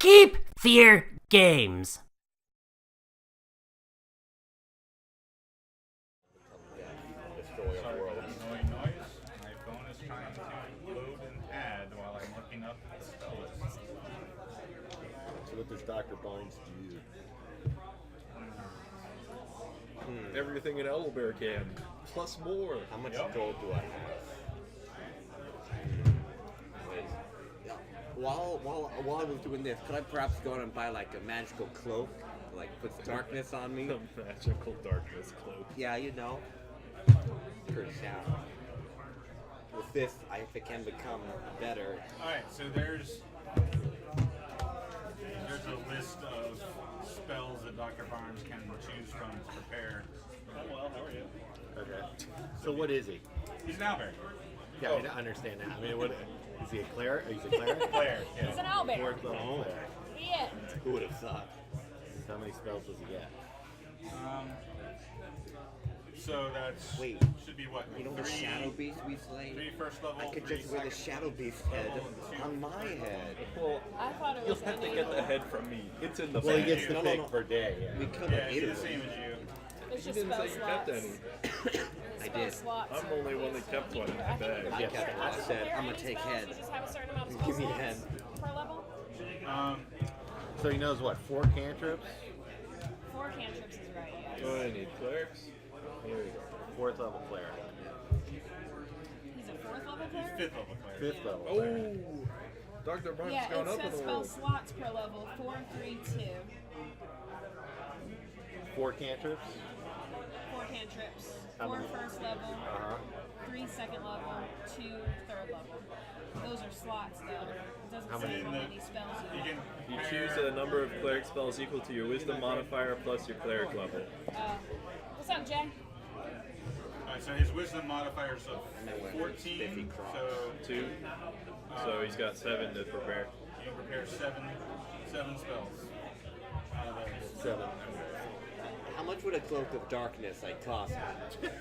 Keep Fear Games. Destroy a world. Annoying noise. My phone is trying to load and add while I'm looking up the spells. So what does Dr. Barnes do? Everything an owlbear can, plus more. How much gold do I have? Wait. Yeah. While I was doing this, could I perhaps go out and buy like a magical cloak? Like puts darkness on me? The magical darkness cloak. Yeah, you know. Per shadow. With this, if it can become better. Alright, so there's a list of spells that Dr. Barnes can choose from to prepare. Oh well, how are you? Okay. So what is he? He's an owlbear. Yeah, I don't understand that. I mean, what is he a cleric? He's a cleric? Player, yeah. He's an owlbear. Fourth level cleric. Yeah. Who would have thought? How many spells does he get? So that's Wait. should be what? You know the shadow beast we slayed? 3 first level. I could 3 just wear the second shadow beast head on my head. Well, I thought it you'll was have to get the head from me. It's in the Well, he bag. gets the pick per day. Yeah. We could Yeah, have he's ate the it. same as you. It's You just didn't spell say you kept slots. any. I Spell did. slots. I'm the only one that kept one in my I think bag. I kept one. I said, I'm gonna take head. You just have a certain amount of Give me spell head. slots per level. So he knows what? 4 cantrips? 4 cantrips is right. Yeah. Oh, I need clerics. Here we go. 4th level cleric. He's a 4th level player. 5th level player. 5th level cleric. Oh, Dr. Barnes Yeah, gone it up in says the spell world. slots per level 4, 3, 2. 4 cantrips? 4 cantrips. How 4 many? first level. Uh-huh. 3 second level. 2 third level. Those are slots though. It doesn't How say many? how many spells you You have. can You choose a number of cleric spells equal to your wisdom modifier plus your cleric level. What's up, Jay? Alright, so his wisdom modifier is then we're 14. spiffy cross. So 2. So he's got 7 to prepare. you can prepare seven spells. Out of those. 7. How much would a cloak of darkness like cost?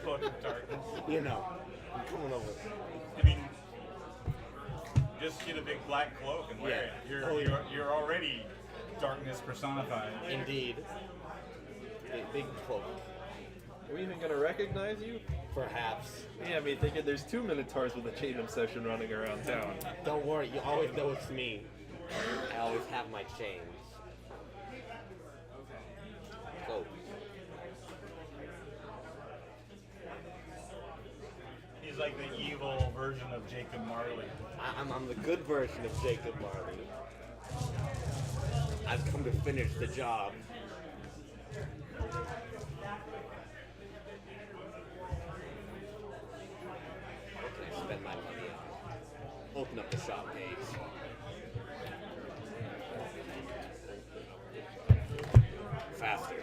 Cloak of darkness. You know, I'm coming over. I mean, just get a big black cloak and wear Yeah. it. Oh, yeah. You're already darkness personified. Indeed. Big cloak. Are we even going to recognize you? Perhaps. Yeah, I mean, thinking there's 2 Minotaurs with a chain obsession running around town. Don't worry, you always know it's me. I always have my chains. Cloak. He's like the evil version of Jacob Marley. I'm the good version of Jacob Marley. I've come to finish the job. What can I spend my money on? Open up the shop page. Faster.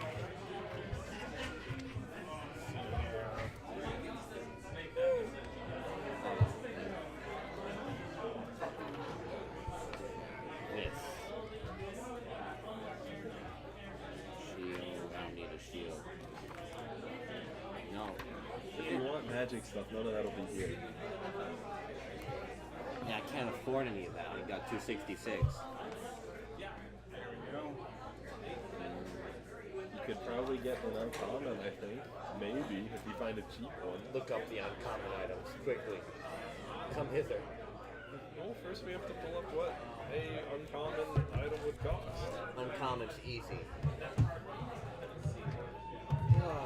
This. Shield. I don't need a shield. No. If you want magic stuff, none of that'll be here. Yeah, I can't afford any of that. I got 266. There we go. You could probably get an uncommon, I think. Maybe, if you find a cheap one. Look up the uncommon items quickly. Come hither. Well, first we have to pull up what a uncommon item would cost. Uncommon's easy.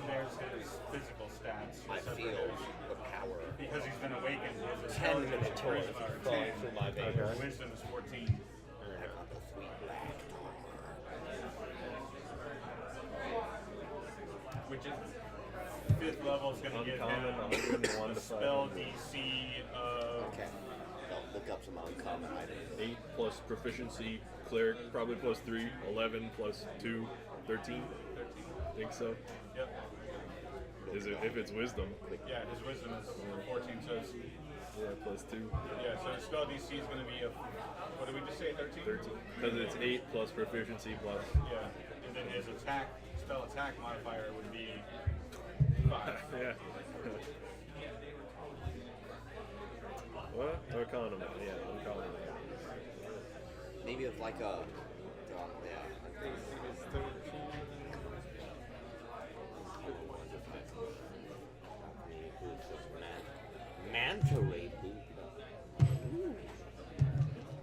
There's his physical stats. I Separate feel as- the power. because he's been awakened. His 10 intelligence minute tours charisma are falling 10. through my veins. His wisdom is 14. I got the sweet black Which is 5th level is going to give Uncommon, him 101 a to spell 500. DC of Okay. I'll look up some uncommon items. 8 plus proficiency, cleric probably plus 3, 11 plus 2, 13. 13. Think so. Yep. Is it if it's wisdom? Yeah, his wisdom is 14, so it's, Yeah, plus 2. yeah, so his spell DC is going to be a, what did we just say, 13? 13. Because it's 8 plus proficiency plus. Yeah, and then his spell attack modifier would be 5. Yeah. What? Economy. Yeah, uncommon. Maybe it's like a yeah. It's 13. Manta ray boot.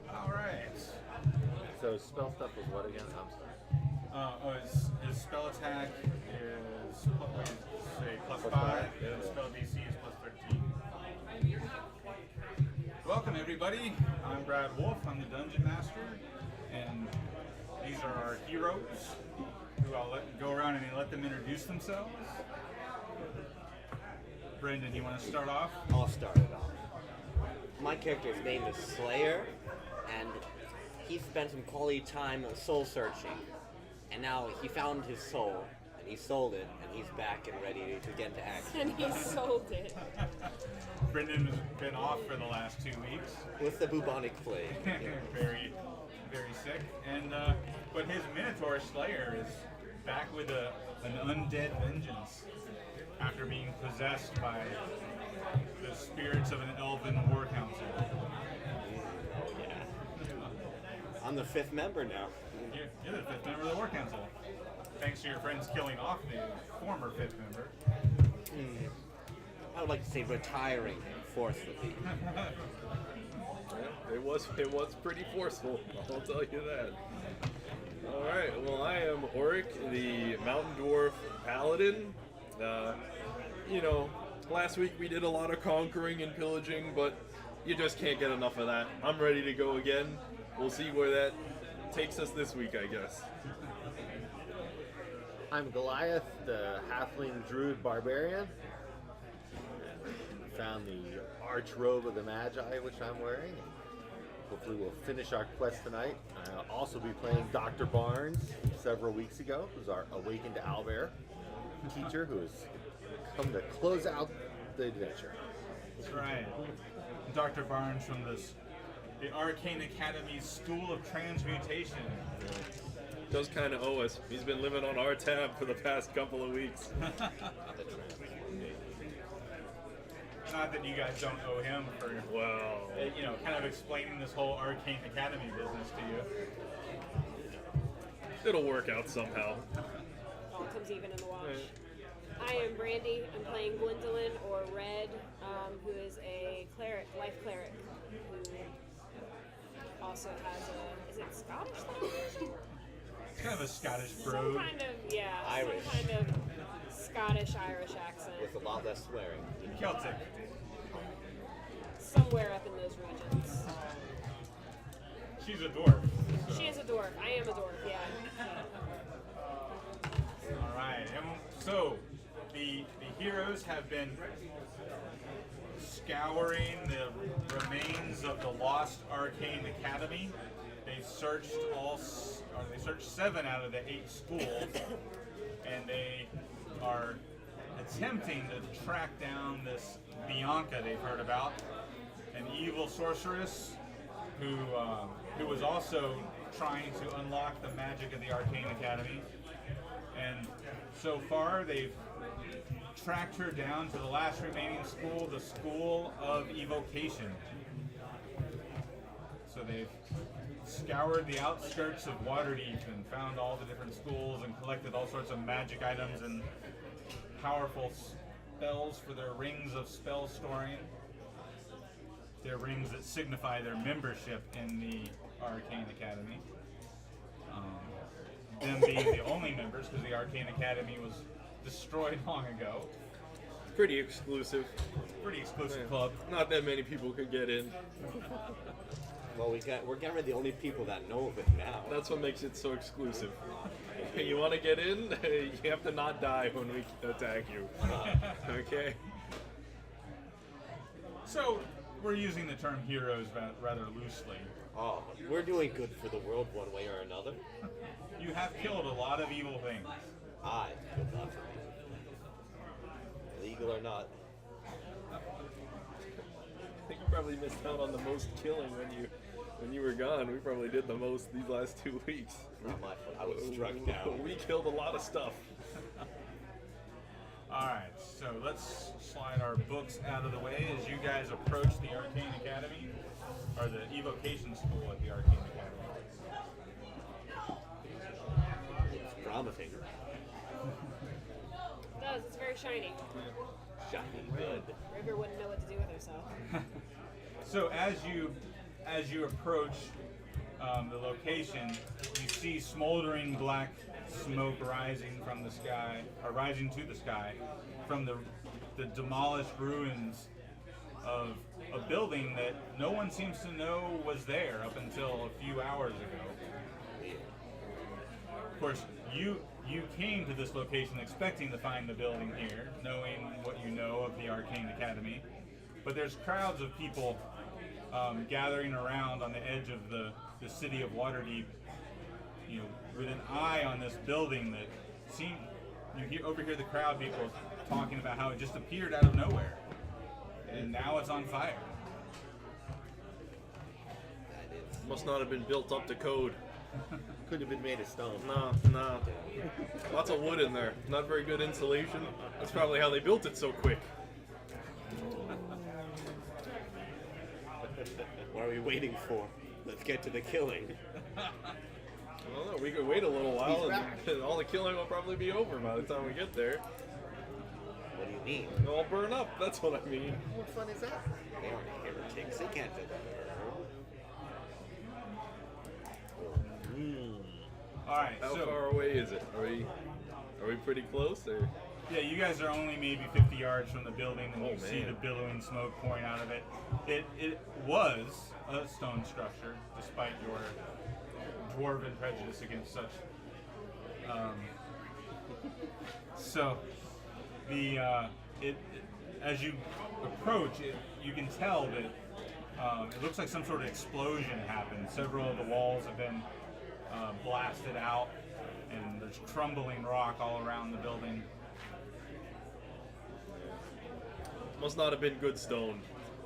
All right. So spell stuff was what again? I'm sorry. His spell attack is plus Plus 5, five, and his spell DC is plus 13. Welcome, everybody. I'm Brad Wolf. I'm the Dungeon Master, and these are our heroes who I'll let go around and let them introduce themselves. Brendan, you want to start off? I'll start it off. My character's name is Slayer, and he spent some quality time soul searching. And now he found his soul, and he sold it, and he's back and ready to get into action. And he sold it. Brendan has been off for the last 2 weeks. With the bubonic plague. very, very sick. And but his Minotaur Slayer is back with an undead vengeance after being possessed by the spirits of an elven war council. Oh, yeah. I'm the 5th member now. You're the 5th member of the war council. Thanks to your friends killing off the former 5th member. I would like to say retiring forcefully. Yeah, it was pretty forceful, I'll tell you that. Alright, well I am Oric, the Mountain Dwarf Paladin. Last week we did a lot of conquering and pillaging, but you just can't get enough of that. I'm ready to go again. We'll see where that takes us this week, I guess. I'm Goliath, the halfling druid barbarian. Found the arch robe of the Magi, which I'm wearing. Hopefully we'll finish our quest tonight. I'll also be playing Dr. Barnes several weeks ago, who's our awakened owlbear teacher who has come to close out the adventure. That's right. Dr. Barnes from the Arcane Academy's School of Transmutation. Does kind of owe us. He's been living on our tab for the past couple of weeks. Not that you guys don't owe him for, Well, kind of explaining this whole Arcane Academy business to you. it'll work out somehow. All comes even in the wash. I am Brandy. I'm playing Gwendolyn, or Red, who is a cleric, life cleric, who also has a, is it Scottish that I'm using? It's kind of a Scottish Some brogue. kind of, yeah, Irish. some kind of Scottish-Irish accent. With a lot less swearing. Celtic. Somewhere up in those regions. She's a dwarf. So. She is a dwarf. I am a dwarf, yeah. All right. And so the heroes have been scouring the remains of the lost Arcane Academy. They've searched they searched 7 out of the 8 schools, and they are attempting to track down this Bianca they've heard about, an evil sorceress who was also trying to unlock the magic of the Arcane Academy. And so far, they've tracked her down to the last remaining school, the School of Evocation. So they've scoured the outskirts of Waterdeep and found all the different schools and collected all sorts of magic items and powerful spells for their rings of spell storing. Their rings that signify their membership in the Arcane Academy. Them being the only members, because the Arcane Academy was destroyed long ago. Pretty exclusive. Pretty exclusive club. Not that many people could get in. Well, we're getting rid of the only people that know of it now. That's what makes it so exclusive. You want to get in? You have to not die when we attack you. Okay? So, we're using the term heroes rather loosely. Oh, we're doing good for the world one way or another. You have killed a lot of evil things. Aye, good luck. Legal or not. I think you probably missed out on the most killing when you were gone. We probably did the most these last 2 weeks. Not my fault. I was struck down. We killed a lot of stuff. Alright, so let's slide our books out of the way as you guys approach the Arcane Academy, or the Evocation School at the Arcane Academy. shiny. Shiny good. River wouldn't know what to do with herself. So as you approach the location, you see smoldering black smoke rising from the sky, or rising to the sky, from the demolished ruins of a building that no one seems to know was there up until a few hours ago. Of course, you came to this location expecting to find the building here, knowing what you know of the Arcane Academy, but there's crowds of people gathering around on the edge of the city of Waterdeep, with an eye on this building that overhear the crowd people talking about how it just appeared out of nowhere, and now it's on fire. That is. Must not have been built up to code. Could have been made of stone. No. Lots of wood in there. Not very good insulation. That's probably how they built it so quick. What are we waiting for? Let's get to the killing. Well, no, we could wait a little while and all the killing will probably be over by the time we get there. What do you mean? They'll all burn up, that's what I mean. What fun is that? They aren't heretics. They can't do that. All right, How so far away is it? Are we pretty close? Or? yeah, you guys are only maybe 50 yards from the building, and Oh, you see man. the billowing smoke pouring out of it. It was a stone structure, despite your dwarven prejudice against such. So as you approach it, you can tell that it looks like some sort of explosion happened. Several of the walls have been blasted out, and there's crumbling rock all around the building. Must not have been good stone.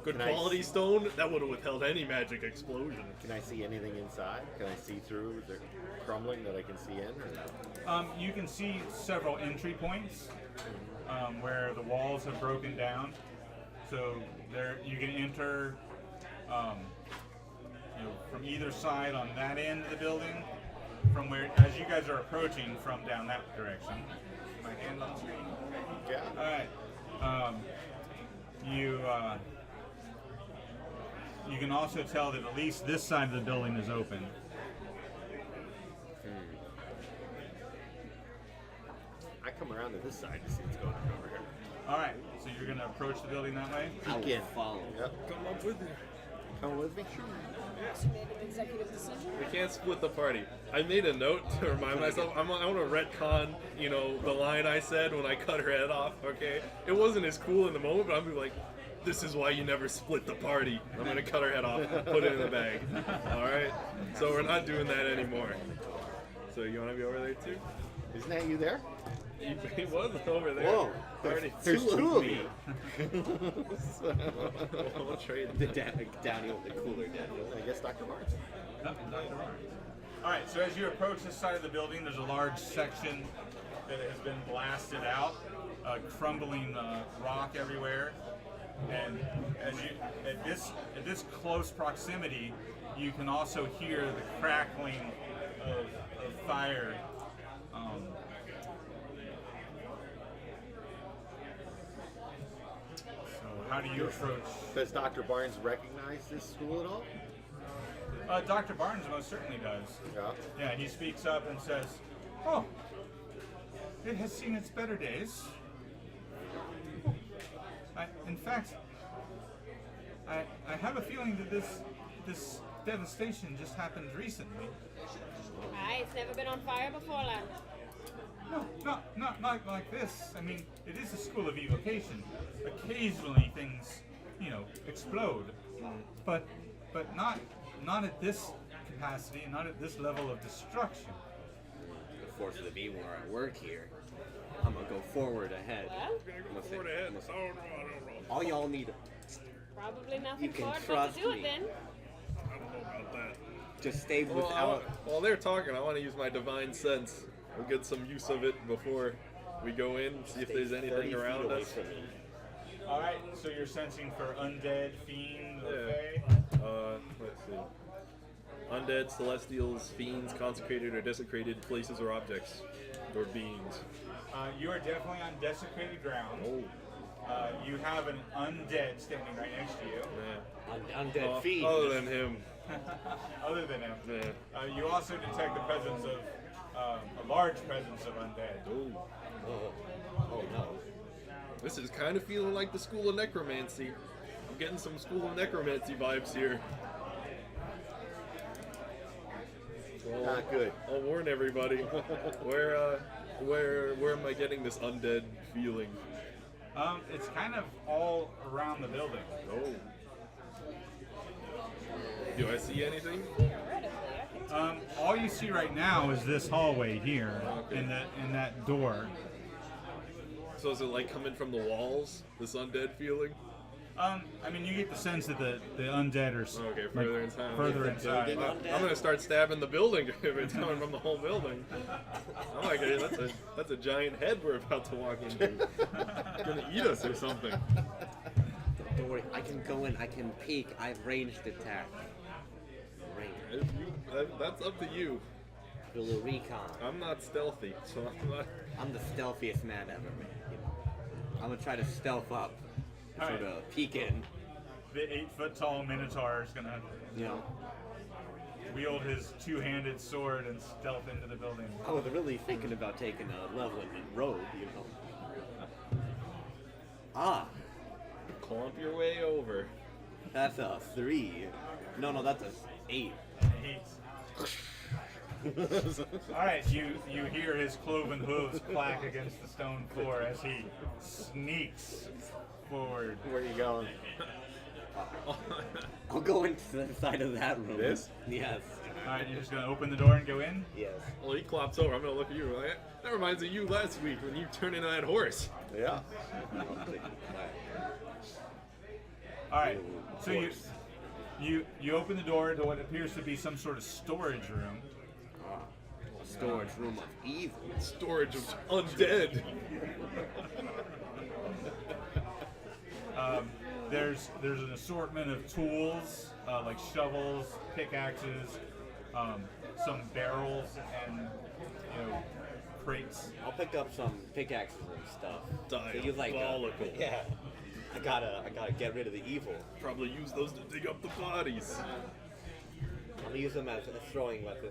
Good Nice. quality stone, that would have withheld any magic explosion. Can I see anything inside? Can I see through? Is there crumbling that I can see in? Or no? You can see several entry points where the walls have broken down. So there, you can enter from either side on that end of the building. From where, as you guys are approaching from down that direction. My hand on the screen. Yeah. All right. You can also tell that at least this side of the building is open. I come around to this side to see what's going on over here. All right. So you're going to approach the building that way. I will Again. follow. Yep. Come up with me. Come with me. She made an executive decision. We can't split the party. I made a note to remind myself. I want to retcon, the line I said when I cut her head off. Okay, it wasn't as cool in the moment, but I'm gonna be like, "This is why you never split the party." I'm gonna cut her head off, put it in the bag. All right. So we're not doing that anymore. So you want to be over there too? Isn't that you there? He was over there. Whoa. Party. There's two of me. We'll trade. The Downey with the cooler Daniel. I guess Dr. Barnes. All right. So as you approach this side of the building, there's a large section that has been blasted out, crumbling rock everywhere. And as you at this close proximity, you can also hear the crackling of fire. So how do you approach? Does Dr. Barnes recognize this school at all? Dr. Barnes most certainly does. Yeah. Yeah, he speaks up and says, "Oh, it has seen its better days. In fact, I have a feeling that this devastation just happened recently. Aye, it's never been on fire before, lad. No, not like this. I mean, it is a school of evocation. Occasionally things, explode, but not at this capacity and not at this level of destruction." The force of the beam are at work here. I'm gonna go forward ahead. Well, I'm gonna say- Forward ahead. I'm gonna say, all y'all need probably You nothing can for it but trust to do me. it then. I don't know about that. just stay Well, without. while they're talking, I want to use my divine sense. We'll get some use of it before we go in, see if there's Stay 30 anything feet around away us. from me. All right, so you're sensing for undead, fiend, or Yeah. fae? Let's see. Undead, celestials, fiends, consecrated or desecrated places or objects, or beings. You are definitely on desecrated ground. You have an undead standing right next to you. Undead fiend. Other than him. Other than him. Yeah. You also detect the presence of a large presence of undead. Ooh. Oh no. This is kind of feeling like the School of Necromancy. I'm getting some School of Necromancy vibes here. Not good. I'll warn everybody. Where am I getting this undead feeling? It's kind of all around the building. Oh. Do I see anything? Theoretically, I can All you see right now is this hallway here, Okay. in that door. So is it like coming from the walls? This undead feeling? I mean, you get the sense that the undead are Okay, further inside. Further Is it inside. building? I'm gonna start stabbing the building if it's coming from the whole building. I'm like, hey, that's a giant head we're about to walk into. It's gonna eat us or something. Don't worry, I can go in, I can peek, I've ranged attack. Range. That's up to you. Do a little recon. I'm not stealthy, so I'm not. I'm the stealthiest man ever, man. You know. I'm gonna try to stealth up. All Sort right. of peek in. The 8-foot-tall Minotaur is gonna You know. wield his two-handed sword and stealth into the building. I was really thinking about taking a leveling robe, you know. Ah, Clomp your way over. that's a 3. No, that's a 8. Alright, you hear his cloven hooves clack against the stone floor as he sneaks forward. Where are you going? I'll go into the side of that room. This? Yes. Alright, you're just gonna open the door and go in? Yes. Well, he clops over. I'm gonna look at you. Like, that reminds me of you last week when you turned into that horse. Yeah. Alright, Ooh, so you open the door to what appears to be some sort of storage room. A storage room of evil. Storage of undead. There's an assortment of tools like shovels, pickaxes, some barrels, and crates. I'll pick up some pickaxes and stuff. So you Diabolical. yeah. I gotta get rid of the evil. Probably use those to dig up the bodies. I'm gonna use them as a throwing weapon.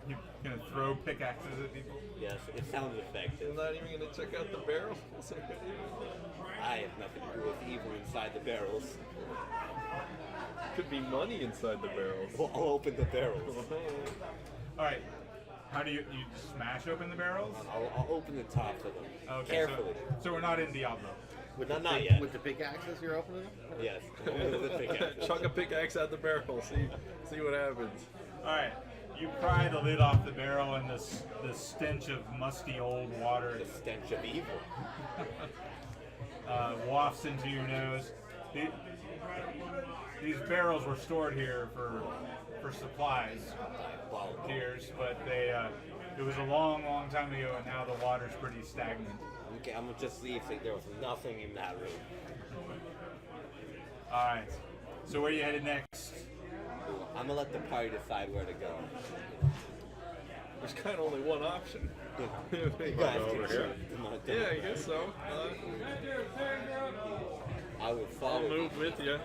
You're gonna throw pickaxes at people? Yes, it sounds effective. I'm not even gonna check out the barrels. I have nothing to do with evil inside the barrels. Could be money inside the barrels. Well, I'll open the barrels. Alright, how do you smash open the barrels? I'll open the tops of them. Okay, Carefully. So we're not in Diablo. Not yet. With the pickaxes you're opening them? Yes. Only with the pickaxes. Chuck a pickaxe at the barrel. See what happens. Alright, you pry the lid off the barrel and the stench of musty old water The stench of evil. wafts into your nose. These barrels were stored here for supplies, years, but it was a long time ago, and now the water's pretty stagnant. Okay, I'm gonna just see if there was nothing in that room. Alright, so where are you headed next? I'm gonna let the party decide where to go. There's kind of only one option. You guys over can here. choose. Come on, Yeah, I guess so. I will I'll follow. move with you.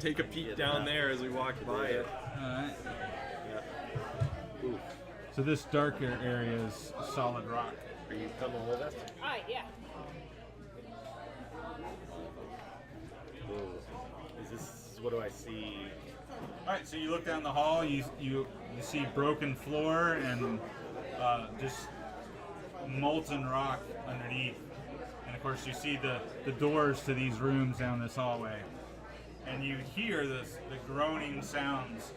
Take a peek down there as we walk by it. Alright. Ooh. So this darker area is solid rock. Are you coming with us? Alright, yeah. Is this, what do I see? Alright, so you look down the hall, you see broken floor and just molten rock underneath. And of course you see the doors to these rooms down this hallway. And you hear the groaning sounds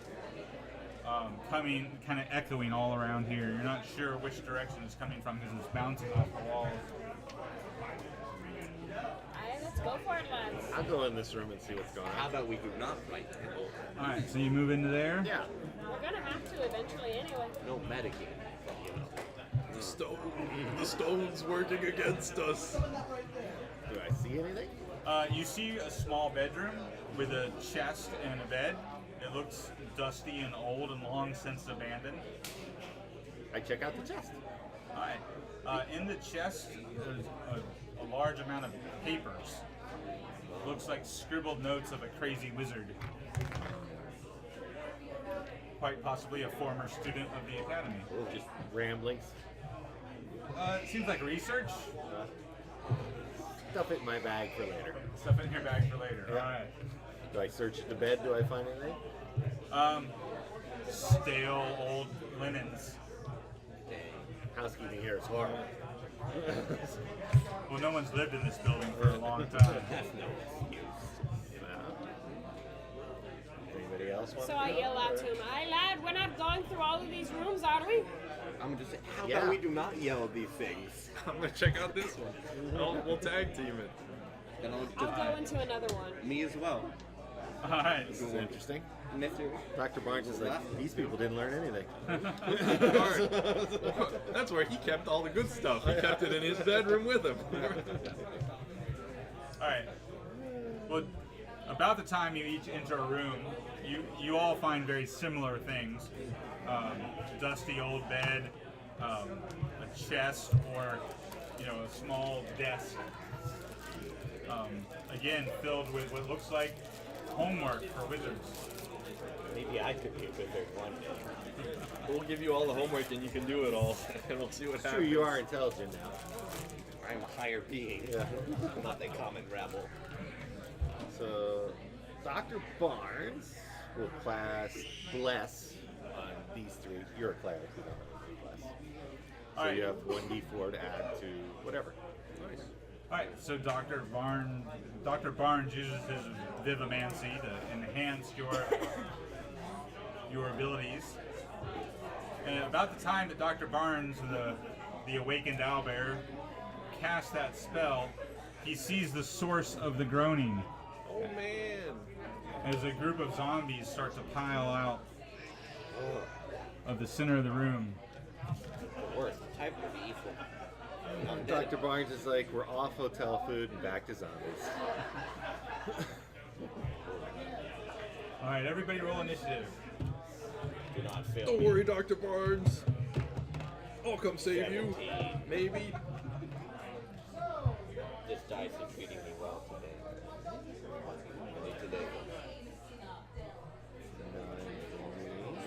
coming, kind of echoing all around here. You're not sure which direction it's coming from because it's bouncing off the walls. Alright, let's go for it, lads. I'll go in this room and see what's going How on. about we do not right now? Alright, so you move into there? Yeah. We're gonna have to eventually anyway. No metagame, you know. The stone's working against us. Do I see anything? You see a small bedroom with a chest and a bed. It looks dusty and old and long since abandoned. I check out the chest. Alright. In the chest, there's a large amount of papers. Looks like scribbled notes of a crazy wizard. Quite possibly a former student of the academy. Just ramblings. It seems like research. Stuff it in my bag for later. Stuff in your bag for later. Yeah. Alright. Do I search the bed? Do I find anything? Stale old linens. Housekeeping here is horrible. Well, no one's lived in this building for a long time. That's no excuse. Anybody else want So to I go? yell out to him, "Hey lad, we're not going through all of these rooms, are we?" I'm just saying, how Yeah. about we do not yell these things? I'm gonna check out this one. We'll tag team it. Then I'll I'll just go into another one. me as well. Alright. This is interesting. Mr. Dr. Barnes is like, these people didn't learn anything. That's where he kept all the good stuff. He kept it in his bedroom with him. Alright. Well, about the time you each enter a room, you all find very similar things. Dusty old bed, a chest, or a small desk. Again, filled with what looks like homework for wizards. Maybe I could be a wizard one day. We'll give you all the homework and you can do it all, and we'll see what Sure, happens. you are intelligent now. I'm a higher being, Yeah. not the common rabble. So, Dr. Barnes will class bless on these three. You're a cleric, you don't have to do bless. So Alright. you have 1d4 to add to whatever. Nice. Alright, so Dr. Barnes uses his vivimancy to enhance your abilities. And about the time that Dr. Barnes, the awakened owlbear, casts that spell, he sees the source of the groaning Oh man! as a group of zombies start to pile out of the center of the room. The worst type of evil. Dr. Barnes is like, we're off hotel food and back to zombies. Alright, everybody roll initiative. Do not fail Don't me. worry, Dr. Barnes. I'll come save you. 17. Maybe. This dice is treating me well today. Only today.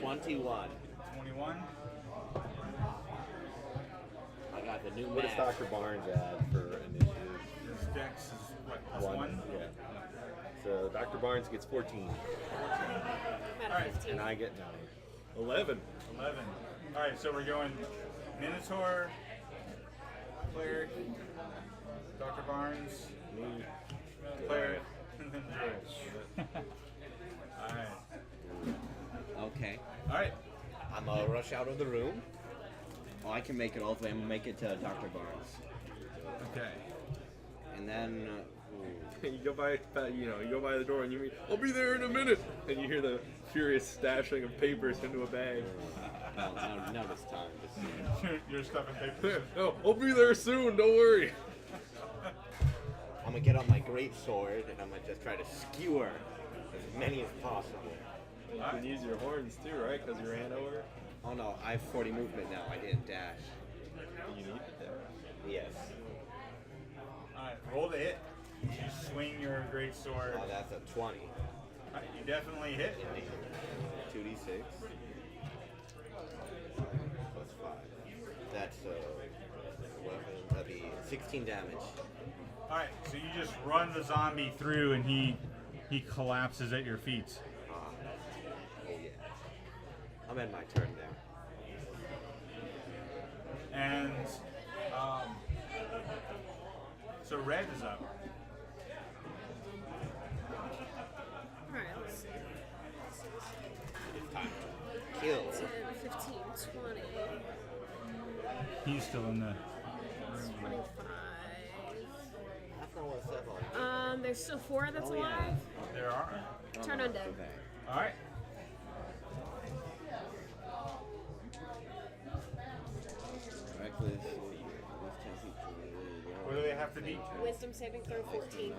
21. 21. I got the new What does math. Dr. Barnes add for initiative? His dex is what, +1? Yeah. So Dr. Barnes gets 14, I'm at Alright. 15. and I get 9. 11. 11. Alright, so we're going Minotaur, Cleric, Dr. Barnes, Me. Cleric, and then Druid. Alright. Okay. Alright. I'm gonna rush out of the room. Oh, I can make it all the way. I'm gonna make it to Dr. Barnes. Okay. And then, You go by the door and you mean, I'll be there in a minute, and you hear the furious stashing of papers into a bag. now it's time to see. You're stuffing papers. Oh, I'll be there soon. Don't worry. I'm gonna get on my great sword and I'm gonna just try to skewer as many as possible. You can use your horns too, right? Because you ran over. Oh no, I have 40 movement now. I didn't dash. You need it there. Yes. Alright, roll to hit. You swing your great sword. Oh, that's a 20. Alright, you definitely hit. 2d6. Plus 5. That's 11. That'd be 16 damage. Alright, so you just run the zombie through and he collapses at your feet. Oh yeah. I'm at my turn now. And so Red is up. Alright, let's see. It's time to kill. 10, 15, 20, He's still in the 25. That's not what it says on. There's still 4 that's Oh, yeah. alive. There are. Turn undead. Okay. Alright. Reckless. What do they have to beat? Wisdom saving throw 15.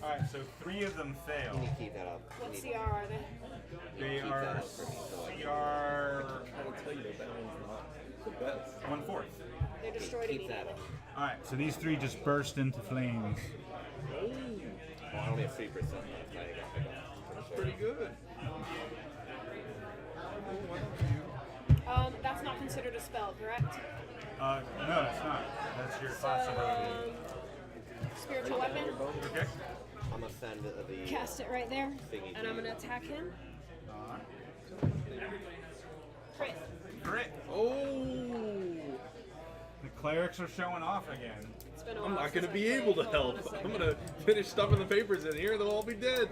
Alright, so 3 of them You fail. need to keep that up. What You CR need- are they? They keep that are up for me, so I can- CR I'll tell you that one That's 1/4. They're destroyed Keep that immediately. up. All right, so these three just burst into flames. Well, I only have 3% left. That's pretty good. That's not considered a spell, correct? No, it's not. That's your class ability. Spiritual weapon. Okay. I'm gonna send the Cast it right there, Thingy and I'm thing. gonna attack him. Alright. Crit. Crit. Oh, The clerics are showing off again. It's been a I'm while not gonna since be I able to played. Hold on help. a I'm second. gonna finish stuffing the papers in here. They'll all be dead.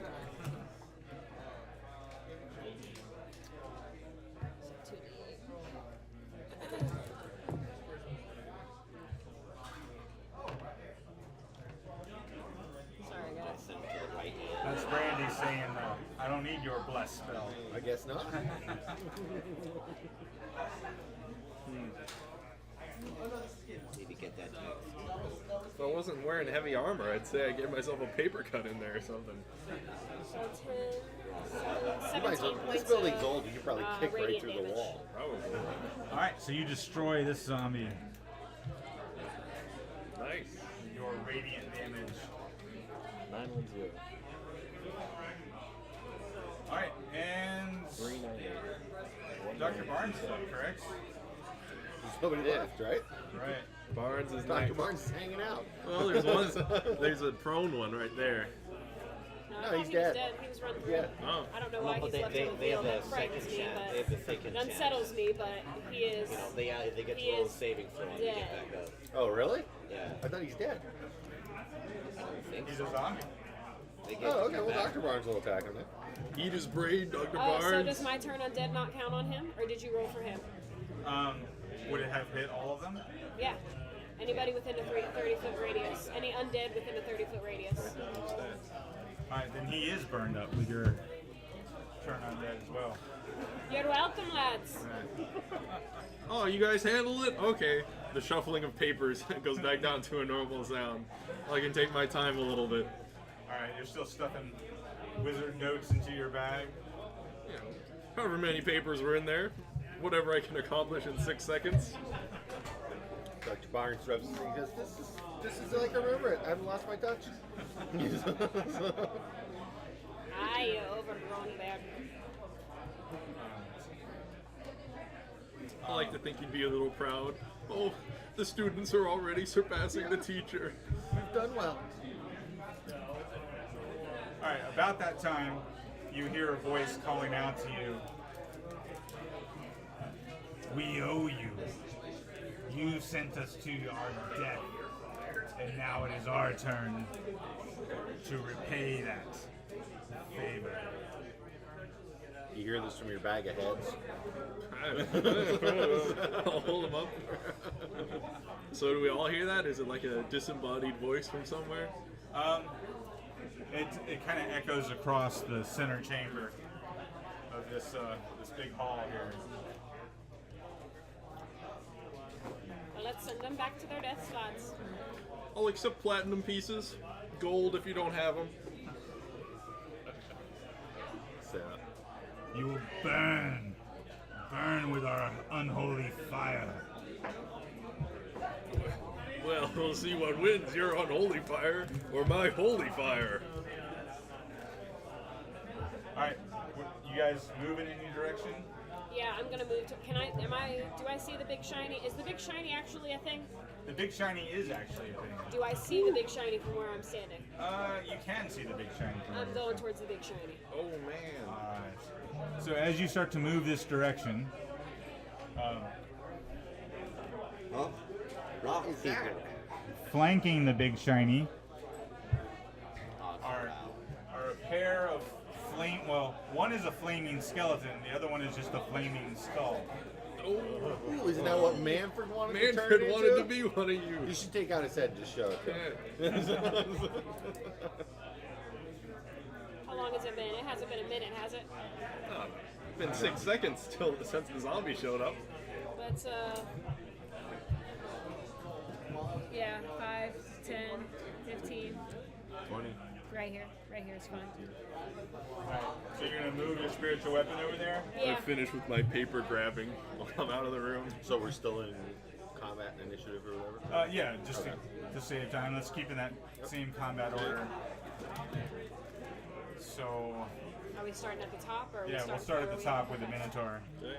Sorry, guys. send it to the right hand. That's Brandy saying, I don't need your bless spell. I guess not. Need to get that next. If I wasn't wearing heavy armor, I'd say I gave myself a paper cut in there or something. So 10, You might as 17 well, points this building's of, old. You could probably kick right radiant through damage. the wall. Probably. Alright, so you destroy this zombie. Nice. Your radiant damage. 910. Alright, and 398. Dr. Barnes is up, correct? There's nobody left, right? Right. Barnes is Dr. nice. Barnes is hanging out. Well, there's one. There's a prone one right there. No, I No, thought he's he dead. was dead. He was running through. Yeah. Oh. I don't know No, why but he's left on the they have field. the That frightens second me, chance. but They have the second it chance. unsettles me. But he is. You know, they get to He roll a is saving throw and dead. get back up. Oh, really? Yeah. I thought he's dead. I don't think He's so. a zombie. They get Oh, to okay. come Well, back. Dr. Barnes will attack him then. Eat his brain, Dr. So Barnes. does my turn undead not count on him, or did you roll for him? Would it have hit all of them? Yeah. Anybody within a 30-foot radius. Any undead within a 30-foot radius. Alright, then he is burned up with your turn on dead as well. You're welcome, lads. Oh, you guys handle it? Okay. The shuffling of papers goes back down to a normal sound. I can take my time a little bit. Alright, you're still stuffing wizard notes into your bag. You know, however many papers were in there. Whatever I can accomplish in 6 seconds. Dr. Barnes rubs his. He goes, "This is like I remember it. I haven't lost my touch." Aye, overgrown bear. I like to think you'd be a little proud. Oh, the students are already surpassing the teacher. You've done well. Alright, about that time, you hear a voice calling out to you. We owe you. You sent us to our death, and now it is our turn to repay that favor. You hear this from your bag of heads. I'll hold them up. So do we all hear that? Is it like a disembodied voice from somewhere? It kind of echoes across the center chamber of this big hall here. Well, let's send them back to their death slots. I'll accept platinum pieces. Gold if you don't have them. So, You will burn with our unholy fire. Well, we'll see what wins, your unholy fire or my holy fire. Alright, you guys move in any direction? Yeah, I'm gonna move to. Do I see the big shiny? Is the big shiny actually a thing? The big shiny is actually a thing. Do I see the big shiny from where I'm standing? You can see the big shiny. from I'm where going towards the big shiny. Oh man. Alright. So as you start to move this direction, Well, rock is people. that? flanking the big shiny are a pair of one is a flaming skeleton, the other one is just a flaming skull. Ooh, isn't that what Manfred wanted to turn Manfred into? wanted to be one of you. You should take out his head and just show it to him. How long has it been? It hasn't been a minute, has it? Oh, been 6 seconds since the zombie showed up. But yeah, 5, 10, 15, 20. Right here is fine. Alright, so you're gonna move your spiritual weapon over there? Yeah. I finish with my paper grabbing while I'm out of the room. So we're still in combat and initiative or whatever? Yeah, just Okay. to save time, let's keep in that same combat order. So, Are we starting at the top, or are we yeah, we'll start at the top with the Minotaur. Okay.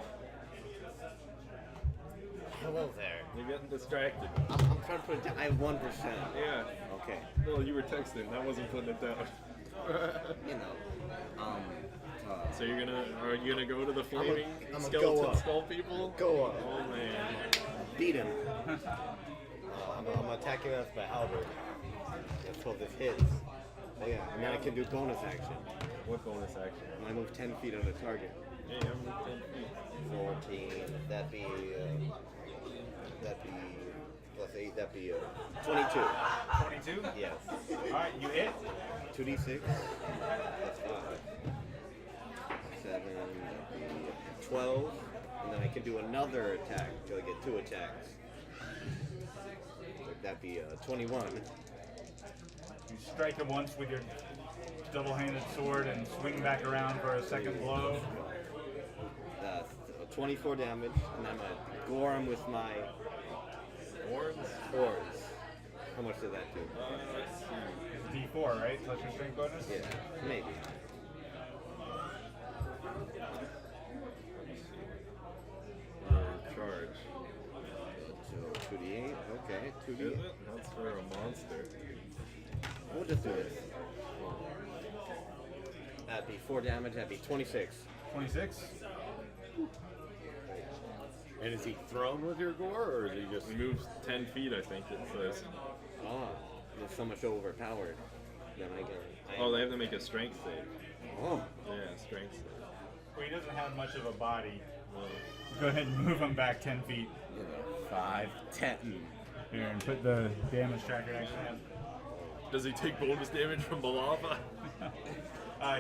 Hello there. You're getting distracted. I'm trying to put it down. I have 1%. Yeah. Okay. Well, you were texting. That wasn't putting it down. You know. So are you gonna go to the flaming I'm a go skeleton up. skull people? Go up. Oh man. Beat him. I'm attacking us by halberd. Let's hope this hits. Yeah, and then I can do bonus action. What bonus action? I move 10 feet on the target. Hey, I'm 10 feet. 14. That'd be plus 8. That'd be 22. 22? Yes. Alright, you hit. 2d6. That's 5. 7. That'd be 12. And then I can do another attack until I get 2 attacks. That'd be 21. You strike him once with your double-handed sword and swing back around for a second blow. 24 damage, and I'm gonna gore him with my Horns? oars. How much does that do? Let's see. D4, right? Plus your strength bonus? Yeah, maybe. Charge. So 2d8, okay, Is 2d8. it? That's for a monster. We'll just do this. That'd be 4 damage, that'd be 26. 26? And is he thrown with your gore, or is he just... He moves 10 feet, I think it says. Oh, it's so much overpowered. Then I get. Oh, they have to make a strength save. Oh, Yeah, strength save. Well, he doesn't have much of a body. Go ahead and move him back 10 feet. 5, 10. Here, and put the damage tracker next to him. Does he take bonus damage from the lava?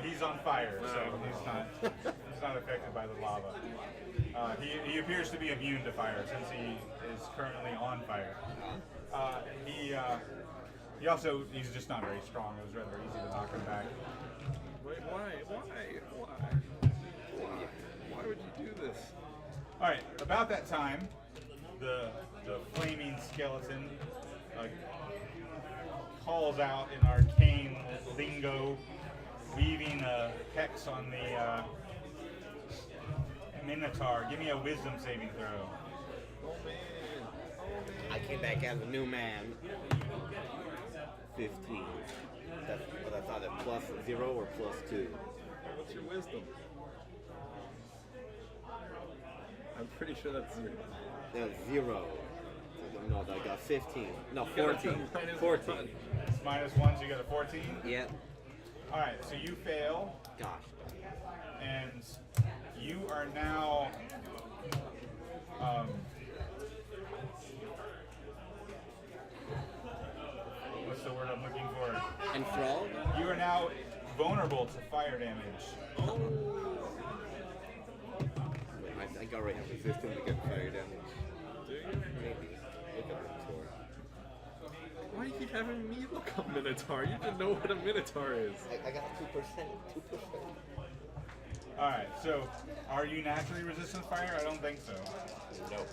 He's on fire, so he's not affected by the lava. He appears to be immune to fire since he is currently on fire. He's just not very strong. It was rather easy to knock him back. Wait, why? Why would you do this? All right, about that time, the flaming skeleton calls out in arcane lingo, weaving a hex on the Minotaur. Give me a wisdom saving throw. Oh man. I came back as a new man. 15. That's either plus 0 or plus 2. What's your wisdom? I'm pretty sure that's 0. That's 0. No, I got 15. No, You got 14. a minus 14. one. It's -1, so you got a 14. Yep. All right, so you fail, Gosh. and you are now. What's the word I'm looking for? Enthralled? You are now vulnerable to fire damage. I think I already have resistance to get fire damage. Do you? Maybe. Look up the score. Why do you keep having me look up Minotaur? You didn't know what a Minotaur is. I got 2%. 2%. All right, so are you naturally resistant to fire? I don't think so. Nope.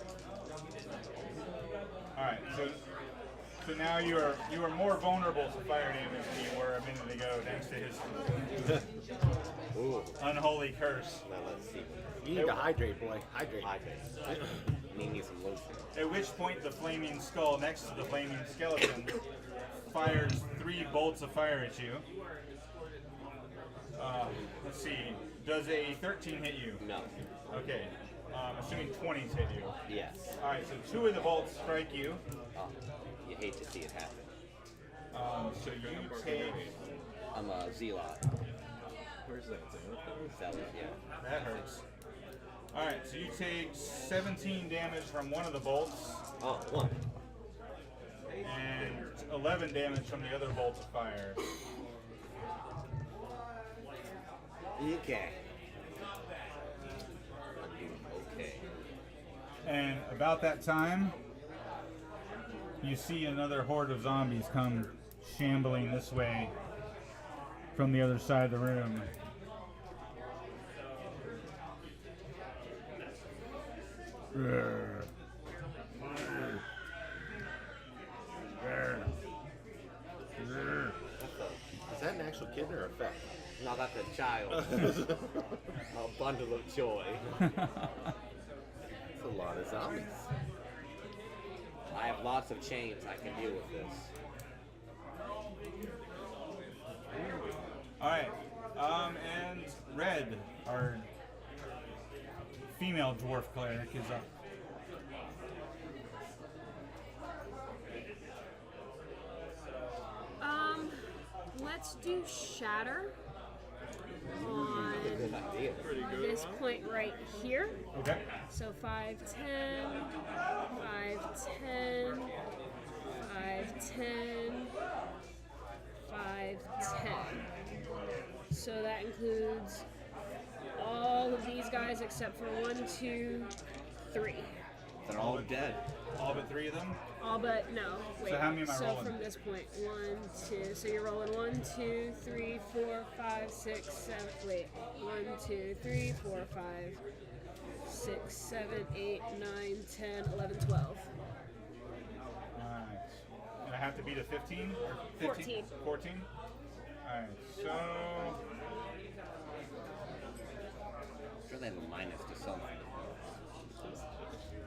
All right, so now you are more vulnerable to fire damage than you were a minute ago, thanks to his Ooh. unholy curse. Now let's see. You need to hydrate, boy. Hydrate. I need some lotion. At which point the flaming skull next to the flaming skeleton fires 3 bolts of fire at you. Let's see. Does a 13 hit you? No. Okay. Assuming 20s hit you. Yes. All right. So 2 of the bolts strike you. Oh, you hate to see it happen. So you take. I'm a zealot. Where's that? Zealot, yeah. That hurts. All right. So you take 17 damage from one of the bolts Oh, 1. and 11 damage from the other bolts of fire. Okay. I'm doing okay. And about that time, you see another horde of zombies come shambling this way. from the other side of the room. Is that an actual kid or a effect? Now that's a child. A bundle of joy. That's a lot of zombies. I have lots of chains. I can deal with this. All right. And Red, our female dwarf cleric, is up. Let's do Shatter on Good idea. this point right here. Okay. So 5, 10, 5, 10, 5, 10, 5, 10. So that includes all of these guys except for 1, 2, 3. They're all dead. All but 3 of them. All but no. Wait. So how many am I rolling? from this point, 1, 2. So you're rolling 1, 2, 3, 4, 5, 6, 7. Wait. 1, 2, 3, 4, 5, 6, 7, 8, 9, 10, 11, 12. All right. And I have to beat a 15 or 15? 14. 14. All right. So I'm sure they have a minus to some.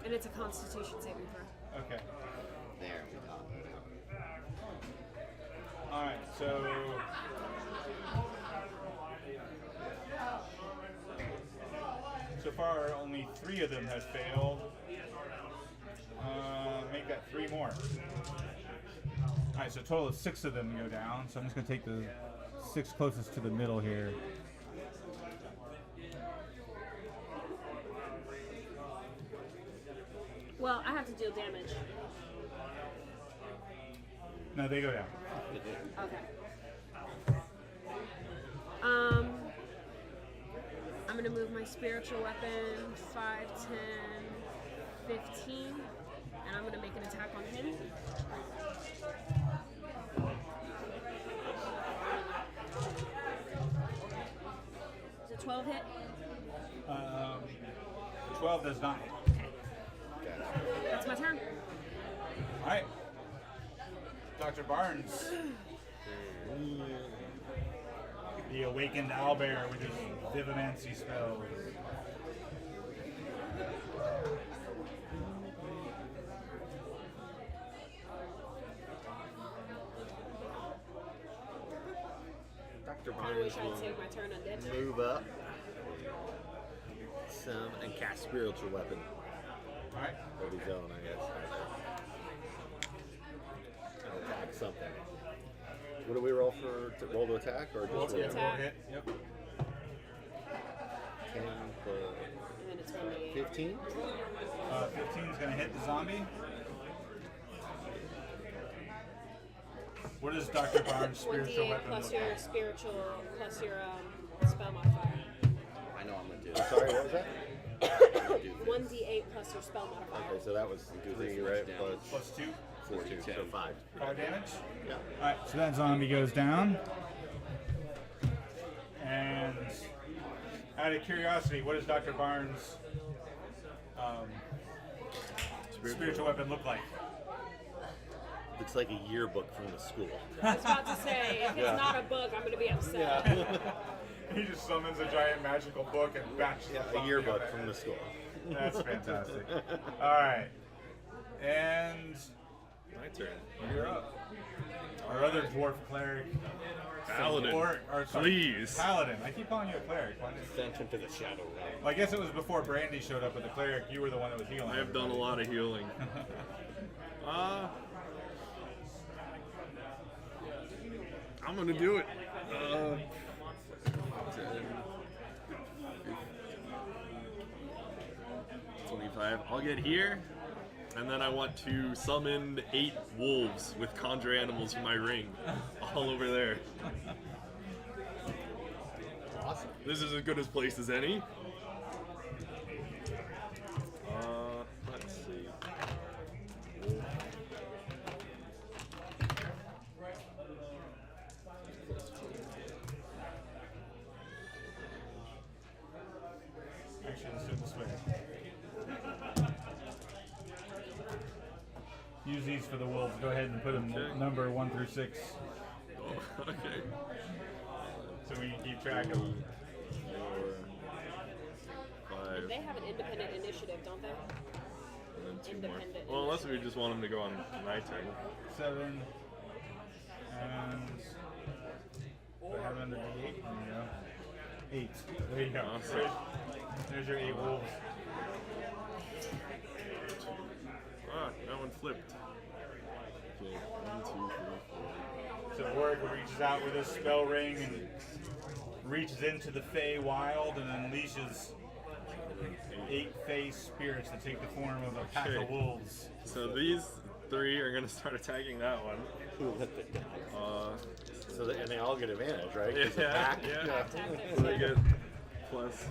And it's a Constitution saving throw. okay. There we go. All right. So far, only 3 of them have failed. Make that 3 more. All right. So a total of 6 of them go down. So I'm just gonna take the 6 closest to the middle here. Well, I have to deal damage. No, they go down. Okay. I'm gonna move my spiritual weapon 5, 10, 15, and I'm gonna make an attack on him. Is it 12 hit? 12 does not hit. That's my turn. All right. Dr. Barnes. The awakened owlbear with his divimancy spells. Dr. I Barnes wish I'd will saved my turn undead. move up some and cast spiritual weapon. All right. Of his own, I guess. And attack something. What do we roll for? To roll to attack or just Roll roll? hit. attack. Hit. Yep. 10 plus And then it's 1d8. 15? 15 is going to hit the zombie. What is Dr. Barnes' spiritual 1d8 weapon plus look your like? spiritual plus your spell modifier. I know I'm gonna do I'm this. sorry, what was that? 1d8 plus your spell modifier. Okay, so that was 3, right? damage. Plus 2. 42, so 5. 5 damage. Yeah. All right. So that zombie goes down. And out of curiosity, what does Dr. Barnes' spiritual weapon look like? Looks like a yearbook from the school. I was about to say, if it's not a book, I'm going to be upset. He just summons a giant magical book and bashes the A zombie yearbook on it. from the school. That's fantastic. All right. And My turn. you're up. Our other dwarf cleric. Paladin. Or sorry, Please. Paladin. I keep calling you a clerik. Why did- Sent him to the shadow realm. Well, I guess it was before Brandy showed up with the cleric. You were the one that was healing. I have done a lot of healing. I'm gonna do it. 10, 25. I'll get here, and then I want to summon 8 wolves with conjure animals from my ring, all over there. Awesome. This is as good a place as any. Let's see. actions to display. Use these for the wolves. Go ahead and put them Okay. number 1 through 6, Oh, okay. so we can keep track of them. 4, 5, They have an independent initiative, don't they? and then 2 more. Independent. Well, unless we just want them to go on my turn. 7, and I have it under D8. There you go. 8. There you go. Awesome. There's your 8 wolves. Ah, that one flipped. Okay, 1, 2, 3, 4. So Warwick reaches out with his spell ring and reaches into the Fey Wild and unleashes 8 Fey spirits that take the form of a pack of Okay. wolves. So these 3 are gonna start attacking that one. So and they all get advantage, right? 'Cause the Yeah, pack- yeah. So they get plus.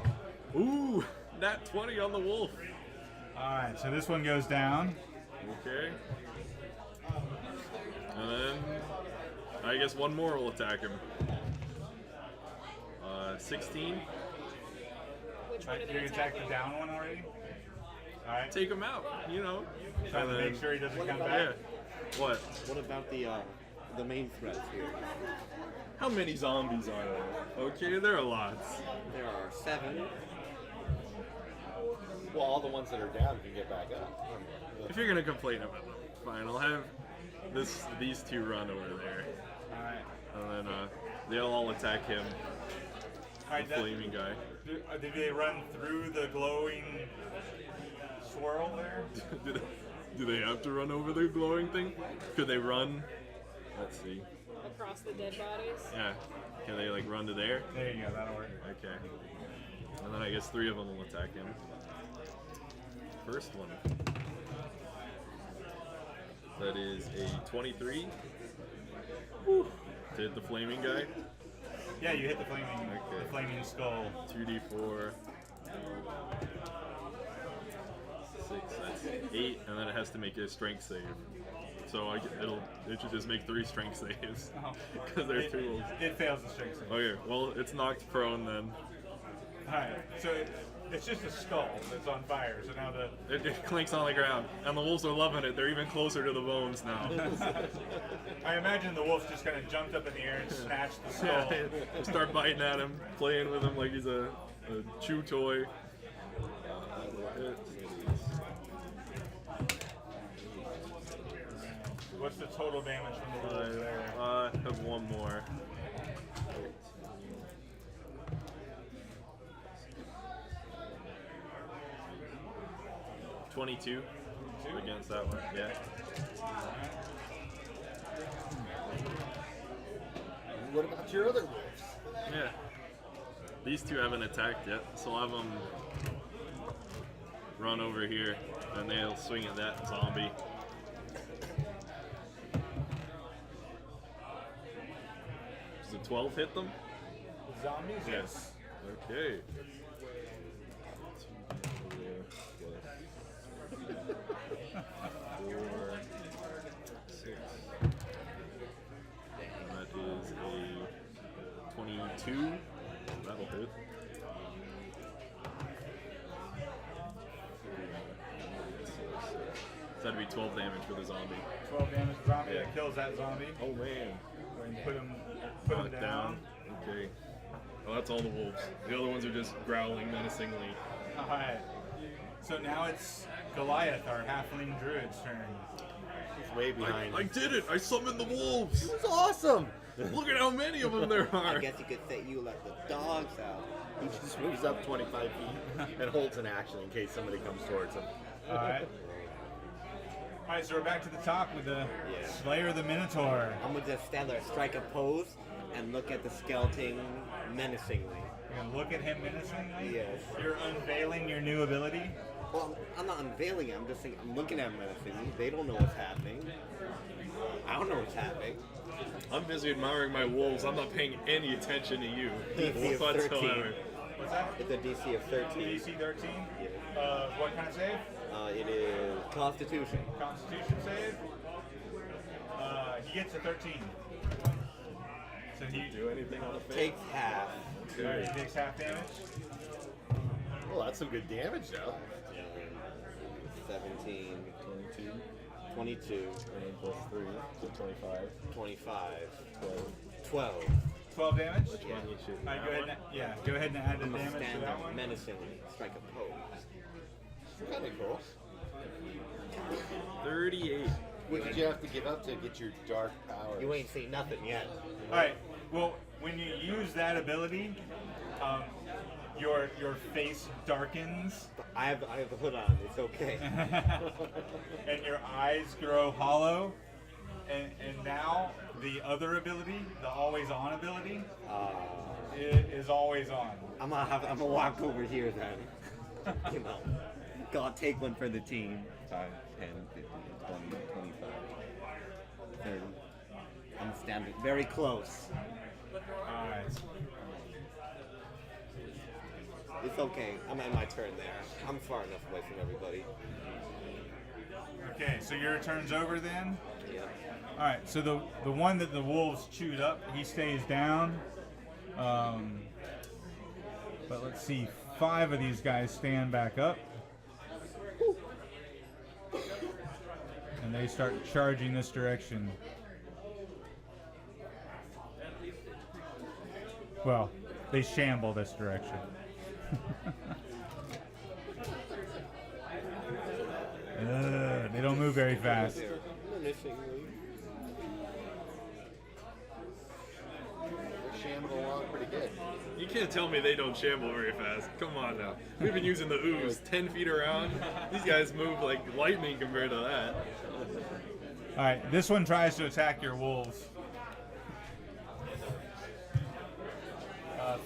Ooh, nat 20 on the wolf. Alright, so this one goes down. Okay. And then I guess one more will attack him. 16. Which one are Alright, they you attack the attacking? down one already? Alright. Take him out, you know. Trying to And make then- sure he doesn't come Yeah. back. What? What about the main threats here? How many zombies are there? Okay, there are lots. There are 7. Well, all the ones that are down can get back up. If you're gonna complain about them, fine. I'll have these 2 run over there, Alright. and then they'll all attack him, Alright, the flaming guy. did they run through the glowing swirl there? do they have to run over the glowing thing? Could they run? Let's see. Across the dead bodies? Yeah. Can they like run to there? There you go, that'll work. Okay. And then I guess 3 of them will attack him. First one. That is a 23. Whew. To hit the flaming guy. Yeah, you hit the Okay. flaming skull. 2d4. 6, that's 8, and then it has to make a strength save. So it should just make 3 strength saves. Oh. Because there's 2 wolves. It fails the strength save. Okay, well, it's knocked prone then. Alright, so it's just a skull that's on fire. So now the It clinks on the ground, and the wolves are loving it. They're even closer to the bones now. I imagine the wolf just kind of jumped up in the air and snatched the skull. Yeah, they start biting at him, playing with him like he's a chew toy. What's the total damage from the wolf there? I have one more. 22 against that one, yeah. What about your other wolves? Yeah. These 2 haven't attacked yet, so I'll have them run over here, and they'll swing at that zombie. Does the 12 hit them? Zombies? Yes. Okay. 4, 6. That is a 22. That'll hit. So that'd be 12 damage for the zombie. 12 damage zombie that kills that zombie. Oh man. And put him Knocked down. Okay. Well, that's all the wolves. The other ones are just growling menacingly. Alright. So now it's Goliath, our halfling druid's turn. He's way behind. I did it! I summoned the wolves! It's awesome! Look at how many of them there I are! guess you could say you let the dogs out. He just moves up 25 feet and holds an action in case somebody comes towards him. Alright. Alright, so we're back to the top with the Slayer of the Minotaur. I'm gonna just stand there, strike a pose, and look at the skeleton menacingly. You're gonna look at him menacingly? Yes. You're unveiling your new ability? Well, I'm not unveiling it, I'm just saying I'm looking at them menacingly. They don't know what's happening. I don't know what's happening. I'm busy admiring my wolves. I'm not paying any attention to you. DC of Whatsoever. 13. What's that? It's a DC of 13. DC 13? Yeah. What kind of save? It is Constitution. Constitution save? He gets a 13. So he Do anything on the face? Takes half. Alright, he takes half damage. Well, that's some good damage, though. 17, 22. 22, And then plus 3, so 25. 25, 12. 12. 12 damage. Which one you shoot? All right, go ahead. Go ahead and add the I'm gonna damage to stand that up one. menacingly, strike a pose. Kind of cool. 38. What did you have to give up to get your dark powers? You ain't seen nothing yet. All right. Well, when you use that ability, your face darkens I have the hood on. It's okay. and your eyes grow hollow. And now the other ability, the always on ability, is always on. I'm gonna walk over here then. You know, gotta take one for the team. 5, 10, 15, 20, 25, 30. I'm standing very close. All right. It's okay. I'm at my turn there. I'm far enough away from everybody. Okay, so your turn's over then. Yeah. All right. So the one that the wolves chewed up, he stays down. But let's see, 5 of these guys stand back up. And they start charging this direction. Well, they shamble this direction. They don't move very fast. Menacingly. They're shambling along pretty good. You can't tell me they don't shamble very fast. Come on now. We've been using the ooze 10 feet around. These guys move like lightning compared to that. All right, this one tries to attack your wolves.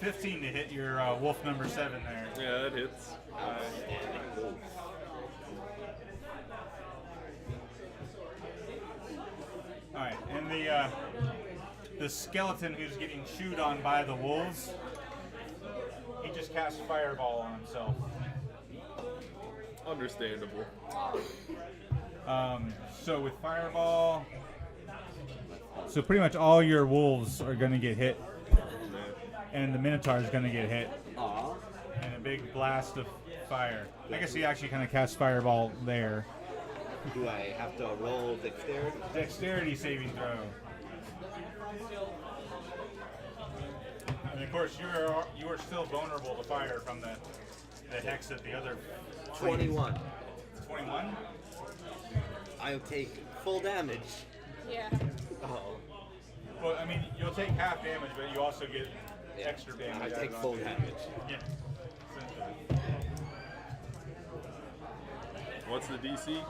15 to hit your wolf number 7 there. Yeah, that hits. Outstanding move. All right, and the skeleton who's getting chewed on by the wolves, he just casts fireball on himself. Understandable. So with fireball, so pretty much all your wolves are going to get hit, and the minotaur is going to get hit, Aw. and a big blast of fire. I guess he actually kind of casts fireball there. Do I have to roll dexterity? Dexterity saving throw. And of course, you are still vulnerable to fire from the hex that the other 21. 21. I'll take full damage. Yeah. Oh. Well, I mean, you'll take half damage, but you also get extra damage. I added take on full to it. damage. Yeah. essentially. What's the DC?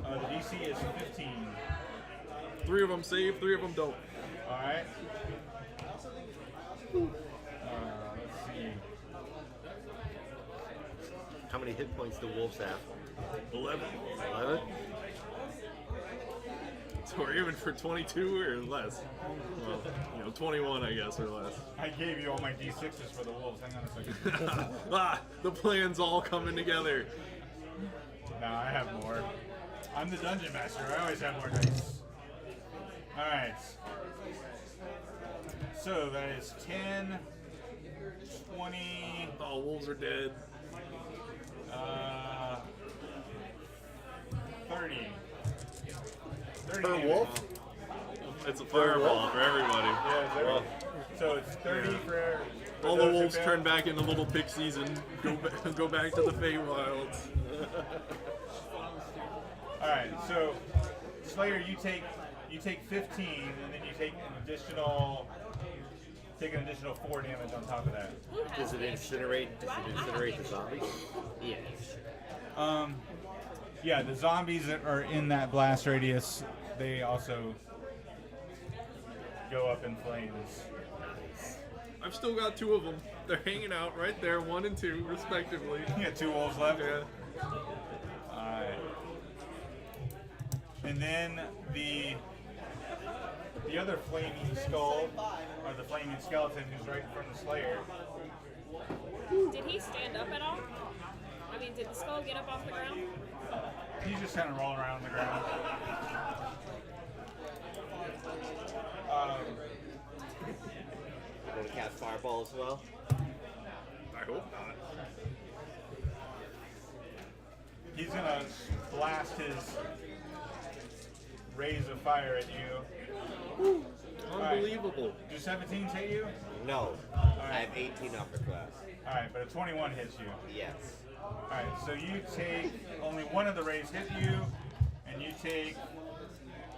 The DC is 15. 3 of them save, 3 of them don't. All right. Let's see. How many hit points do wolves have? 11. 11? So we're aiming for 22 or less. Well, 21, I guess, or less. I gave you all my D6s for the wolves. Hang on a second. The plan's all coming together. No, I have more. I'm the dungeon master. I always have more dice. All right. So that is 10, 20, Oh, wolves are dead. 30. 30 Per damage. wolf? It's a fireball for everybody. Yeah, it's every- so it's 30 for All those the who wolves fail. turn back into little pixies and go back to the Feywilds. All right, so Slayer, you take 15, and then you take an additional 4 damage on top of that. Does it incinerate the zombies? Yes. Yeah, the zombies that are in that blast radius, they also go up in flames. I've still got 2 of them. They're hanging out right there, 1 and 2, respectively. You got 2 wolves left. Yeah. Alright. And then the other flaming skull, or the flaming skeleton who's right in front of the Slayer. Did he stand up at all? I mean, did the skull get up off the ground? He's just kind of rolling around on the ground. Going to cast fireball as well. I hope not. He's gonna blast his rays of fire at you. Unbelievable. Do 17s hit you? No. right. I have 18 upper class. Alright, but a 21 hits you. Yes. Alright, so you take, only one of the rays hit you, and you take,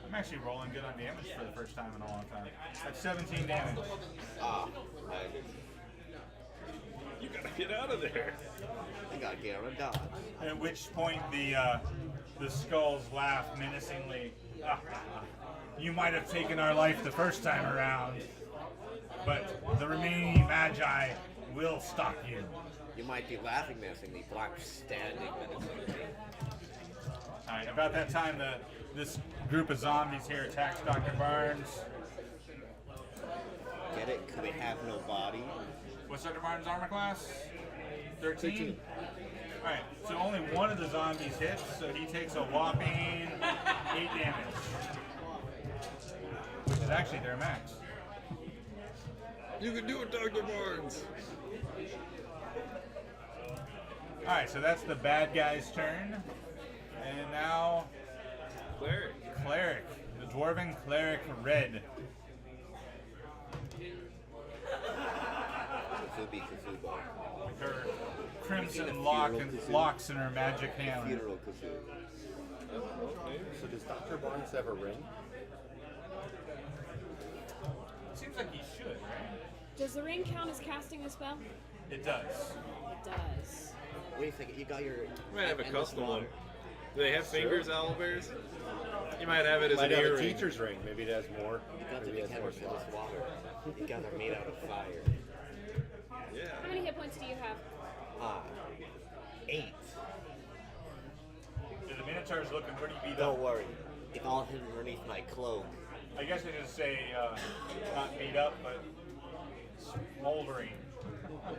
I'm actually rolling good on damage for the first time in a long time. That's 17 damage. Ah, You gotta get out of there. I gotta get on a dodge. At which point the skulls laugh menacingly. Ah, you might have taken our life the first time around, but the remaining magi will stop you. You might be laughing menacingly, but I'm standing menacingly. Alright, about that time, this group of zombies here attacks Dr. Barnes. Get it? Because they have no body. What's Dr. Barnes' armor class? 13? Alright, so only one of the zombies hits, so he takes a whopping 8 damage. Which is actually their max. You can do it, Dr. Barnes. Alright, so that's the bad guy's turn. And now, Cleric. The Dwarven Cleric Red. Kazubi Kazubo. Her crimson locks in her magic hand. Funeral Kazubi. So does Dr. Barnes have a ring? Seems like he should, right? Does the ring count as casting a spell? It does. It does. Wait a second, you got your. You might have a endless custom water. one. Do they have fingers, owlbears? You might have it as Might an have a earring. teacher's ring. Maybe it has more. You got Maybe the it has more endless slots. water. You guys are made out of fire. Yeah. How many hit points do you have? 8. The Minotaur's looking pretty beat Don't up. worry. It's all hidden underneath my cloak. I guess I just say not beat up, but smoldering.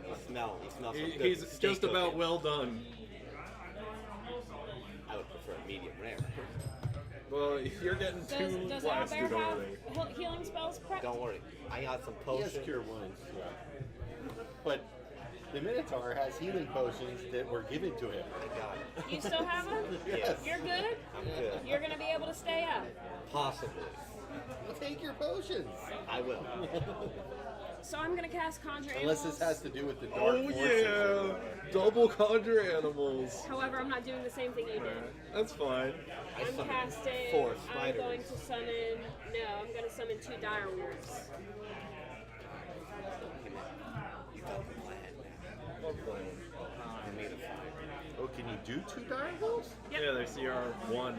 You smell so good. He's Steak just about cooking. well done. I would prefer medium rare. Well, you're getting Does too Owlbear blasted over have there. healing spells prepped? Don't worry. I got some He has potions. cure wounds. Yeah. But the Minotaur has healing potions that were given to him. I got it. You still have them? Yes. You're good? I'm good. You're gonna be able to stay up. Possibly. Take your potions. I will. So I'm gonna cast Conjure Unless Animals. this has to do with the dark Oh forces. yeah! Double conjure animals. However, I'm not doing the same thing you did. That's fine. I I'm summoned casting. 4 I'm spiders. going to summon. No, I'm going to summon 2 dire wolves. You got the plan. I made a fire. Oh, can you do 2 dire wolves? Yep. Yeah, they're CR1.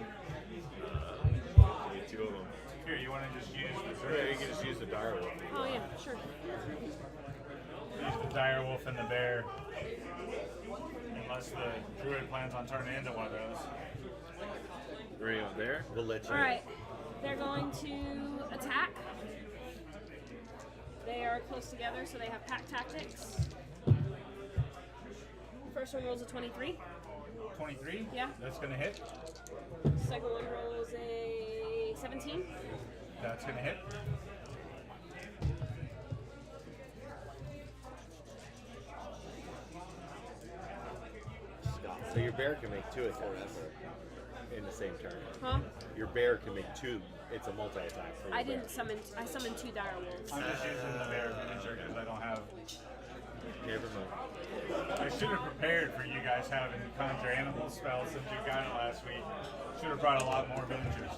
Maybe 2 of them. Here, you want to just use the Yeah, you can just use the dire wolf. Oh yeah, sure. use the dire wolf and the bear. Unless the druid plans on turning into one of those. Right up there. We'll let you. All right, they're going to attack. They are close together, so they have pack tactics. First one rolls a 23. 23? Yeah. That's gonna hit. Second one rolls a 17. That's gonna hit. So your bear can make 2 attacks in the same turn. Huh? Your bear can make 2. It's a multi-attack. For your I bear. didn't summon. I summoned 2 dire wolves. I'm just using the bear miniature because I don't have. Never mind. I should have prepared for you guys having conjure animal spells since you got it last week. Should have brought a lot more miniatures.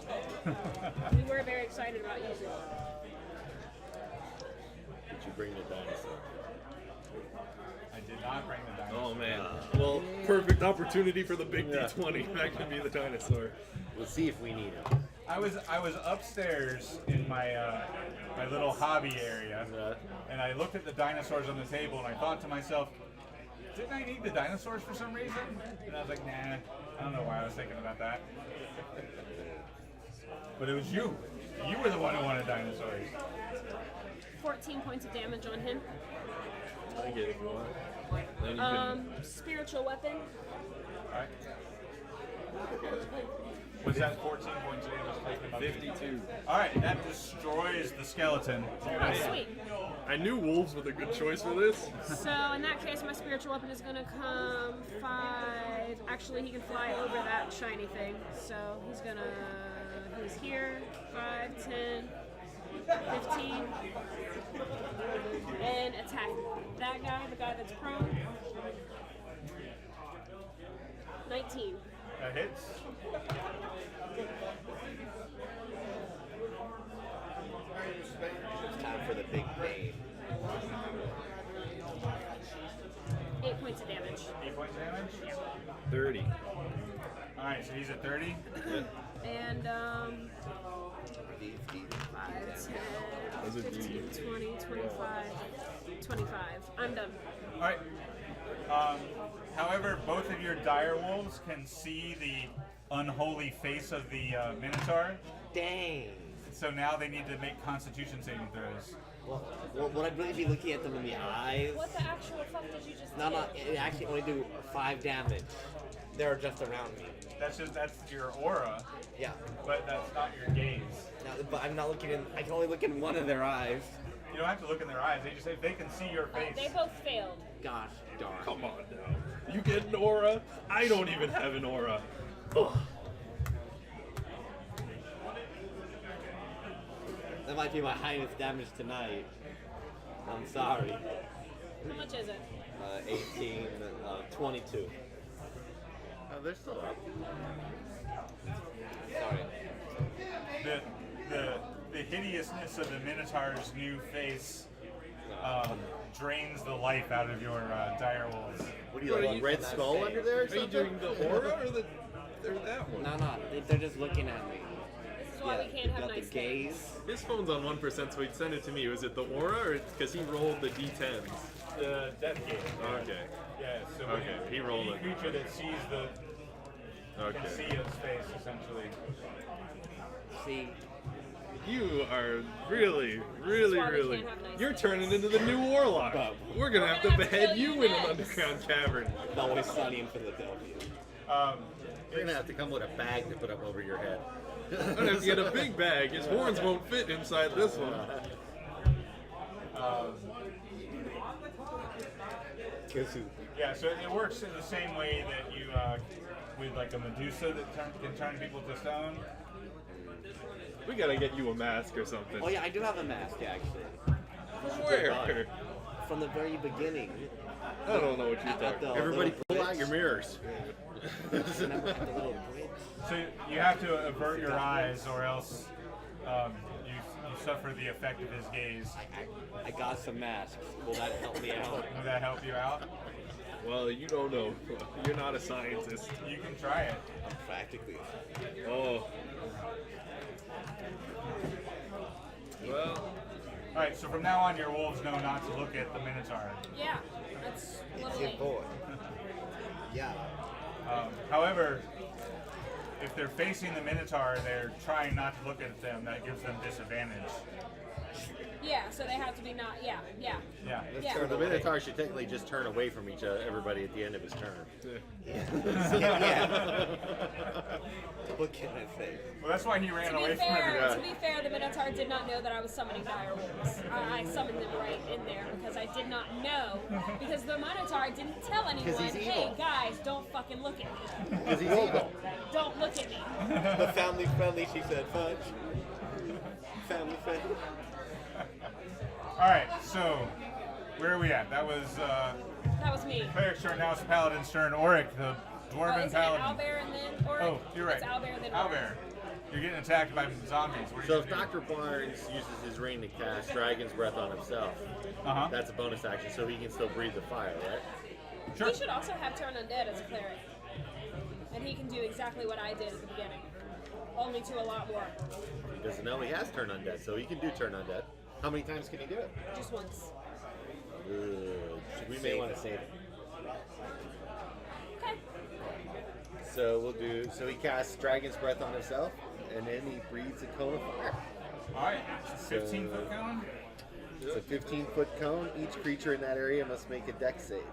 We were very excited about using it. Did you bring the dinosaur? I did not bring the dinosaur. Oh man. Well, perfect opportunity for the big D20. That could be the dinosaur. We'll see if we need him. I was upstairs in my my little hobby area, and I looked at the dinosaurs on the table, and I thought to myself, didn't I need the dinosaurs for some reason? And I was like, nah, I don't know why I was thinking about that. But it was you. You were the one who wanted dinosaurs. 14 points of damage on him. I get it if you want. Then you can. Spiritual weapon. Alright. Was that 14 points of damage? 52. Alright, that destroys the skeleton. Oh, sweet. I knew wolves were the good choice for this. So in that case, my spiritual weapon is going to come 5. Actually, he can fly over that shiny thing. So he's here, 5, 10, 15, and attack that guy, the guy that's prone. 19. That hits. It's time for the big pain. 8 points of damage. 8 points damage? Yeah. 30. Alright, so he's at 30. And 5, 10, Those are 15, 20, 25, 25. I'm done. Alright. However, both of your dire wolves can see the unholy face of the Minotaur. Dang. So now they need to make Constitution saving throws. Well, would I really be looking at them in the eyes? What the actual fuck did you just No, do? it actually only do 5 damage. They're just around me. That's your aura, Yeah. but that's not your gaze. Now, but I'm not looking in. I can only look in one of their eyes. You don't have to look in their eyes. They just say they can see your face. They both failed. Gosh darn. Come on now. You get an aura? I don't even have an aura. Ugh. That might be my highest damage tonight. I'm sorry. How much is it? 18, 22. Oh, they're still up. Sorry. The hideousness of the Minotaur's new face drains the life out of your dire wolves. What do you What like, are a you- red skull under there or Are you something? doing the aura or the or that one? No, they're just looking at me. This is why we can't have got nice the gaze. things. His phone's on 1%, so he'd send it to me. Was it the aura or because he rolled the d10s? The death game. Okay. Yeah. So Okay, he rolled any it. creature that sees can see Okay. his face essentially. See, You are really. can't have nice You're things. turning into the new warlock. We're gonna have to gonna have to behead kill you you in an next. underground cavern. it's always sunny in Philadelphia. You're gonna have to come with a bag to put up over your head. I'm gonna have to get a big bag. His horns won't fit inside this one. Yeah. So it works in the same way that you with like a Medusa that can turn people to stone. We gotta get you a mask or something. Oh yeah, I do have a mask actually. Where? From the very beginning. I don't know what you're At talking the about. Everybody little pull out bridge. your mirrors. Remember at the little bridge? So you have to avert your eyes, or else you suffer the effect of his gaze. I got some masks. Will that help me out? Will that help you out? Well, you don't know. You're not a scientist. You can try it. Practically. Oh. Well, All right. So from now on, your wolves know not to look at the Minotaur. Yeah, that's a It's little your late. boy. Yeah. However, if they're facing the Minotaur, they're trying not to look at them. That gives them disadvantage. Yeah, so they have to be not. Yeah. Yeah. Yeah. So the Minotaur should technically just turn away from everybody at the end of his turn. Yeah. What can I say? Well, that's why he ran To away be from fair, everybody. to be fair, the Minotaur did not know that I was summoning dire wolves. I summoned them right in there because I did not know. Because the Minotaur didn't tell anyone, he's hey evil. guys, don't fucking look at me. Because he's evil. Don't look at me. The family friendly, she said, Fudge. Family friendly. All right. So where are we at? That was That was me. Cleric's turn. Now it's Paladin's turn. Auric, the dwarven Isn't it paladin. Owlbear and then Auric? Oh, you're right. It's Owlbear and then Auric. Owlbear. You're getting attacked by zombies. What are So you if gonna do? Dr. Barnes uses his ring to cast Dragon's Breath on himself, Uh-huh. that's a bonus action, so he can still breathe the fire, right? Sure. He should also have Turn Undead as a cleric. And he can do exactly what I did at the beginning. Only to a lot more. He doesn't know he has Turn Undead, so he can do Turn Undead. How many times can he do it? Just once. We may want to save it. Okay. So we'll do. So he casts Dragon's Breath on himself, and then he breathes a cone of fire. All right. 15-foot cone. It's a 15-foot cone. Each creature in that area must make a dex save.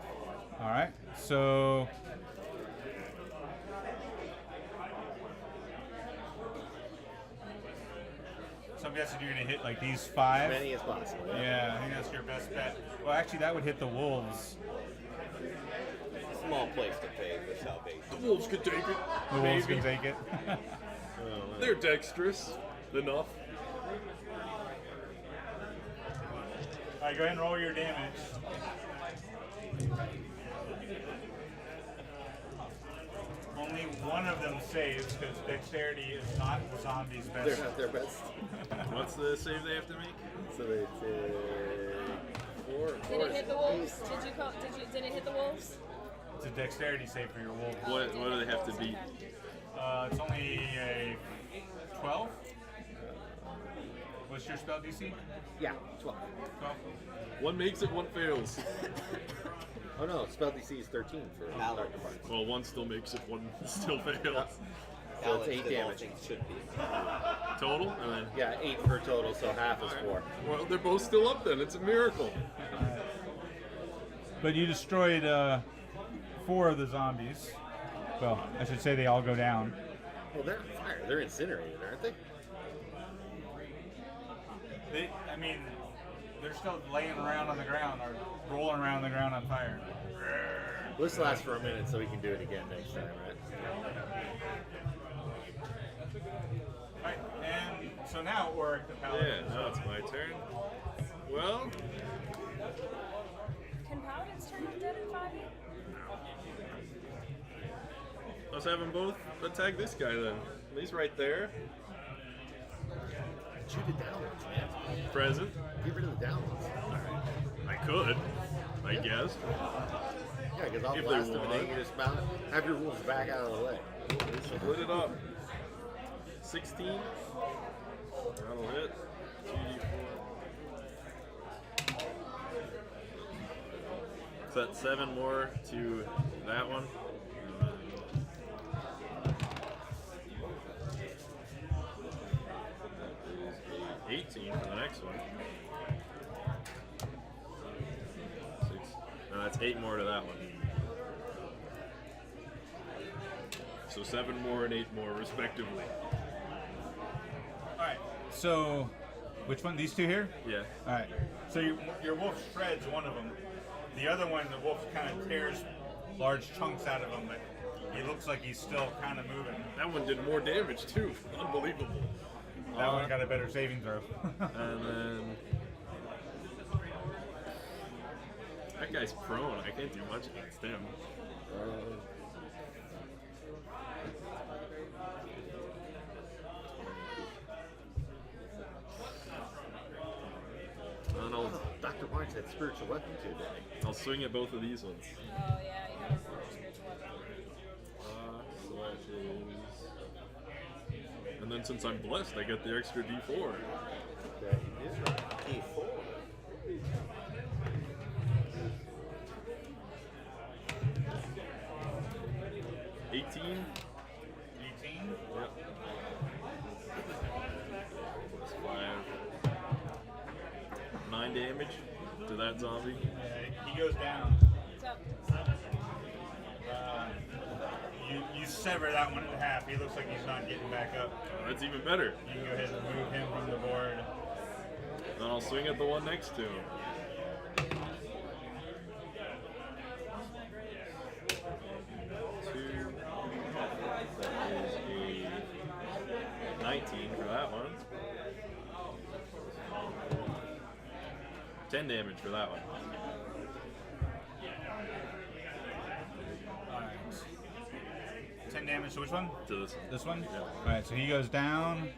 All right. So. So I'm guessing you're gonna hit like these As 5. many as possible. Yeah, I think that's your best bet. Well, actually, that would hit the wolves. small place to pay for salvation. The wolves could take it. The wolves Maybe. can take it. They're dexterous enough. Alright, go ahead and roll your damage. Only one of them saves because dexterity is not the zombie's They're best. not their best. What's the save they have to make? So they take 4. Did it hit the wolves? Did it hit the wolves? It's a dexterity save for your wolf. What do they have to beat? It's only a 12. What's your spell DC? Yeah, 12. 12. One makes it, one fails. Oh no, spell DC is 13 for Dr. Barnes. Well, one still makes it, one still fails. So it's Balance 8 that all damage. things should be. Total? And then, Yeah, 8 per total, so half is 4. well, they're both still up then. It's a miracle. But you destroyed 4 of the zombies. Well, I should say they all go down. Well, they're on fire. They're incinerated, aren't they? I mean, they're still laying around on the ground or rolling around on the ground on fire. This lasts for a minute, so we can do it again next time, right? Alright, and so now Oric the Paladin. Yeah, now it's my turn. Well, Can paladins turn undead in 5e? let's have them both attack this guy then. He's right there. Shoot it down once, man. Present. Get rid of the down ones. I could, I guess. Yeah, because I'll If blast they them and want. then you just mount it. Have your wolves back out of the way. Split it up. 16. That'll hit. 2d4. So that's 7 more to that one. 18 for the next one. 6. No, that's 8 more to that one. So 7 more and 8 more, respectively. Alright, so which one? These two here? Yeah. Alright, so your wolf shreds one of them. The other one, the wolf kind of tears large chunks out of him, but he looks like he's still kind of moving. That one did more damage too. Unbelievable. That one got a better saving throw. And then that guy's prone. I can't do much against him. And Dr. Barnes had spiritual weapon today. I'll swing at both of these ones. Oh yeah, you have a spiritual weapon. Slashes. And then since I'm blessed, I get the extra D4. Yeah, he did. D4. $18. 18. Yep. Plus 5. 9 damage to that zombie. He goes down. What's up? You sever that one in half. He looks like he's not getting back up. That's even better. You can go ahead and move him from the board. Then I'll swing at the one next to him. Two. That is a 19 for that one. 10 damage for that one. Alright. 10 damage to which one? To this one. This one? Yeah. Alright, so he goes down.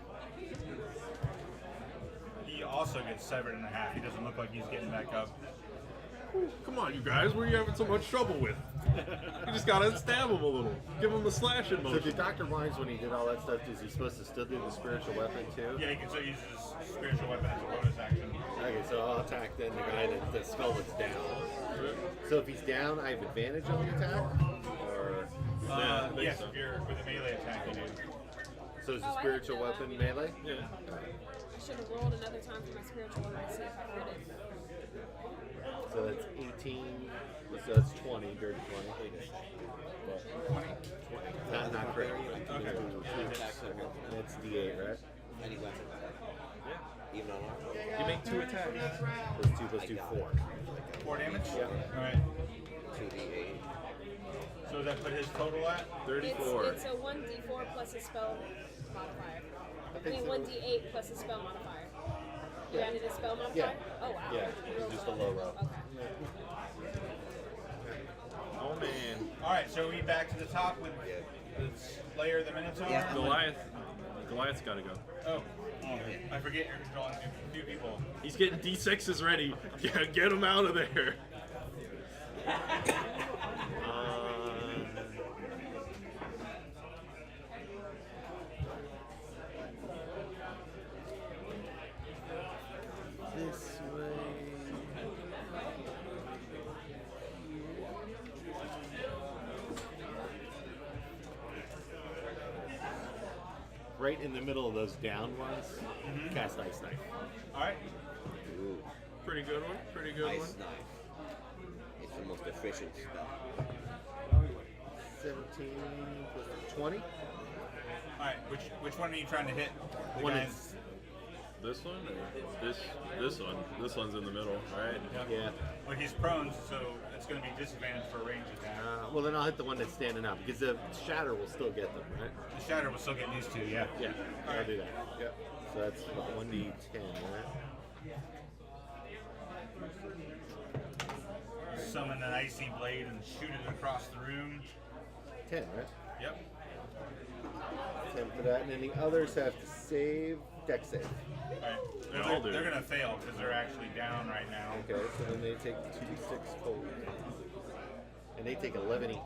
He also gets severed in half. He doesn't look like he's getting back up. Come on, you guys. What are you having so much trouble with? You just gotta stab him a little. Give him the slashing So motion. did Dr. Barnes, when he did all that stuff, is he supposed to still do the spiritual weapon too? Yeah, he can still use his spiritual weapon as a bonus action. Okay, so I'll attack then the guy that the skull that's down. So if he's down, I have advantage on the attack? Or Yeah, I think yes, so. if you're with a melee attack, you do. so is the Oh, I spiritual didn't know weapon melee? Yeah. I should have rolled another time for my spiritual weapon to see if I crit it. So that's 18. So that's 20, dirty 20. 20. Not crit. Okay. That's D8, right? Any weapon. Even on armor. You make 2 attacks. Plus 2 plus 2, 4. 4 damage? Yeah. Alright. 2d8. So does that put his total at? 34. It's a 1d4 plus a spell modifier. I mean, 1d8 plus a spell modifier. You added a spell modifier? Yeah. Oh, wow. Yeah, You rolled just a well. low roll. Okay. Oh man. Alright, so we back to the top with the Slayer, the Minotaur? Yeah. Goliath's got to go. Oh, I forget you're controlling two people. He's getting D6s ready. Yeah, get him out of there. This way. Right in the middle of those down ones, cast Ice Knife. Alright. Ooh, Pretty good one. Pretty good one. ice knife. It's the most efficient spell. 17 plus 20. Alright, which one are you trying to hit? The One guys- is- This one or this one? This one's in the middle, right? Yeah. Well, he's prone, so it's going to be disadvantage for range attack. Well, then I'll hit the one that's standing up because the shatter will still get them, right? The Shatter will still get these two, yeah. Yeah. I'll do that. Yeah. So that's about 1d10, right? Summon an icy blade and shoot it across the room. 10, right? Yep. 10 for that, and then the others have to save deck save. Alright. I'll do They're it. going to fail because they're actually down right now. Okay, so then they take 2d6 total. And they take 11 each.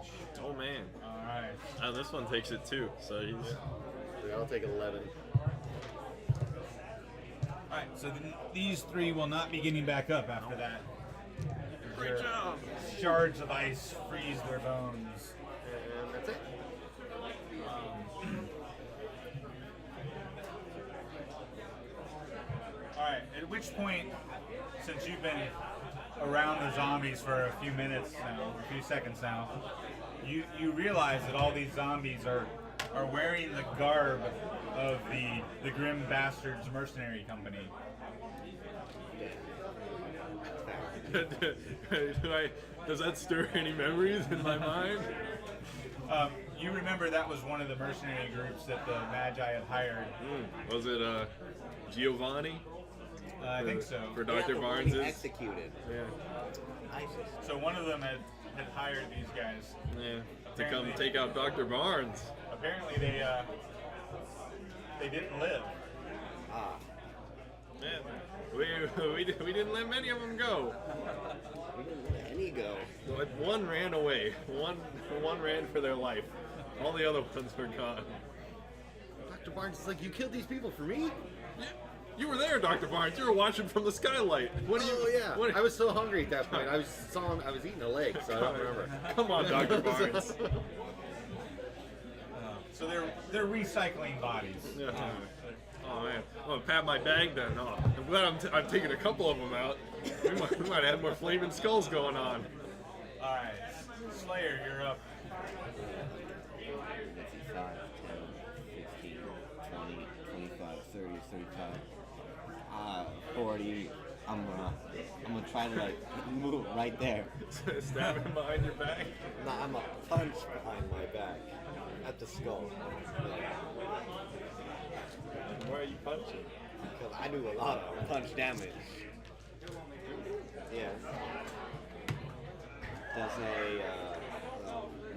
Oh man. Alright. And this one takes it too. So he's. They all take 11. Alright, so then these three will not be getting back up after that. Great job. Shards of ice freeze their bones. And that's it. Alright, at which point, since you've been around the zombies for a few minutes now, a few seconds now, you realize that all these zombies are wearing the garb of the Grim Bastards Mercenary Company. Does that stir any memories in my mind? You remember that was one of the mercenary groups that the Magi had hired. Was it Giovanni? I think so. For Yeah, Dr. the one Barnes he is? executed. Yeah. ISIS. So one of them had hired these guys. Yeah. To come take out Dr. Barnes. Apparently they didn't live. Ah, Yeah. We didn't let many of them go. we didn't let any go. But one ran away. One ran for their life. All the other ones were gone. Dr. Barnes is like, you killed these people for me? You were there, Dr. Barnes. You were watching from the skylight. What do you? Oh, yeah. What, I was so hungry at that point. I was eating a leg, so I don't remember. Come on, Dr. Barnes. So they're recycling bodies. Yeah. Oh man, I'm gonna pat my bag then. Oh, I'm glad I'm taking a couple of them out. We might have had more flaming skulls going on. All right, Slayer, you're up. 5, 10, 15, 20, 25, 30, 35, 40. I'm gonna try to like move right there. Stab him behind your back. Nah, I'm a punch behind my back at the skull. Why are you punching? Because I do a lot of punch damage. Yeah. Does a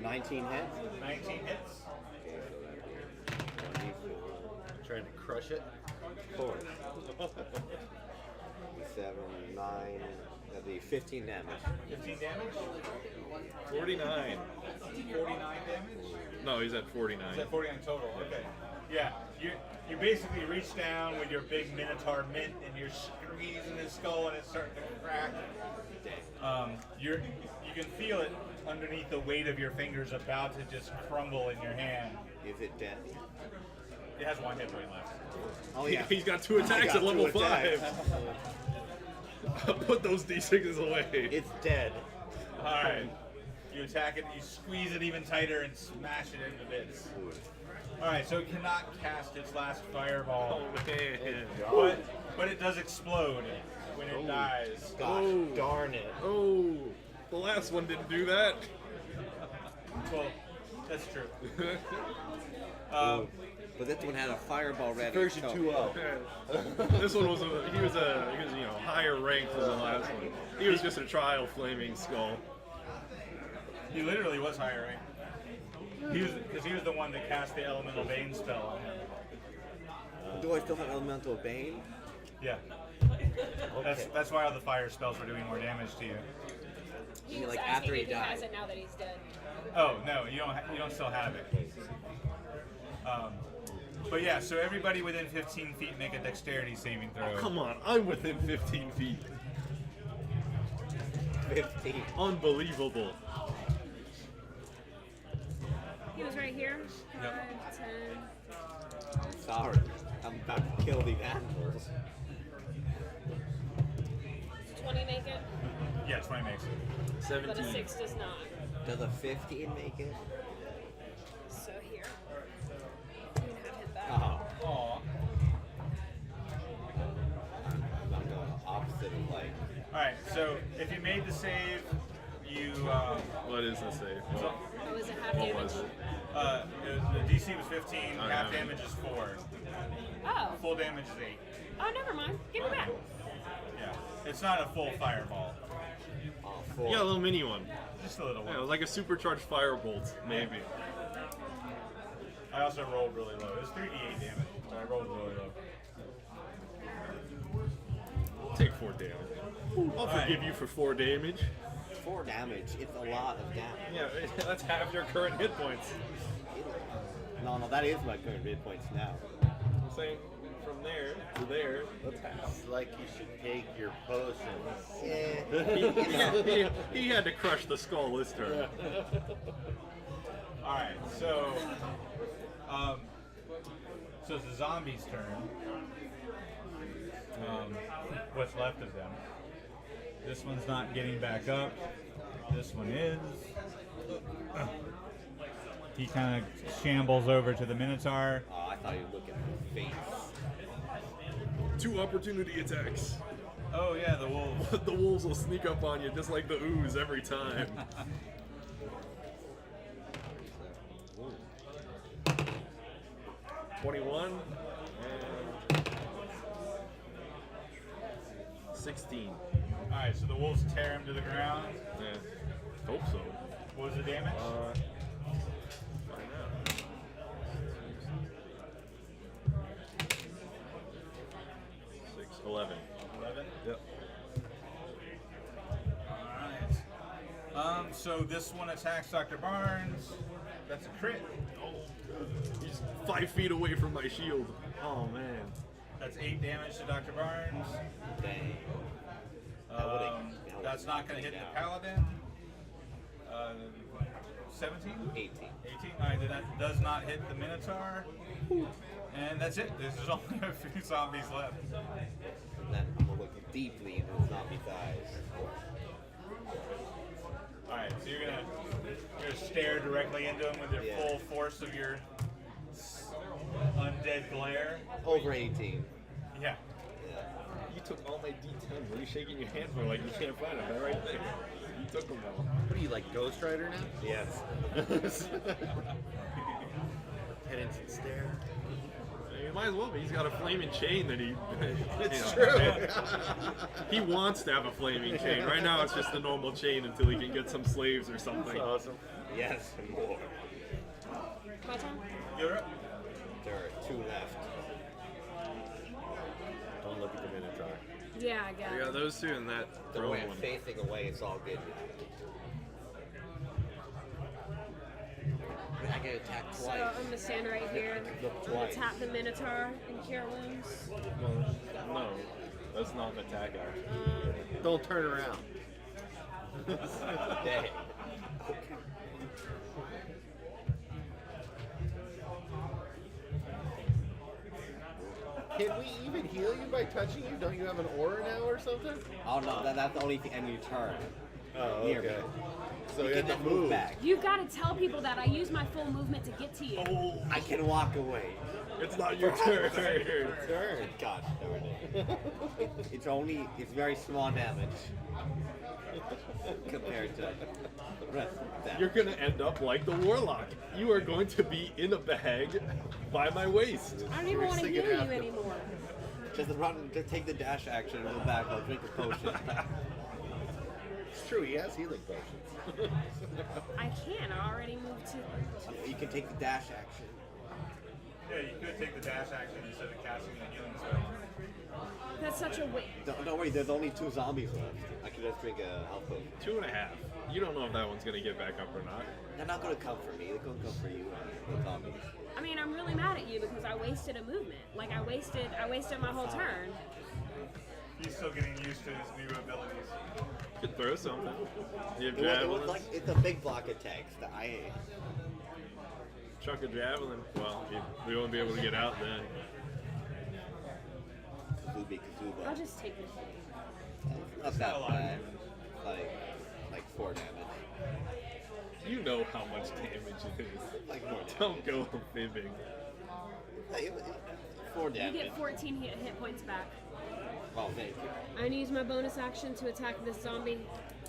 19 hit? 19 hits. Okay, so that'd be 1d4. Trying to crush it. 4. 7, 9, that'd be 15 damage. 15 damage. 49. 49 damage. No, he's at 49. Is that 49 total? Okay. Yeah, you basically reach down with your big Minotaur mint and you're squeezing his skull and it's starting to crack. You can feel it underneath the weight of your fingers about to just crumble in your hand. Is it dead? It has one hit point left. Oh yeah. He's got 2 attacks I at got level 2 attacks. 5. Put those D6s away. It's dead. All right. You attack it, you squeeze it even tighter and smash it into bits. All right, so it cannot cast its last fireball, Oh man. but it does explode when it dies. Gosh darn it. Oh, the last one didn't do that. Well, that's true. But this one had a fireball ready. Version so- 2.0. This one was he was higher ranked than the last one. He was just a trial flaming skull. He literally was higher rank. He was the one that cast the elemental bane spell on him. Do I still have elemental bane? Yeah. That's why all the fire spells were doing more damage to you. He You mean, was like, asking after he if he died? has it now that he's dead. Oh no, you don't still have it. But yeah, so everybody within 15 feet make a dexterity saving throw. Oh, come on, I'm within 15 feet. 15. Unbelievable. He was right here. 5, Yep. 10. Sorry. I'm about to kill these animals. 20 make it, Yeah, 20 makes it. but a 17. 6 does not. Does a 15 make it? So here. You can have him back. Oh. Aw. I'm going opposite of like. Alright, so if you made the save, you What is the save? so, Oh, is it half What damage? was it? the DC was 15, Oh, half yeah. damage is 4. Oh. Full damage is 8. Oh, never mind. Give me back. Yeah. It's not a full fireball. Oh, 4. Yeah, a little mini one. Just a little Yeah, it one. was like a supercharged firebolt, maybe. I also rolled really low. It was 3d8 damage. But I rolled really low. Take 4 damage. I'll forgive you for 4 damage. 4 damage. It's a lot of damage. Yeah, that's half your current hit points. No, that is my current hit points now. I'm saying from there to there, that's half. It's like you should take your potions. He had to crush the skull this turn. Alright, so it's the zombies' turn. What's left of them. This one's not getting back up. This one is. He kind of shambles over to the Minotaur. Oh, I thought you were looking at the face. 2 opportunity attacks. Oh yeah, the wolves. The wolves will sneak up on you just like the ooze every time. 21 and 16. Alright, so the wolves tear him to the ground. Yeah. Hope so. What was the damage? Find out. 6, 11. 11. Yep. Alright. So this one attacks Dr. Barnes. That's a crit. He's 5 feet away from my shield. Oh man. That's 8 damage to Dr. Barnes. Dang. That's not going to hit the paladin. 17? 18. 18. Alright, then that does not hit the Minotaur. And that's it. There's only a few zombies left. And then I'm gonna look deeply into the zombie's eyes. Alright, so you're gonna stare directly into him with your Yeah. full force of your undead glare. Over 18. Yeah. You took all my D10. What are you shaking your hand for like you can't find him? They're right there. You took them all. What are you, like Ghost Rider now? Yes. Penitent stare. You might as well be. He's got a flaming chain that he. It's you know, true. He wants to have a flaming chain. Right now, it's just a normal chain until he can get some slaves or something. That's awesome. Yes, and more. My turn? You're up. There are 2 left. Don't look at the Minotaur. Yeah, I got I it. got those 2 and that The throne way I'm one. facing away, it's all good. I can attack So twice. I'm gonna stand right here. Look I'm gonna twice. tap the Minotaur and cure wounds. Well, no, that's not an attack action. Don't turn around. Dang. Can we even heal you by touching you? Don't you have an aura now or something? Oh no, that's the only thing. And you turn. Oh, Near okay. me. So You you have can to move move. back. You've got to tell people that I use my full movement to get to you. Oh, I can walk away. it's not your turn. Turn. Gosh darn it. It's very small damage compared to the rest of them. You're gonna end up like the warlock. You are going to be in a bag by my waist. I don't even want to Seriously heal gonna you have to- anymore. Just take the dash action and go back. I'll drink a potion. It's true, he has healing potions. I can. I already moved to. You can take the dash action. Yeah, you could take the dash action instead of casting a healing spell. That's such a waste. Don't worry, there's only 2 zombies left. I could just drink a health potion. 2.5. You don't know if that one's gonna get back up or not. They're not gonna come for me. They're gonna come for you, the zombies. I mean, I'm really mad at you because I wasted a movement. Like I wasted my whole turn. He's still getting used to his new abilities. You could throw something. You have It was javelins. like it's a big block of text. Chuck a javelin. Well, we won't be able to get out then. Kazubi I'll Kazuba. just take this. Not that bad. Like 4 damage. You know how much damage it is. Like 4 damage. Don't go fibbing. Like, 4 You damage. get 14 hit points back. Oh, thank you. I'm gonna use my bonus action to attack this zombie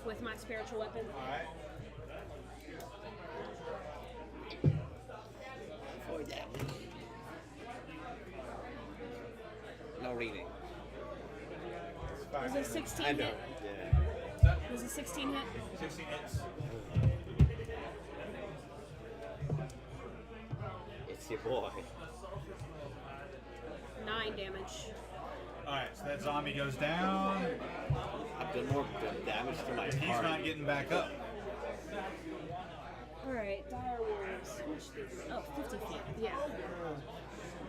with my spiritual weapon. Alright. 4 damage. No reading. Was it 16 I know. hit? Yeah. Was it 16 hit? 16 hits. It's your boy. 9 damage. Alright, so that zombie goes down. I've done more damage to my And he's party. not getting back up. Alright, dire wolves. How much do they- Oh, 50 feet. Yeah.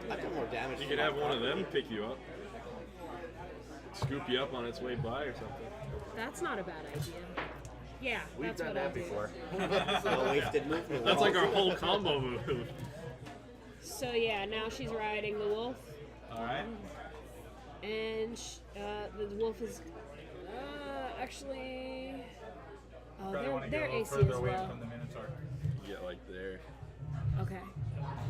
I've done more damage. You to could my have one of party. them pick you up. Scoop you up on its way by or something. That's not a bad idea. Yeah, We've that's done what that I'll do. before. No wasted movement. That's like our whole combo move. So yeah, now she's riding the wolf, Alright. and the wolf is actually. Oh, Probably want to their get a little AC further is away low. from the Minotaur. Get like there. Okay,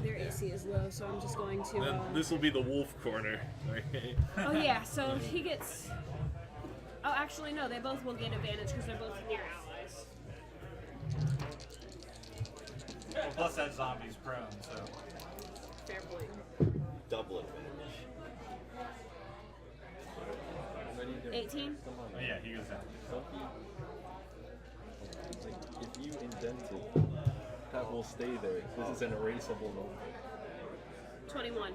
their AC is low, so I'm just going to. Then this will be the wolf corner. Okay. Oh yeah, so he gets. Oh, actually no, they both will get advantage because they're both near allies. Well, plus that zombie's prone, so. Fair point. Double advantage. What are you doing? 18. Oh, yeah, he goes down. Like, if you indent it, that will stay there. This is an erasable number. 21.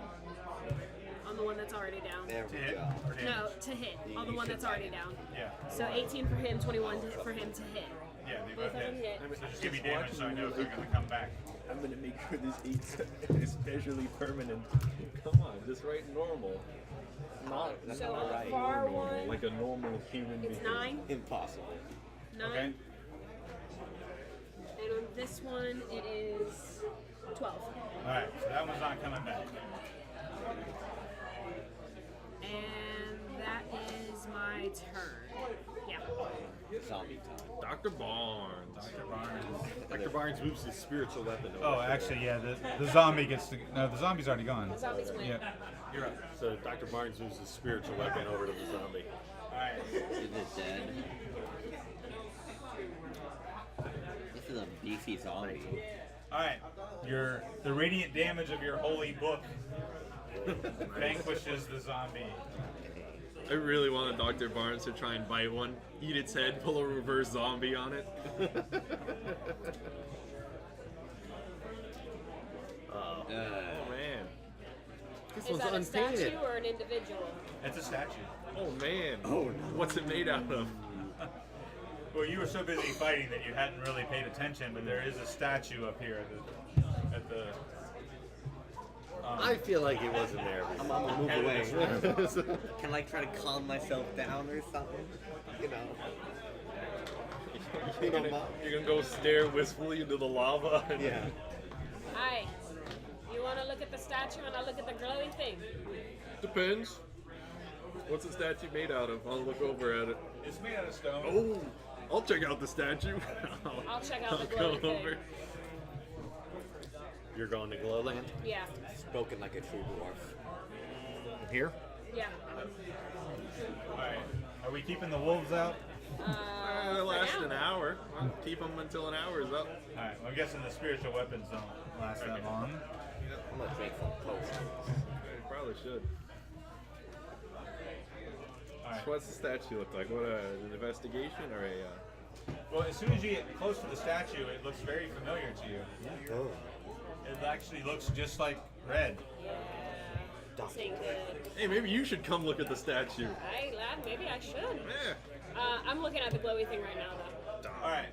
On the one that's already down. There we To hit go. or damage? No, to hit. On the one that's already down. Yeah. So 18 for him, 21 for him to hit. Yeah, they Both both of them hit. hit. So just give me damage so I know if they're going to come back. I'm gonna make sure this 8 is especially permanent. Come on, just write normal. Not That's So not on the right. far normal, one, like a normal human being. it's 9. Impossible. 9. Okay. And on this one, it is 12. Alright, so that one's not coming back. And that is my turn. Yeah. Zombie time. Dr. Barnes. Dr. Barnes. Dr. Barnes moves his spiritual weapon over. Oh, actually, yeah, the zombie gets to. No, the zombie's already gone. The zombies win. Yeah, you're right. So Dr. Barnes moves his spiritual weapon over to the zombie. Alright. Is it dead? This is a beefy zombie. Alright. The radiant damage of your holy book vanquishes the zombie. I really wanted Dr. Barnes to try and bite one, eat its head, pull a reverse zombie on it. Oh. Oh man. This Is one's that a unpainted. statue or an individual? It's a statue. Oh man. Oh, no. What's it made out of? Well, you were so busy fighting that you hadn't really paid attention, but there is a statue up here at the I feel like it wasn't there I'm before. gonna move Head of away. this room. Can I like try to calm myself down or something? You know. You're gonna go stare wistfully into the lava. And Yeah. Hi. You want to look at the statue and I'll look at the glowy thing? Depends. What's the statue made out of? I'll look over at it. It's made out of stone. Oh, I'll check out the statue. I'll check out the I'll glowy go thing. over. You're going to Glowland? Yeah. Spoken like a true dwarf. Here? Yeah. Alright. Are we keeping the wolves out? They For last now. an hour. I'll keep them until an hour is up. Alright, well, I'm guessing the spiritual weapons don't last that long. I'm gonna drink some potions. I probably should. Alright. So what's the statue look like? What, an investigation or a... Well, as soon as you get close to the statue, it looks very familiar to you. Oh. It actually looks just like Red. This ain't good. Hey, maybe you should come look at the statue. Hey, lad, maybe I should. Yeah. I'm looking at the glowy thing right now, though. Alright.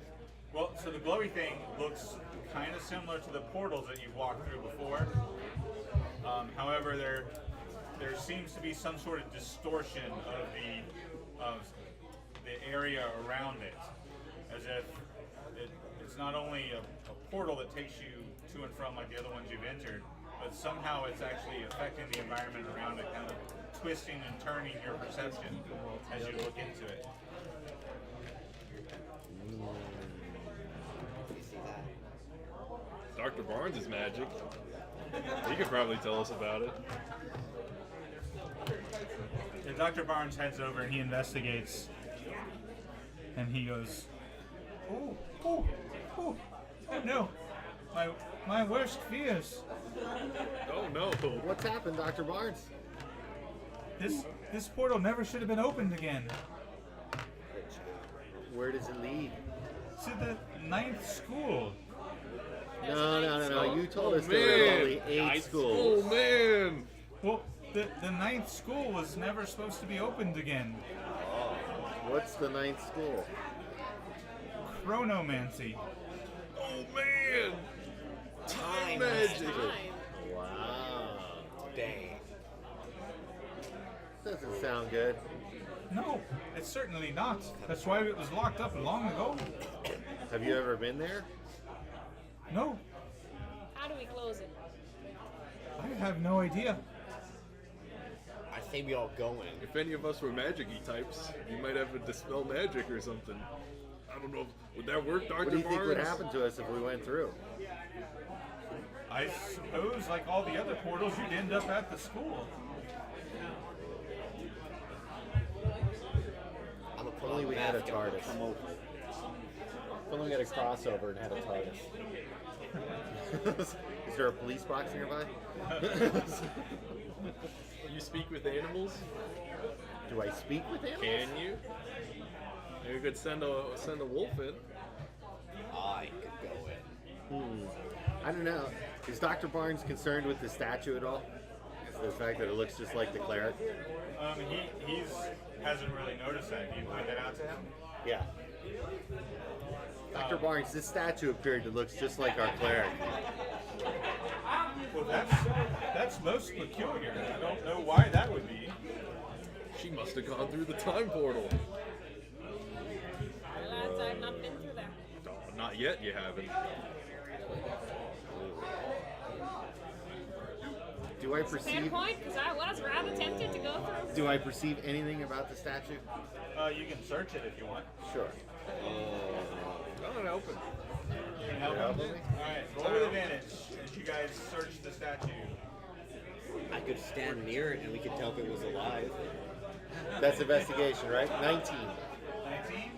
Well, so the glowy thing looks kind of similar to the portals that you've walked through before. However, there seems to be some sort of distortion of the area around it, as if it's not only a portal that takes you to and from like the other ones you've entered, but somehow it's actually affecting the environment around it, kind of twisting and turning your perception as you look into it. You see that? Dr. Barnes is magic. He could probably tell us about it. And Dr. Barnes heads over and he investigates, and he goes, "Oh no, my worst fears. Oh no. What's happened, Dr. Barnes? This portal never should have been opened again. Where does it lead? To the 9th school. No. You told Oh, us there were man. only 8 Oh schools. man. Well, the 9th school was never supposed to be opened again. What's the 9th school? Chronomancy. Oh man. Time. Magic. Time. Wow. Dang. Doesn't sound good. No, it's certainly not. That's why it was locked up long ago. Have you ever been there? No, How do we close it? I have no idea. I say we all go in. If any of us were magic-y types, you might have a dispel magic or something. I don't know. Would that work, Dr. What do you Barnes? think would happen to us if we went through? I suppose, like all the other portals, you'd end up at the school. I'm gonna put If only on we the had a mask and I'm gonna TARDIS. come over. If only we had a crossover and had a TARDIS. Is there a police box nearby? You speak with animals? Do I speak with animals? Can you? Maybe we could send a wolf in. I could go in. I don't know. Is Dr. Barnes concerned with the statue at all? The fact that it looks just like the cleric? He hasn't really noticed that. Do you point that out to him? Yeah. Dr. Barnes, this statue appeared that looks just like our cleric. Well, that's most peculiar. I don't know why that would be. She must have gone through the time portal. Lads, I've not been through there. Oh, not yet, you haven't. Do I Fair perceive? point, because I was rather tempted to go through. Do I perceive anything about the statue? You can search it if you want. Sure. Not open. You can help Help him. me? Alright, roll with advantage as you guys search the statue. I could stand near it and we could tell if it was alive. That's investigation, right? 19. 19?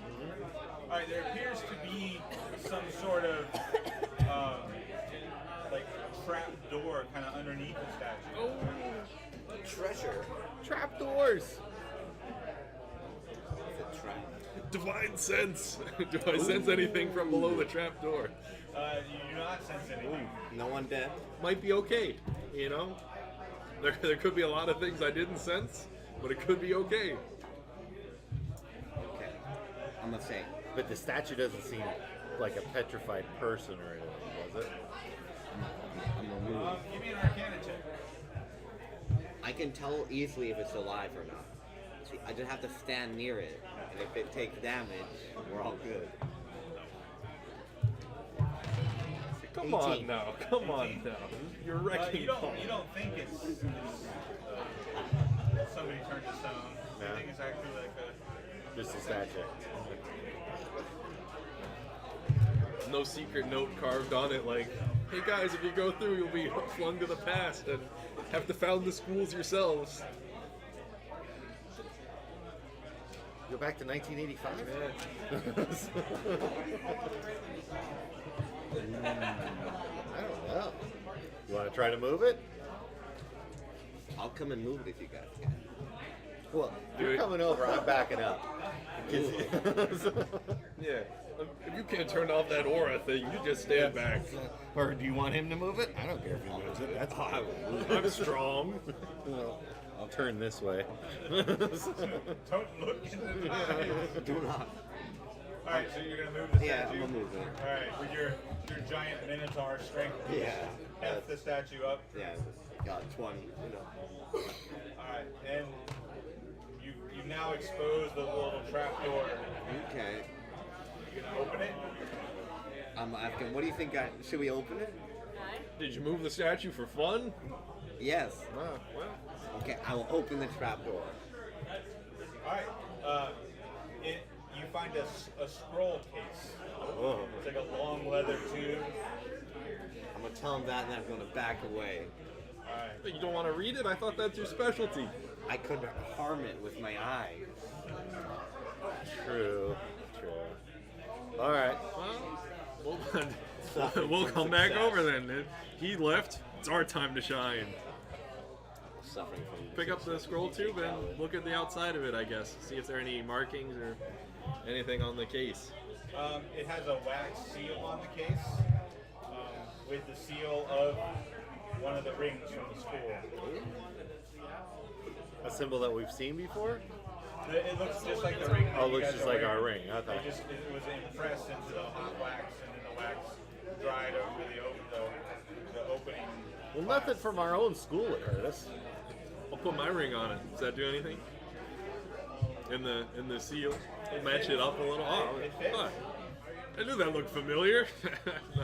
Alright, there appears to be some sort of like trap door kind of underneath the statue. Treasure. Trapdoors! Is it trap? Divine sense. Do I sense anything from below the trap door? You do not sense anything. No one dead? Might be okay, you know? There could be a lot of things I didn't sense, but it could be okay. Okay. I'm gonna say, But the statue doesn't seem like a petrified person or anything, does it? I'm gonna move. Give me an Arcana check. I can tell easily if it's alive or not. See, I just have to stand near it, and if it takes damage, we're all good. Come on 18. now, come on now. You're wrecking You don't think it's somebody turned to stone. No. I think it's actually like Just a statue. No secret note carved on it like, hey guys, if you go through, you'll be flung to the past and have to found the schools yourselves. Go back to 1985? I don't know. You want to try to move it? I'll come and move it if you guys can. Well, if you're coming over, I'm backing up. Yeah. If you can't turn off that aura thing, you just stand back. Or do you want him to move it? I don't care if he moves it. That's fine. I'm strong. Well, I'll turn this way. Don't look in the eyes. Do not. Alright, so you're gonna move the statue? Yeah, I'm gonna move it. Alright, with your giant minotaur strength. Yeah. F the statue up. Yeah, got 20. You know. Alright, and you now expose the little trapdoor. Okay. You gonna open it? I'm asking, what do you think? Should we open it? Did you move the statue for fun? Yes. Oh, well. Okay, I will open the trapdoor. Alright, you find a scroll case. Whoa. It's like a long leather tube. I'm gonna tell him that, and then I'm gonna back away. Alright. But you don't want to read it? I thought that's your specialty. I could harm it with my eye. True. All right. Well, we'll come back over then. He left. It's our time to shine. Suffering from Pick up the scroll tube and look at the outside of it, I guess. See if there are any markings or anything on the case. It has a wax seal on the case with the seal of one of the rings from the school. A symbol that we've seen before? It looks just like the ring. Oh, it you looks guys just are like our wearing. ring. Okay. It was impressed into the hot wax, and then the wax dried over the opening. Well, nothing from our own school would hurt us. I'll put my ring on it. Does that do anything? In the seal? Match it up a little? Oh, It fits. fine. I knew that looked familiar.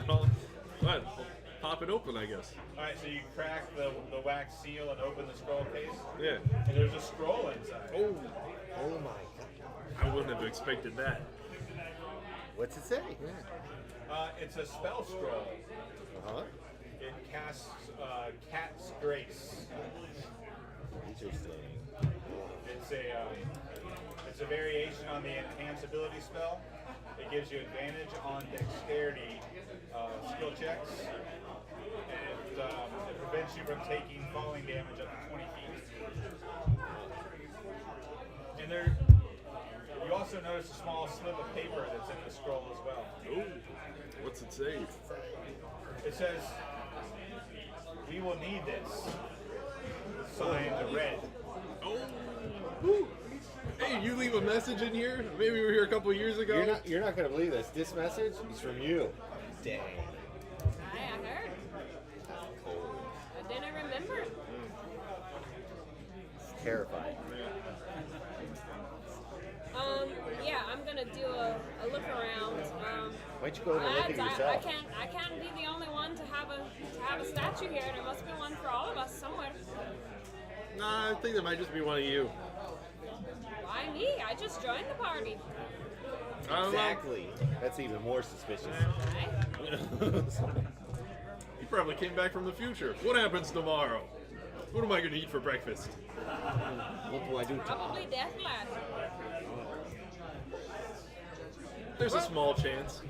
Fine. I'll pop it open, I guess. Alright, so you crack the wax seal and open the scroll case, Yeah. and there's a scroll inside. Oh, Oh my god. I wouldn't have expected that. What's it say? It's a spell scroll. Uh-huh. It casts Cat's Grace. Interesting. It's a variation on the enhance ability spell. It gives you advantage on dexterity skill checks, and it prevents you from taking falling damage up to 20 feet. And you also notice a small slip of paper that's in the scroll as well. Ooh, what's it say? It says, "We will need this." Signed red. Oh, woo. Hey, you leave a message in here? Maybe we were here a couple years ago. You're not going to believe this. This message is from you. Dang. I heard. I didn't remember. It's terrifying. Yeah, I'm gonna do a look around. Why don't you go over and look at Lads, yourself? I can't be the only one to have a statue here. There must be one for all of us somewhere. Nah, I think that might just be one of you. Why me? I just joined the party. I don't know. Exactly. That's even more suspicious. Right? You probably came back from the future. What happens tomorrow? What am I going to eat for breakfast? What do I do? Probably death lad. There's a small chance.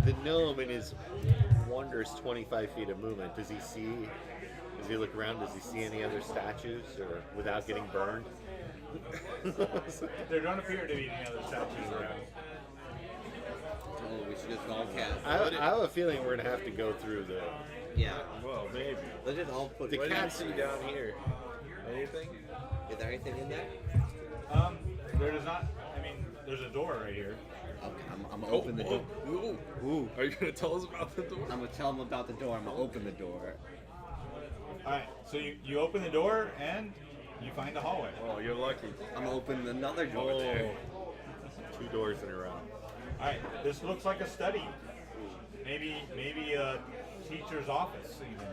The gnome in his wondrous 25 feet of movement, does he look around, does he see any other statues or without getting burned? There don't appear to be any other statues around. Oh, we should just all cast. I have a feeling we're going to have to go through the... Yeah. Well, maybe. Let's just all put. The What do you cats- see down here? Anything? Is there anything in there? There does not. I mean, there's a door right here. Okay, I'm gonna open the door. Ooh. Are you going to tell us about the door? I'm gonna tell him about the door. I'm gonna open the door. All right, so you open the door and you find a hallway. Oh, you're lucky. I'm gonna open another door. Oh. 2 doors in a row. All right, this looks like a study. Maybe a teacher's office even.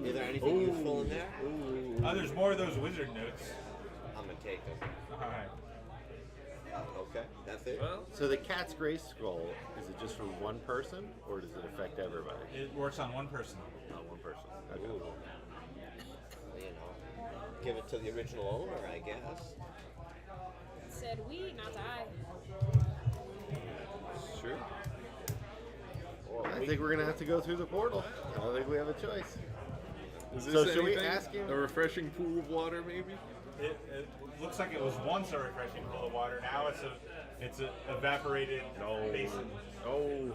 Is there anything useful in there? There's more of those wizard notes. I'm gonna take them. All right. Open Okay, that's it. Well, So the cat's grace scroll, is it just for one person, or does it affect everybody? It works on one person. Not one person. Okay. You know, give it to the original owner, I guess. Said we, not I. Sure. Or I we- think we're gonna have to go through the portal. I don't think we have a choice. is this So should we anything? ask him- A refreshing pool of water, maybe? It looks like it was once a refreshing pool of water. Now it's a evaporated basin. Oh.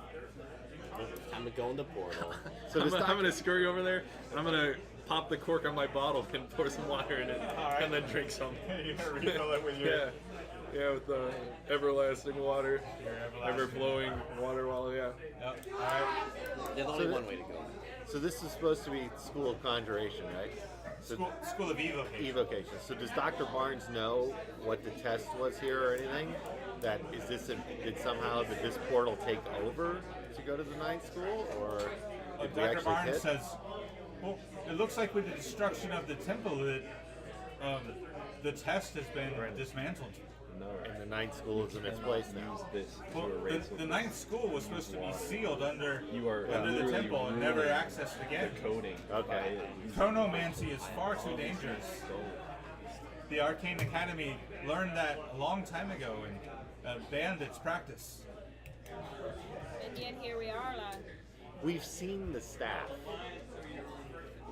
time to go in the portal. So I'm, does I'm gonna scurry over there and I'm gonna pop the cork on my bottle and pour some water in it Alright. and then drink some. You're gonna refill it with your Yeah, with the everlasting water, everlasting- ever-flowing water well, yeah. Yep. All right. There's only So one way to go. So this is supposed to be School of Conjuration, right? So School of Evocation. evocation. So does Dr. Barnes know what the test was here or anything? That is this did somehow did this portal take over to go to the ninth school, or did we Dr. actually Barnes hit? says, well, it looks like with the destruction of the temple that the test has been dismantled. No. And the ninth school is in its place now. Use this to Well, erase the ninth school was supposed to be sealed under You are the literally temple and never ruining accessed again. coding. Okay. by it. Chronomancy is far too dangerous. The Arcane Academy learned that a long time ago and banned its practice. And yet here we are, lad. We've seen the staff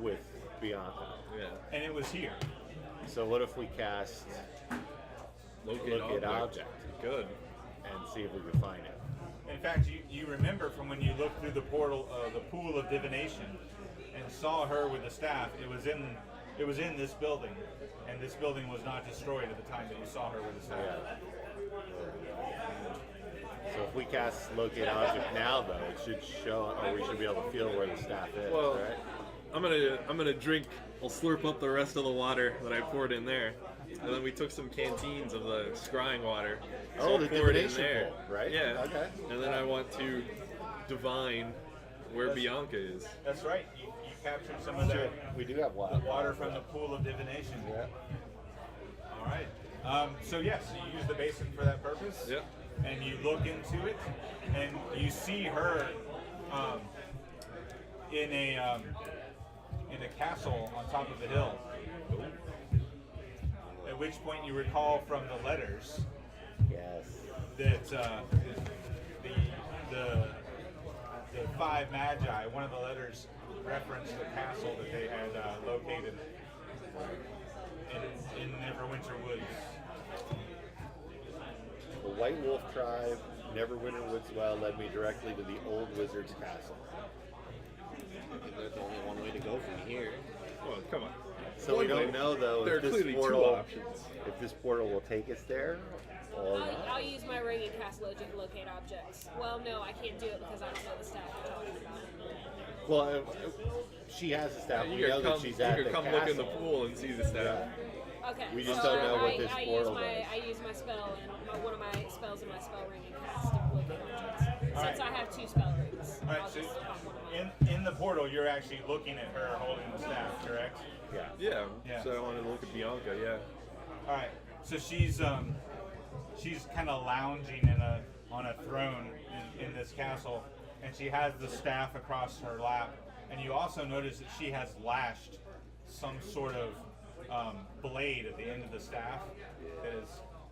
with Bianca. Yeah. And it was here. So what if we cast locate object Good. and see if we can find it? In fact, you remember from when you looked through the portal, the pool of divination, and saw her with the staff. It was in this building, and this building was not destroyed at the time that you saw her with the staff. So if we cast locate object now, though, it should show, or we should be able to feel where the staff is, Well, right? I'm gonna drink. I'll slurp up the rest of the water that I poured in there, and then we took some canteens of the scrying water. Oh, so I'll the pour it in divination there. pool, right? Yeah. Okay. And then I want to divine where Bianca is. That's right. You captured some of that We do have water. water from the pool of divination. Yeah. All right. So yes, you use the basin for that purpose. Yep. And you look into it, and you see her in a castle on top of the hill. At which point you recall from the letters Yes. that the five magi, one of the letters referenced the castle that they had located in Neverwinter Woods. The White Wolf tribe, Neverwinter Woods Well, led me directly to the old wizard's castle. There's only one way to go from here. Oh, come on. So we don't know, though, There are if this clearly two portal, options. if this portal will take us there or not. I'll use my ring and cast locate objects. Well, no, I can't do it because I don't know the stat you're talking about. Well, she has a staff. You We know could that come, she's you at could the come castle. look in the pool and see the staff. Okay. We just so don't know what this I portal use my, does. I use my spell and one of my spells in my spell ring and cast locate objects. Since I have two spell rings, All right, I'll so just pop one of mine. in the portal, you're actually looking at her holding the staff, correct? Yeah. Yeah. Yeah. So I wanted to look at Bianca. Yeah. All right. So she's kind of lounging on a throne in this castle, and she has the staff across her lap. And you also notice that she has lashed some sort of blade at the end of the staff that has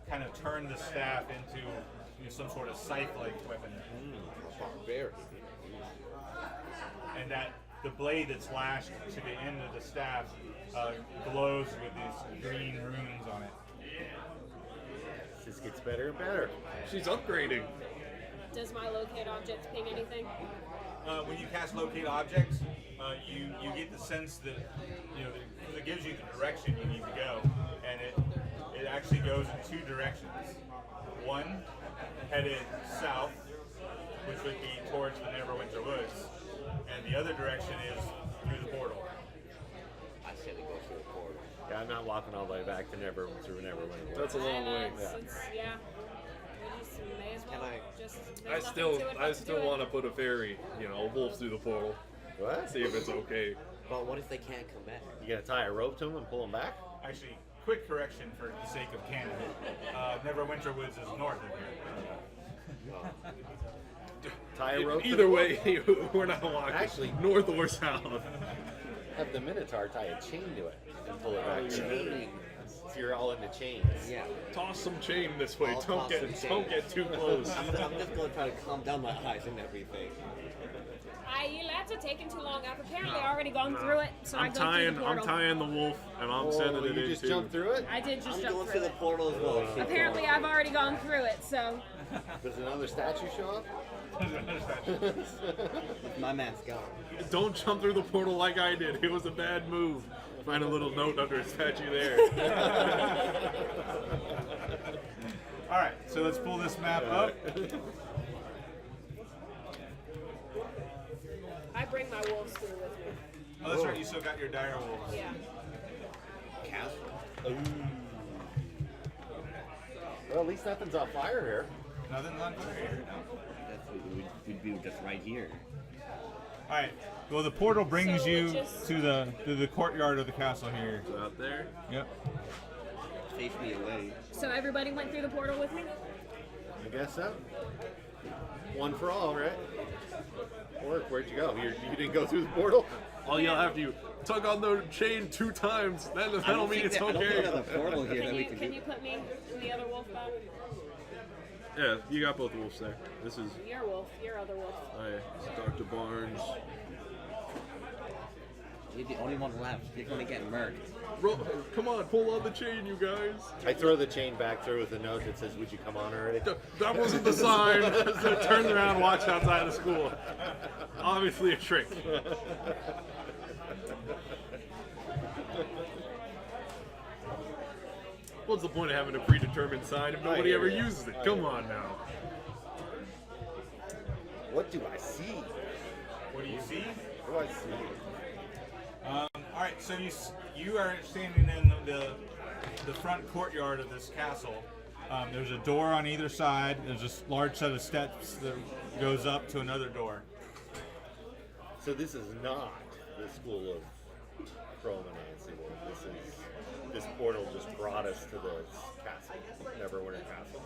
kind of turned the staff into some sort of scythe-like weapon. Barbaric. And that the blade that's lashed to the end of the staff glows with these green runes on it. This gets better and better. She's upgrading. Does my locate objects ping anything? When you cast locate objects, you get the sense that because it gives you the direction you need to go, and it actually goes in two directions. One headed south, which would be towards the Neverwinter Woods, and the other direction is through the portal. I say we go through the portal. Yeah, I'm not walking all the way back to Neverwinter Woods. That's a long way. Yeah. We just may as well Can I- just. I still want to put a fairy, a wolf through the portal. What? See if it's okay. But what if they can't come back? You gonna tie a rope to him and pull him back? Actually, quick correction for the sake of canon. Neverwinter Woods is north of here. Tie a rope. to Either the way, boat. we're not walking. Actually- north or south. Have the Minotaur tie a chain to it and pull it back. Chain. So you're all into chains. Yeah. Toss some chain this way. I'll Don't toss get some don't chain. get too close. I'm just gonna try to calm down my eyes and everything. You lads are taking too long. I've apparently already gone through it, so I I'm go through tying the I'm portal. tying the wolf and I'm sending it you in just too. jumped through it? I did just I'm jump going through through the it. portal as well. Keep Apparently, going. I've already gone through it, so Does another statue show up? With my mask on. Don't jump through the portal like I did. It was a bad move. Find a little note under a statue there. All right, so let's pull this map up. I bring my wolves through with me. Oh, that's right. You still got your dire wolves. Yeah. Castle. Well, at least nothing's on fire here. Nothing's on fire here. No. That's what we'd be just right here. All right. Well, the portal brings So you just- to the courtyard of the castle here. Out there. Yep. Chase me away. So everybody went through the portal with me? I guess so. One for all, right? Orc, where'd you go? You didn't go through the portal? All you'll have to tug on the chain 2 times. That'll mean it's I don't think okay. there's a portal here that we can Can do. you put me in the other wolf box? Yeah, you got both wolves there. This is Your wolf, your other wolf. Dr. Barnes. You're the only one left. You're gonna get murked. Come on, pull on the chain, you guys. I throw the chain back through with a note that says, "Would you come on already?" That wasn't the sign. So turns around, walks outside of school. Obviously a trick. What's the point of having a predetermined sign if nobody hear ever ya. uses it? I Come hear on now. What do I see? What do you see? What do I see? All right. So you are standing in the front courtyard of this castle. There's a door on either side. There's a large set of steps that goes up to another door. So this is not the school of chromancy. This portal just brought us to this castle, Neverwinter Castle.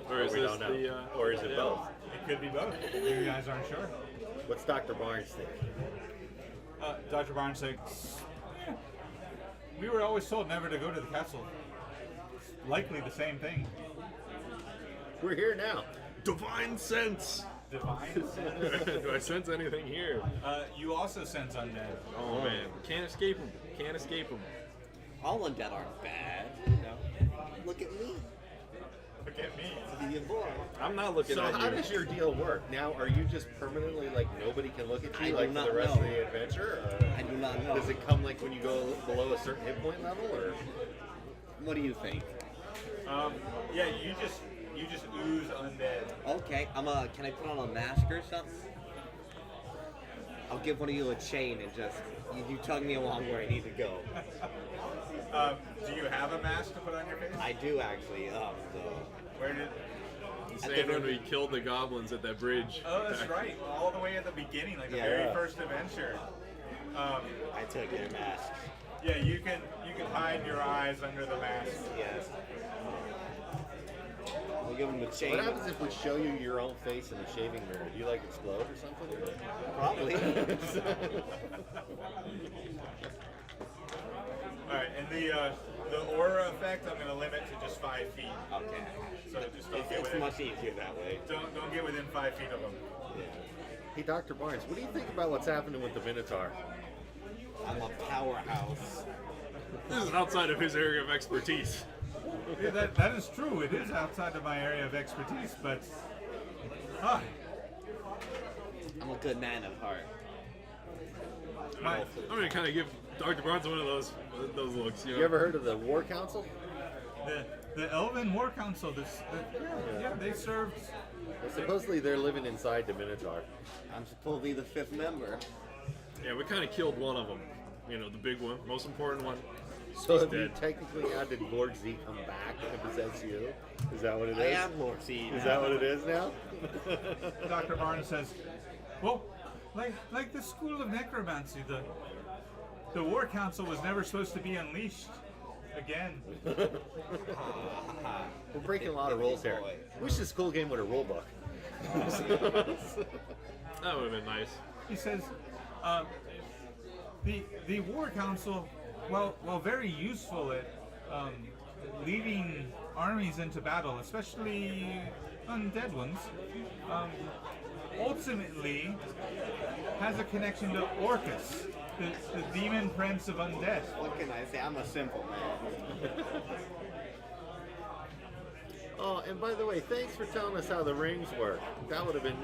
Or is we this don't know. the? Or is it both? It could be both. You guys aren't sure. What's Dr. Barnes think? Dr. Barnes said, "We were always told never to go to the castle. It's likely the same thing. We're here now. Divine sense. Divine. Do I sense anything here? You also sense undead. Oh man, can't escape them. Can't escape them. All undead aren't bad. You know? Look at me. Look at me. The boy. I'm not looking So at how you. does your deal work? Now, are you just permanently like nobody can look at I you do like for not the rest know. of the adventure? I do not know. Does it come like when you go below a certain hit point level, or? What do you think? Yeah, you just ooze undead. Okay, can I put on a mask or something? I'll give one of you a chain and just you tug me along where I need to go. Do you have a mask to put on your face? I do actually. Where did? Saying when we killed the goblins at that bridge. Oh, that's right. All the way at the beginning, like the Yeah. very first adventure. I took their masks. Yeah, you can hide your eyes under the mask. Yes. We'll give them a chain. What happens if we show you your own face in a shaving mirror? Do you like explode or something? Probably. All right, and the aura effect, I'm going to limit to just 5 feet. Okay. So just don't get It's within. much easier that way. Don't get within 5 feet of them. Hey, Dr. Barnes, what do you think about what's happening with the Minotaur? I'm a powerhouse. This is outside of his area of expertise. Yeah, that is true. It is outside of my area of expertise, but hi. I'm a good man at heart. My, I'm gonna kind of give Dr. Barnes one of those looks. You know? You ever heard of the War Council? the Elven War Council. Yeah, they served. Well, supposedly they're living inside the Minotaur. I'm supposedly the 5th member. Yeah, we kind of killed one of them. You know, the big one, most important one. So have you dead. technically had did Lord Z come back and possess you? Is that what it is? I am Lord C. Is that what it is now? Dr. Barnes says, well, like the School of Necromancy, the War Council was never supposed to be unleashed. again. We're breaking a lot of rules here. Boy. Wish this school game with a rule book. That would have been nice. He says, the War Council, well, very useful at leading armies into battle, especially undead ones. Ultimately, has a connection to Orcus, the demon prince of undead. What can I say? I'm a simple man. Oh, and by the way, thanks for telling us how the rings work. That would have been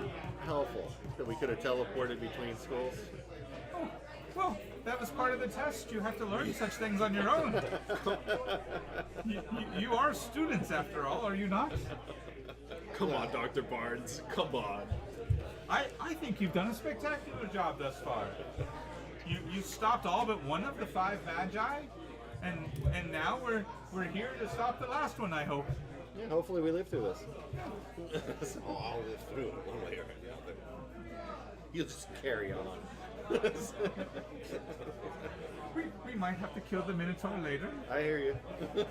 helpful. That we could have teleported between schools. Oh, well, that was part of the test. You have to learn such things on your own. You are students, after all, are you not? Come on, Dr. Barnes. Come on. I think you've done a spectacular job thus far. You stopped all but one of the 5 magi, and now we're here to stop the last one, I hope. Yeah, hopefully we live through this. Oh, I'll live through it one way or another. You'll just carry on. We might have to kill the Minotaur later. I hear you. Oh,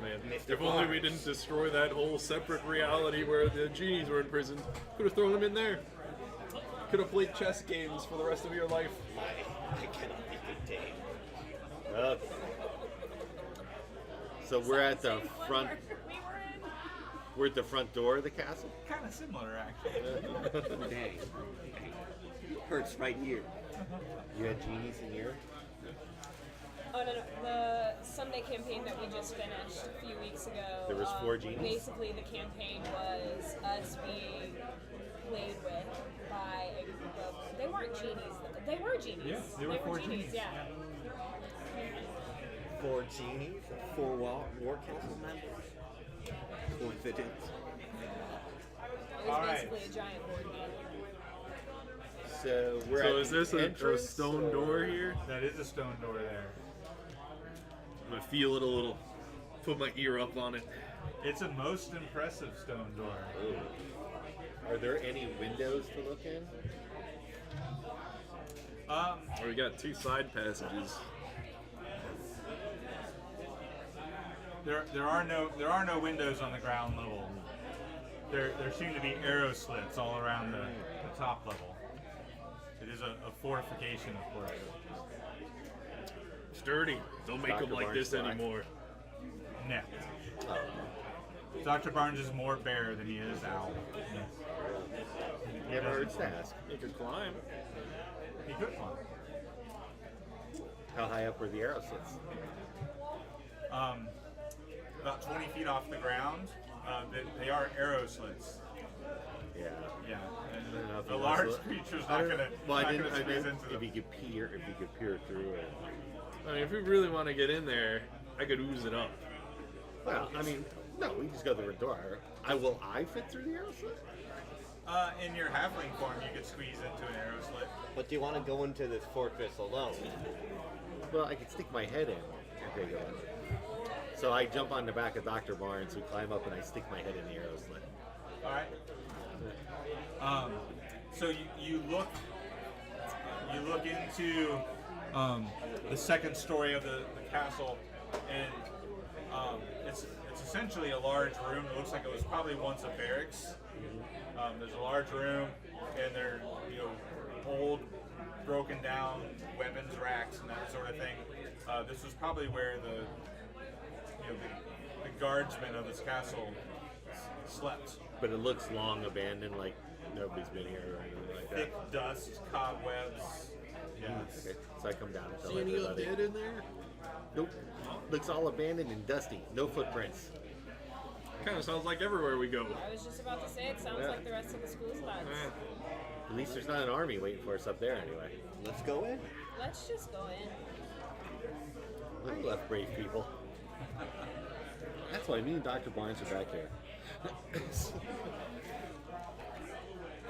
man. Mr. If only we Barnes. didn't destroy that whole separate reality where the genies were in prison. Could have thrown them in there. Could have played chess games for the rest of your life. I cannot be contained. Okay. So we're at the front. We were in. We're at the front door of the castle. Kind of similar, actually. Dang. Hurts right here. You had genies in your. Oh no, the Sunday campaign that we just finished a few weeks ago. There was 4 genies? Basically, the campaign was us being played with by a group of. They weren't genies. They were genies. Yeah, they were 4 genies. Yeah. 4 genies, 4 war council members. Coincidence. It was All right. basically a giant board game. So we're So at is this the a entrance, stone or- door here? That is a stone door there. I'm gonna feel it a little. Put my ear up on it. It's a most impressive stone door. Ooh. Are there any windows to look in? We got 2 side passages. There are no windows on the ground level. There seem to be arrow slits all around the top level. It is a fortification, of course. Sturdy. Don't make Dr. them like Barnes this die. anymore. No. Oh. Dr. Barnes is more bear than he is owl. Never hurts to ask. You could climb. He could climb. How high up were the arrow slits? About 20 feet off the ground. They are arrow slits. Yeah. Yeah. I don't know if And a he large wants to- creature's I not don't- gonna Well, I not didn't. gonna I squeeze didn't. into If them. he could peer through it. I mean, if we really want to get in there, I could ooze it up. Well, I mean, no, we just go through the door. I fit through the arrow slit? In your halfling form, you could squeeze into an arrow slit. But do you want to go into this fortress alone? Well, I could stick my head in. Okay, go on. So I jump on the back of Dr. Barnes, we climb up, and I stick my head in the arrow slit. All right. So you look into the second story of the castle, and it's essentially a large room. It looks like it was probably once a barracks. There's a large room, and there old, broken down weapons racks and that sort of thing. This was probably where the guardsmen of this castle slept. But it looks long abandoned, like nobody's been here or anything like that. Thick dust, cobwebs. Yes. Okay, so I come down and tell See any everybody. undead in there? Nope. Looks all abandoned and dusty. No footprints. Kind of sounds like everywhere we go. I was just about to say it sounds Yeah. like the rest of the school's lads. At least there's not an army waiting for us up there anyway. Let's go in. Let's just go in. I left brave people. That's why me and Dr. Barnes are back there.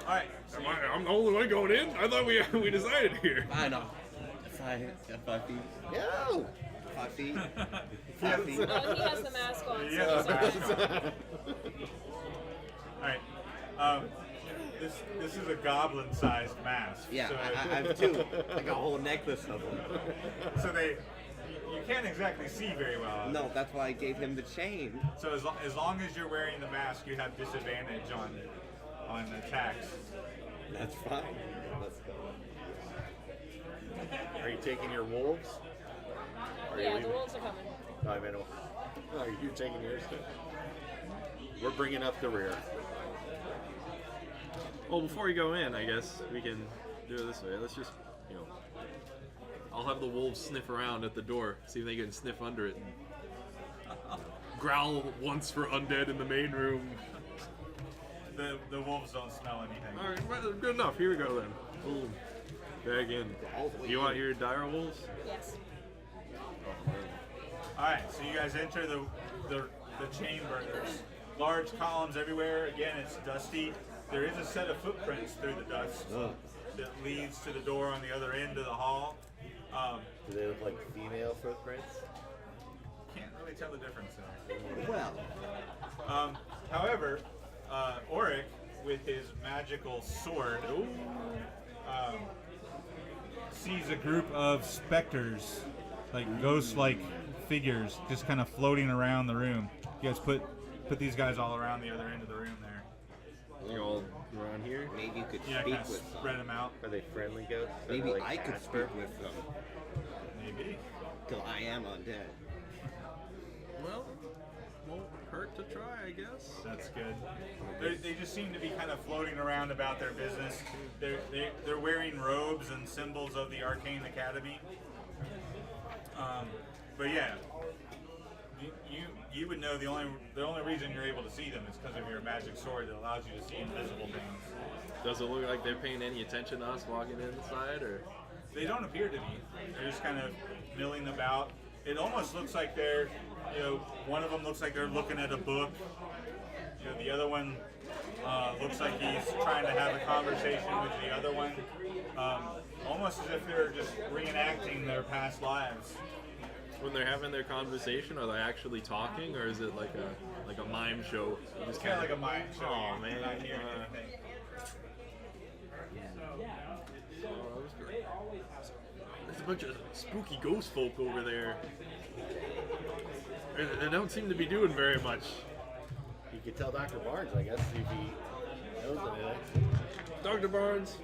All right. I'm the only one going in? I thought we decided here. I know. 5 feet. Yo! 5 feet. 5 feet. Well, he has the mask on, so Yeah. he's alright. All right. This is a goblin-sized mask. Yeah, So, I have two. I got a whole necklace of them. so you can't exactly see very well. No, that's why I gave him the chain. So as long as you're wearing the mask, you have disadvantage on attacks. That's fine. Let's go. Are you taking your wolves? Are you Yeah, the leaving? wolves are coming. No, I mean, are you taking yours too? We're bringing up the rear. Well, before you go in, I guess we can do it this way. Let's just, I'll have the wolves sniff around at the door, see if they can sniff under it. And growl once for undead in the main room. The wolves don't smell anything. All right, well, good enough. Here we go then. Boom. Back in. You want your dire wolves? Yes. All right, so you guys enter the chamber. There's large columns everywhere. Again, it's dusty. There is a set of footprints through the dust that leads to the door on the other end of the hall. Do they look like female footprints? Can't really tell the difference there. Well, However, Auric, with his magical sword, sees a group of specters, like ghost-like figures, just kind of floating around the room. You guys put these guys all around the other end of the room there. You all around here? maybe you could Yeah, speak kind of with them. spread them out. Are they friendly ghosts? Are Maybe they like I could Casper? speak with them. Maybe. Because I am undead. Well, won't hurt to try, I guess. That's good. They just seem to be kind of floating around about their business. They're wearing robes and symbols of the Arcane Academy. But yeah, you would know the only reason you're able to see them is because of your magic sword that allows you to see invisible things. Does it look like they're paying any attention to us walking inside, or? They don't appear to be. They're just kind of milling about. It almost looks like they're, one of them looks like they're looking at a book. The other one looks like he's trying to have a conversation with the other one. Almost as if they're just reenacting their past lives. When they're having their conversation, are they actually talking, or is it like a mime show? You It's just kind of like a mind show. Oh, You're man. not hearing anything. Oh, that was great. There's a bunch of spooky ghost folk over there. They don't seem to be doing very much. You could tell Dr. Barnes, I guess, if he knows anything. Dr. Barnes,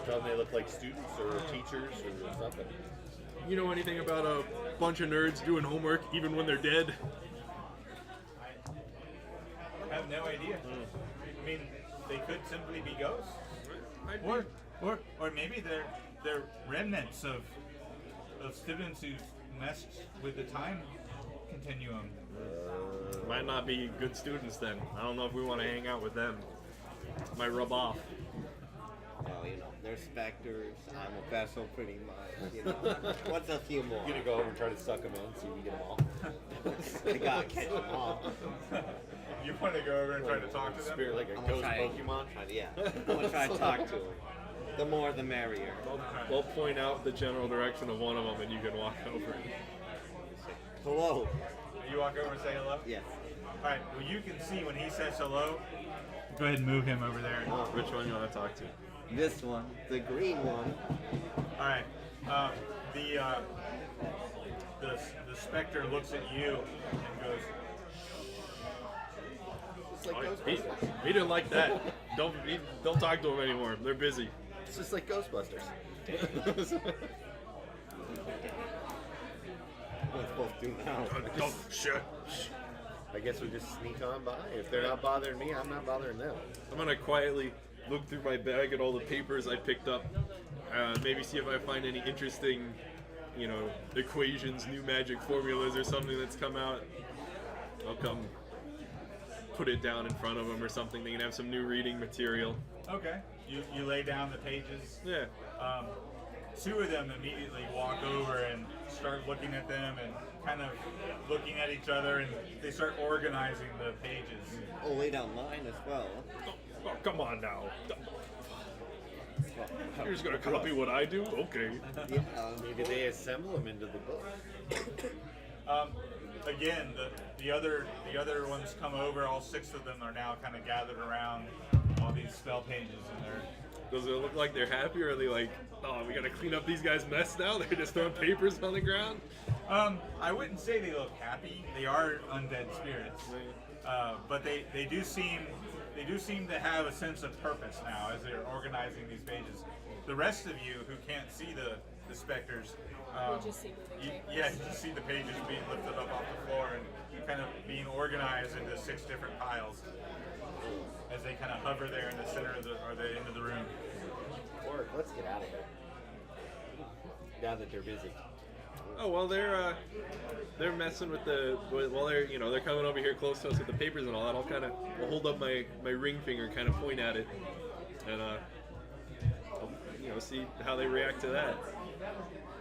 Tell them they look like students or teachers or something. you know anything about a bunch of nerds doing homework even when they're dead? I have no idea. I mean, they could simply be ghosts. Might be. Or maybe they're remnants of students who messed with the time continuum. Might not be good students then. I don't know if we want to hang out with them. Might rub off. Well, they're specters. I'm a vessel, pretty much. What's a few more? You're gonna go over and try to suck them in, see if we get them all. I gotta catch them all. You want to go over and try to talk to them? Spirit like a I'm gonna ghost try. Pokemon. Yeah, I'm gonna try to talk to them. The more, the merrier. We'll point out the general direction of one of them and you can walk over. Hello. You walk over and say hello? Yes. Alright, well you can see when he says hello. Go ahead and move him over there. Which one you want to talk to? This one, the green one. Alright. The specter looks at you and goes, It's like Oh, Ghostbusters. he didn't like that. Don't talk to him anymore. They're busy. It's just like Ghostbusters. What am I supposed to do now? Don't shit. I guess we just sneak on by. If they're not bothering me, I'm not bothering them. I'm gonna quietly look through my bag at all the papers I picked up. Maybe see if I find any interesting, equations, new magic formulas, or something that's come out. I'll come put it down in front of them or something. They can have some new reading material. okay. You lay down the pages. Yeah. Two of them immediately walk over and start looking at them and kind of looking at each other, and they start organizing the pages. Oh, lay down mine as well. Oh, come on now. You're just gonna copy what I do? Okay. Yeah. Maybe they assemble them into the book. Again, the other ones come over. All six of them are now kind of gathered around all these spell pages, and they're Does it look like they're happy, or are they like, oh, we gotta clean up these guys' mess now? They're just throwing papers on the ground? I wouldn't say they look happy. They are undead spirits, but they do seem to have a sense of purpose now as they're organizing these pages. The rest of you who can't see the specters, We just see moving papers. yeah, you just see the pages being lifted up off the floor and kind of being organized into 6 different piles as they kind of hover there in the center of the end of the room. Or let's get out of here. Now that they're busy. Oh well, they're messing with they're coming over here close to us with the papers and all that. I'll hold up my ring finger and kind of point at it, and I'll, see how they react to that.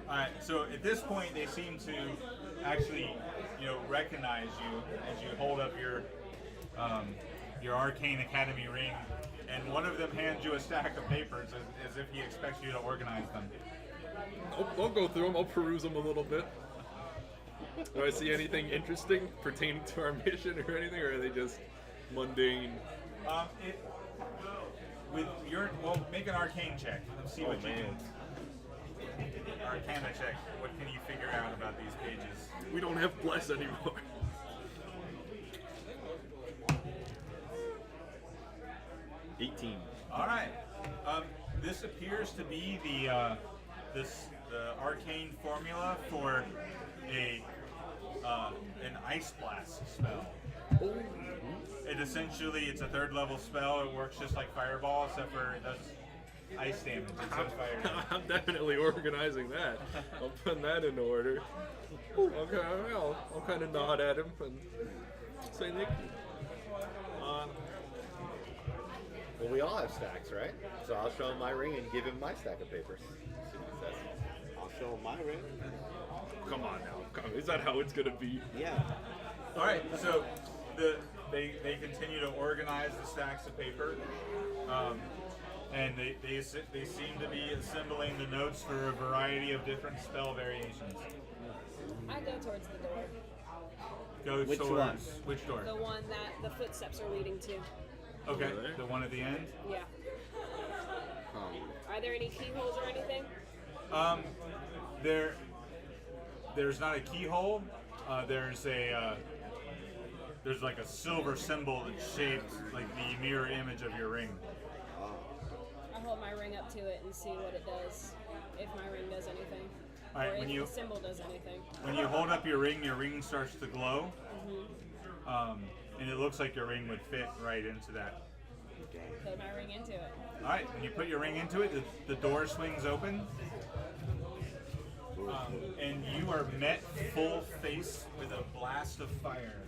All right. So at this point, they seem to actually, recognize you as you hold up your Arcane Academy ring, and one of them hands you a stack of papers as if he expects you to organize them. I'll go through them. I'll peruse them a little bit. Do I see anything interesting pertaining to our mission or anything, or are they just mundane? Make an arcane check. Let's see what you can. Arcana check. What can you figure out about these pages? We don't have bless anymore. 18. All right. This appears to be the arcane formula for an ice blast spell. It's a 3rd level spell. It works just like Fireball, except for it does ice damage instead of fire damage. I'm definitely organizing that. I'm putting that into order. Okay, I'll kind of nod at him and say thank you. Well, we all have stacks, right? So I'll show him my ring and give him my stack of papers. See what he says. I'll show him my ring. Come on now. Is that how it's gonna be? Yeah. All right, so they continue to organize the stacks of paper, and they seem to be assembling the notes for a variety of different spell variations. I go towards the door. Which Towards one? which door? The one that the footsteps are leading to. Okay, Over there? the one at the end. Yeah. Are there any keyholes or anything? There's not a keyhole. There's like a silver symbol that's shaped like the mirror image of your ring. I hold my ring up to it and see what it does. If my ring does anything. All right, or when if you the symbol does anything. when you hold up your ring starts to glow, and it looks like your ring would fit right into that. Put my ring into it. All right, when you put your ring into it, the door swings open, and you are met full face with a blast of fire.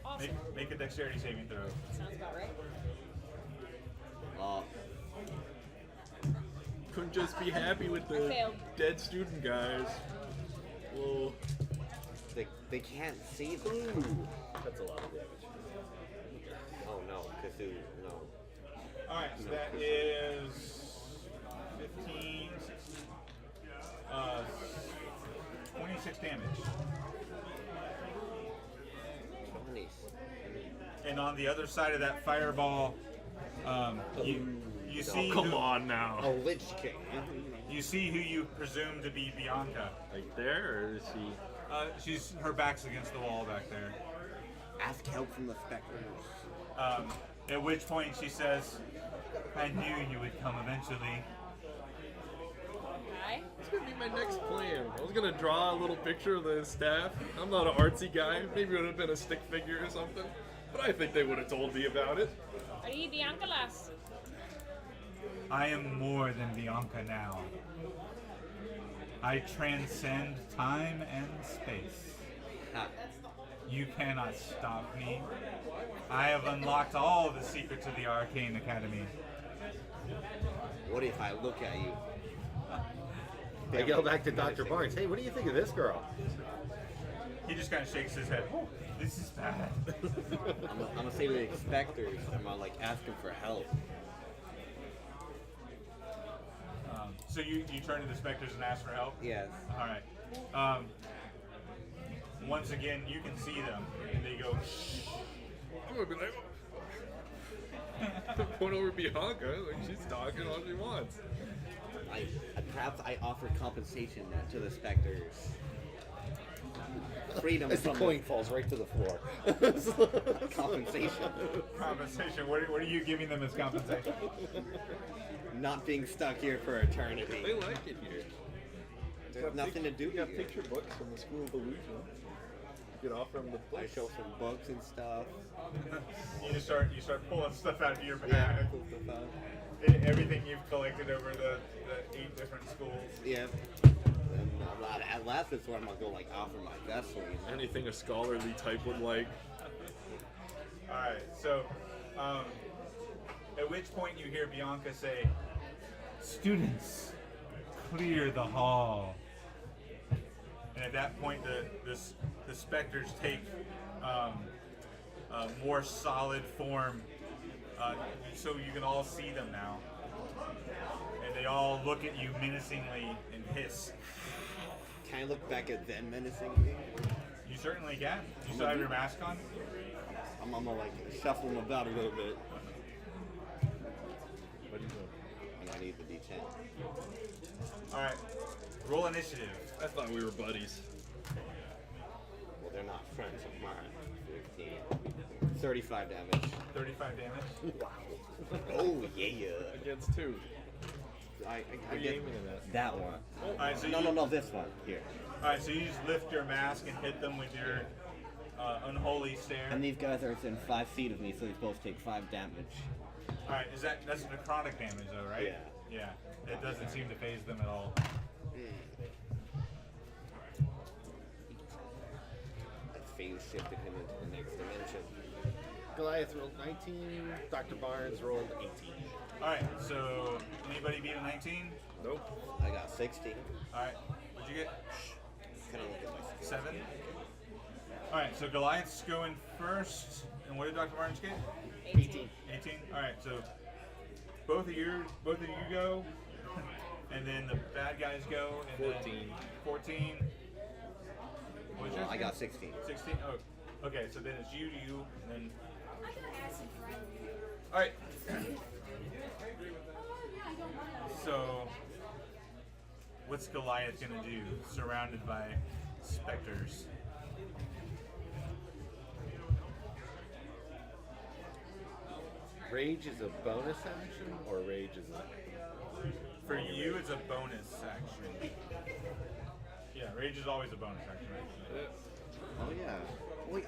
Awesome. Make a dexterity saving throw. Sounds about right. Couldn't just be happy with I the failed. dead student guys. Whoa. They can't see them. That's a lot of damage. Oh no, Cthulhu, no. All right, so that is 15, 16, 26 damage. 20s. And on the other side of that fireball, you see Come on now. A Lich King. you see who you presume to be Bianca. Right there, or is he? Her back's against the wall back there. Ask help from the specters. At which point she says, "I knew you would come eventually." Hi. It's gonna be my next plan. I was gonna draw a little picture of the staff. I'm not an artsy guy. Maybe it would have been a stick figure or something. But I think they would have told me about it. Are you Bianca Lass? I am more than Bianca now. I transcend time and space. Ha. You cannot stop me. I have unlocked all the secrets of the Arcane Academy. What if I look at you? I go back to Dr. Barnes. Hey, what do you think of this girl? He just kind of shakes his head. "Oh, this is bad." I'm gonna say to the specters, I'm gonna like ask them for help. So you turn to the specters and ask for help? Yes. All right. Once again, you can see them, and they go, "Shh." I'm gonna be like, Point over Bianca, like she's talking all she wants. Perhaps I offer compensation to the specters. Freedom As the from coin falls right to the floor. compensation. Compensation. What are you giving them as compensation? Not being stuck here for eternity. They like it here. There's nothing to do You got here. picture books from the School of Illusion. Get off from the I place. show some books and stuff. You start pulling stuff out of your Yeah, bag. pull stuff out. Everything you've collected over the 8 different schools. Yeah. And at last, that's where I'm gonna go like offer my vessel. You know? Anything a scholarly type would like. All right. So, at which point you hear Bianca say, "Students, clear the hall." And at that point, the specters take a more solid form, so you can all see them now. And they all look at you menacingly and hiss. Can I look back at them menacingly? You certainly can. You still have your mask on? I'm gonna like shuffle them about a little bit. What are you doing? And I need the D10. All right. Roll initiative. I thought we were buddies. Well, they're not friends of mine. 15. 35 damage. 35 damage. Oh yeah. Against 2. I What are you get aiming at? that one. All right. So No, this one here. All right. So you just lift your mask and hit them with your unholy stare. And these guys are within 5 feet of me, so they both take 5 damage. All right. That's necrotic damage though, right? Yeah. Yeah. It doesn't seem to phase them at all. I phase shifted him into the next dimension. Goliath rolled 19. Dr. Barnes rolled 18. All right. So anybody beat a 19? Nope. I got 16. All right. What'd you get? Kind of look at my skills. 7. All right. So Goliath's going first, and what did Dr. Barnes get? 18. 18. All right. So both of you go, and then the bad guys go. And 14. Then 14. What'd you I get? got 16. 16. Oh. Okay. So then it's you, and then. All right. So, what's Goliath gonna do? Surrounded by specters. Rage is a bonus action, or rage is a. For you, it's a bonus action. Yeah, rage is always a bonus action. Right? Oh yeah. Wait,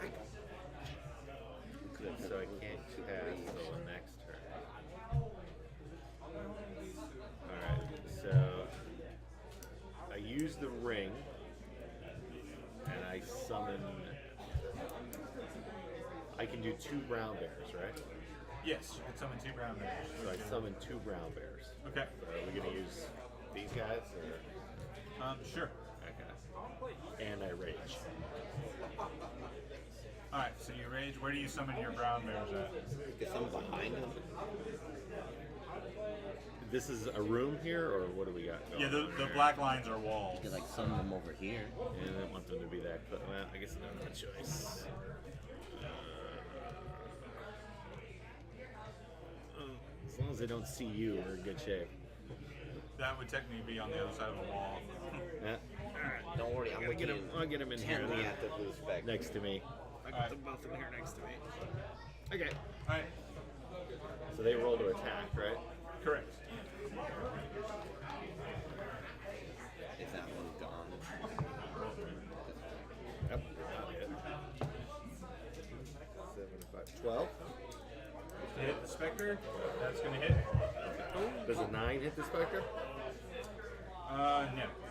So I can't cast until the next turn. Alright, so I use the ring and I summon. I can do 2 brown bears, right? Yes, you can summon 2 brown bears. So I summon 2 brown bears. Okay. So are we gonna use these guys or Sure. okay. And I rage. All right. So you rage. Where do you summon your brown bears at? Because I'm behind him. This is a room here or what do we got going Yeah, the on here? black lines are walls. You could like summon them over here. And I don't want them to be that close. Well, I guess I don't have a choice. As long as they don't see you, we're in good shape. That would technically be on the other side of the wall. Yeah. Don't worry, I'm I'll gonna get him. I'll get him in here. intently at the blue speck. Next to me. I got them both in here next to me. Okay. All right. So they roll to attack, right? Correct. Is that one gone? Yep. Not hit. 7 5. 12. To hit the specter, that's gonna hit. Does a 9 hit the specter? No.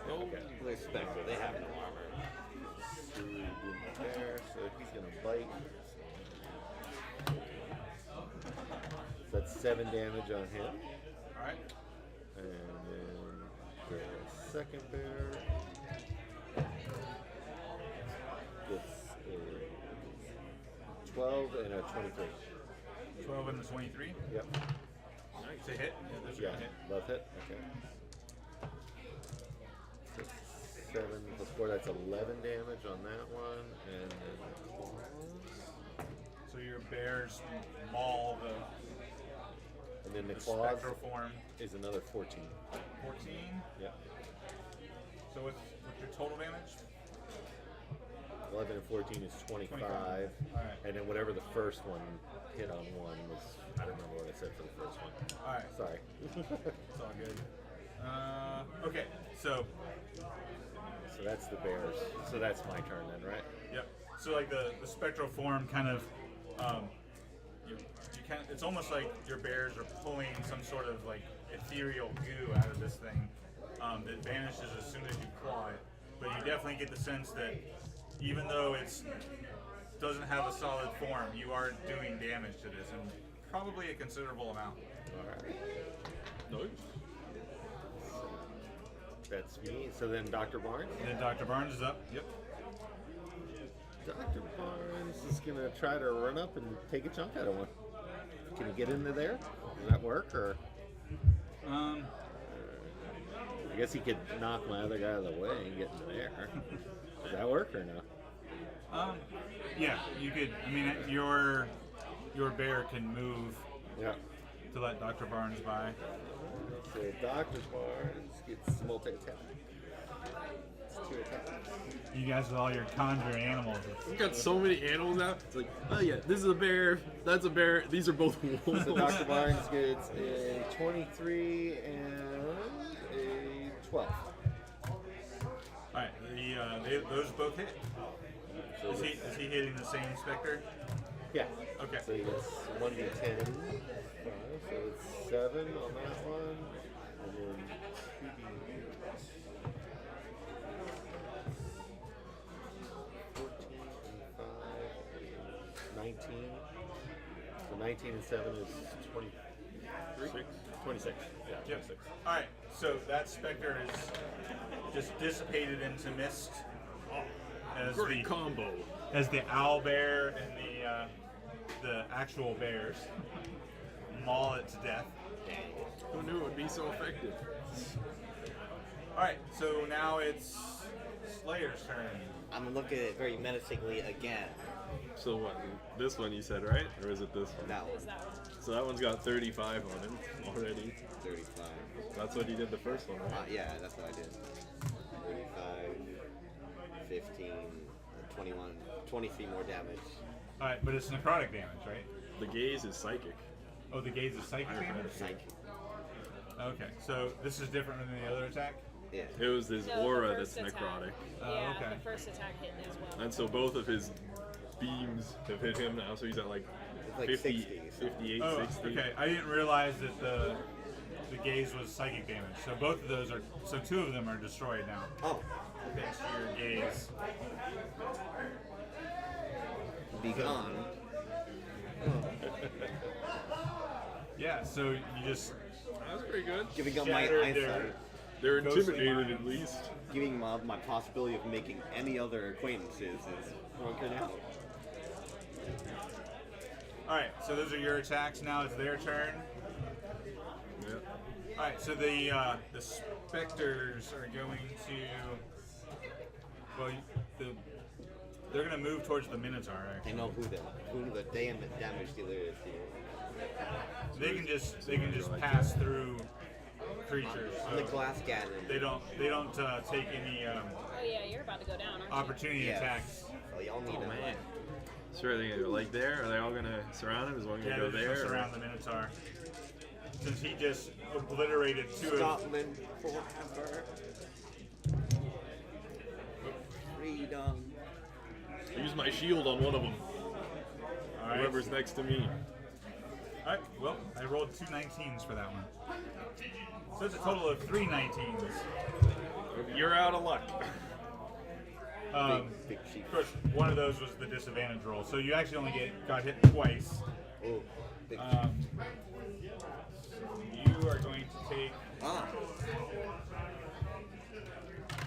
Okay. The spectre, they have no armor. There, so he's gonna bite. So that's 7 damage on him. All right. And then the second bear gets a 12 and a 23. 12 and the 23. Yep. To hit. Yeah, those are Yeah, gonna hit. both hit? Okay. 6, 7 plus 4, that's 11 damage on that one. And then claws. So your bears maul the And then the The claws spectral form, is another 14. 14. Yeah. So what's your total damage? 11 and 14 is 25. 25. Alright. And then whatever the first one hit on one was, I don't remember what I said for the first one. All right. Sorry. It's all good. Okay, so So that's the bears. So that's my turn then, right? yep. So like the spectral form kind of, you kind it's almost like your bears are pulling some sort of like ethereal goo out of this thing that vanishes as soon as you claw it. But you definitely get the sense that even though it doesn't have a solid form, you are doing damage to this, and probably a considerable amount. Alright. No. That's me. So then Dr. Barnes? And then Dr. Barnes is up. Yep. Dr. Barnes is going to try to run up and take a chunk out of one. Can he get into there? Does that work? Or I guess he could knock my other guy out of the way and get into there. Does that work or no? Yeah, you could. I mean, your bear can move Yeah. to let Dr. Barnes by. So Dr. Barnes gets multi-attack. It's 2 attacks. You guys with all your conjure animals. We've got so many animals now. It's like, oh yeah, this is a bear, that's a bear, these are both wolves. So Dr. Barnes gets a 23 and a 12. All right, those both hit. So Is he hitting the same specter? Yeah. Okay. So he gets 1d10. 5, so it's 7 on that one. And then 2d8. 14 and 5 is 19. So 19 and 7 is 23? 26. Yeah, Yep. 26. All right, so that specter is just dissipated into mist. As Great combo. as the owl bear and the actual bears maul it to death. Who knew it would be so effective? All right, so now it's Slayer's turn. I'm gonna look at it very menacingly again. So what? This one you said, right? Or is it this one? That What is one, that one? So that one's got 35 on him already. 35. That's what he did the first one, right? Yeah, that's what I did. 35, 15, 21, 23 more damage. All right, but it's necrotic damage, right? The gaze is psychic. Oh, the gaze is psychic damage? Psych. Okay, so this is different than the other attack? Yeah. It was his No, the aura that's first attack. necrotic. Yeah, okay. the first attack hit as well. And so both of his beams have hit him now, so he's at like, It's like 50, 60, so. 58, Oh, 60. okay. I didn't realize that the gaze was psychic damage. So both of those are, so 2 of them are destroyed now. Oh, Thanks to your gaze. be gone. Yeah, so you just That's pretty good. Giving up my shattered eyesight. They're Ghostly intimidated minds. at least. Giving my possibility of making any other acquaintances is broken out. Alright, so those are your attacks. Now it's their turn. Yeah. Alright, so the specters are going to. Well, they're going to move towards the Minotaur, I actually. know who the damage dealer is here. They can just pass through creatures. I'm the So glass cannon. they don't take any Oh yeah, you're about to go down, aren't you? opportunity Yes. attacks. So y'all need a man. So are they gonna go like there? Are they all gonna surround him? Is one gonna Yeah, go they're there? just or- around the Minotaur. Since he just obliterated 2 of Scotland forever. Freedom. I use my shield on one of them. Alright. Whoever's next to me. Alright, well, I rolled 2 19s for that one. So it's a total of 3 19s. You're out of luck. Big sheep. Of course, one of those was the disadvantage roll, so you actually only got hit twice. Oh, big You are going to take. Ah,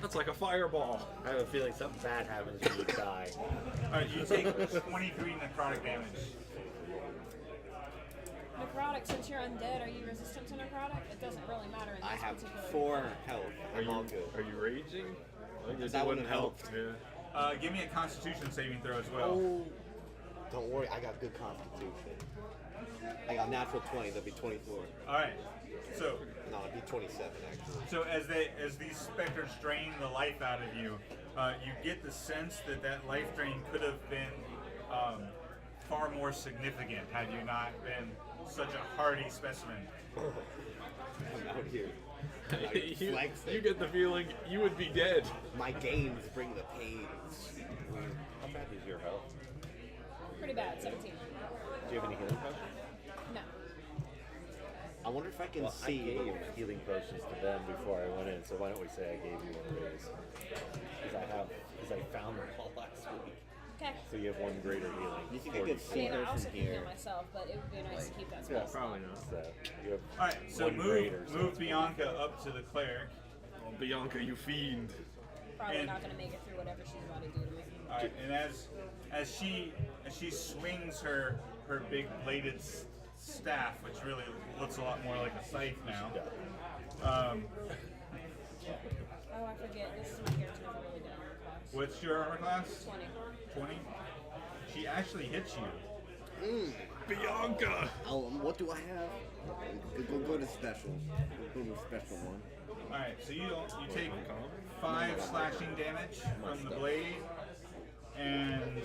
That's like a fireball. I have a feeling something bad happens when you die. Alright, you take 23 necrotic damage. Necrotic, since you're undead, are you resistant to necrotic? It doesn't really matter in this I have particular 4 health. Are I'm all you, good. are you raging? I think That wouldn't help. Yeah. Give me a Constitution saving throw as well. Oh, don't worry, I got good constitution. I got natural 20. That'd be 24. All right. So No, it'd be 27 actually. So as these specters drain the life out of you, you get the sense that life drain could have been far more significant had you not been such a hardy specimen. I'm out here. you get the feeling you would be dead. My games bring the pain. How bad is your health? Pretty bad, 17. Do you have any healing potions? No. I wonder if I can Well, see. I gave healing potions to them before I went in, so why don't we say I gave you one of those? Because I found them all last week. Okay. So you have one greater healing. You think I for could each I mean, see I her also from can heal here? myself, but it would be nice to keep that Yeah, space. Probably not. So you have All right. So one greater, so move it's Bianca up to the cleric. Oh, Bianca, you fiend. Probably And- not going to make it through whatever she's about to do to me. All right. And as she swings her big bladed staff, which really looks a lot more like a scythe now. Oh, I forget. This is my character with a really good armor class. What's your armor class? 20. 20. She actually hits you. Bianca! Oh, what do I have? Go to special. Go to special one. All right. So you take 5 slashing damage from the blade, and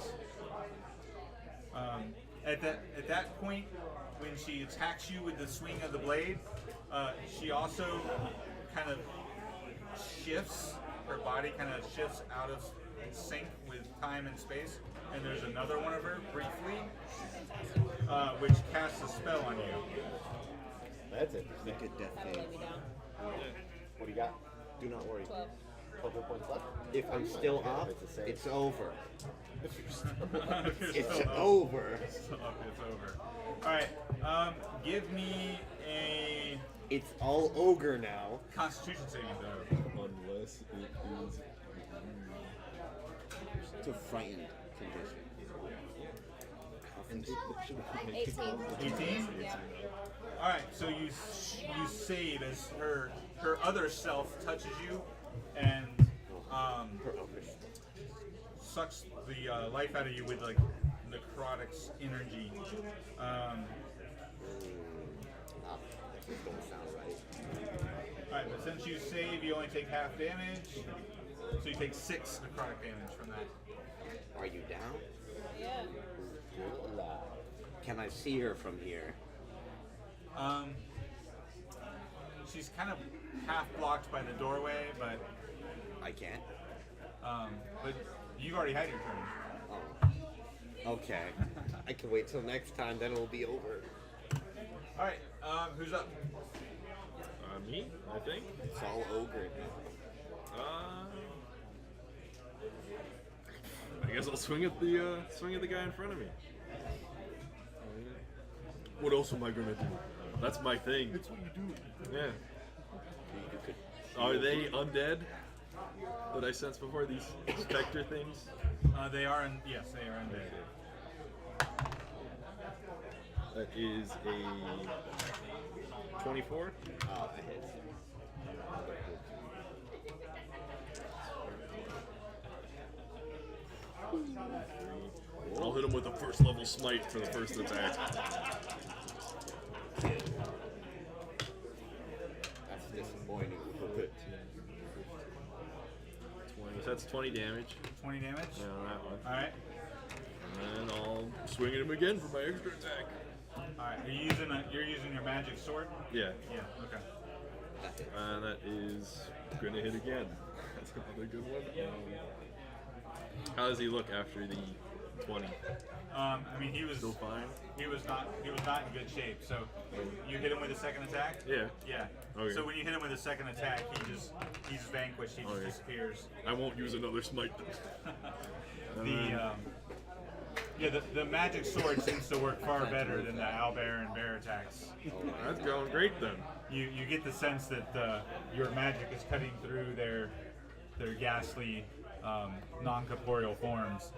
at that point, when she attacks you with the swing of the blade, she also kind of shifts. Her body kind of shifts out of sync with time and space, and there's another one of her briefly, which casts a spell on you. That's it. Look at death That'll thing. lay me down. What do you got? Do not worry. 12. 12 hit points left? If I'm still up, It's a save. it's over. It's It's still up. over. It's over. All right. Give me a It's all ogre now. Constitution saving throw. Unless it is. It's a frightened condition. 18. 18. Yeah. All right. So you save as her other self touches you, and sucks the life out of you with like necrotic energy. Ah, that just don't sound right. All right, but since you save, you only take half damage, so you take 6 necrotic damage from that. Are you down? Yeah. Still alive. Can I see her from here? She's kind of half blocked by the doorway, but I can't. but you've already had your turn. Oh. Okay. I can wait till next time, then it'll be over. All right, who's up? Me, I think. It's all ogre now. I guess I'll swing at the guy in front of me. What else am I gonna do? That's my thing. That's what you do. Yeah. You could. Are they undead? That I sensed before, these specter things? They are yes, they are undead. That is a 24. Oh, that hits. I'll hit him with a first level smite for the first attack. That's disappointing. 20. So that's 20 damage. 20 damage. Yeah, on that one. All right. And then I'll swing at him again for my extra attack. All right. You're using your magic sword. Yeah. Yeah. Okay. And that is gonna hit again. That's another good one. How does he look after the 20? I mean, he was Still fine? He was not in good shape. So you hit him with a second attack. Yeah. Yeah. Okay. So when you hit him with a second attack, he's vanquished. He just Okay. disappears. I won't use another smite. The magic sword seems to work far better than the owlbear and bear attacks. That's going great then. You get the sense that your magic is cutting through their ghastly non-corporeal forms.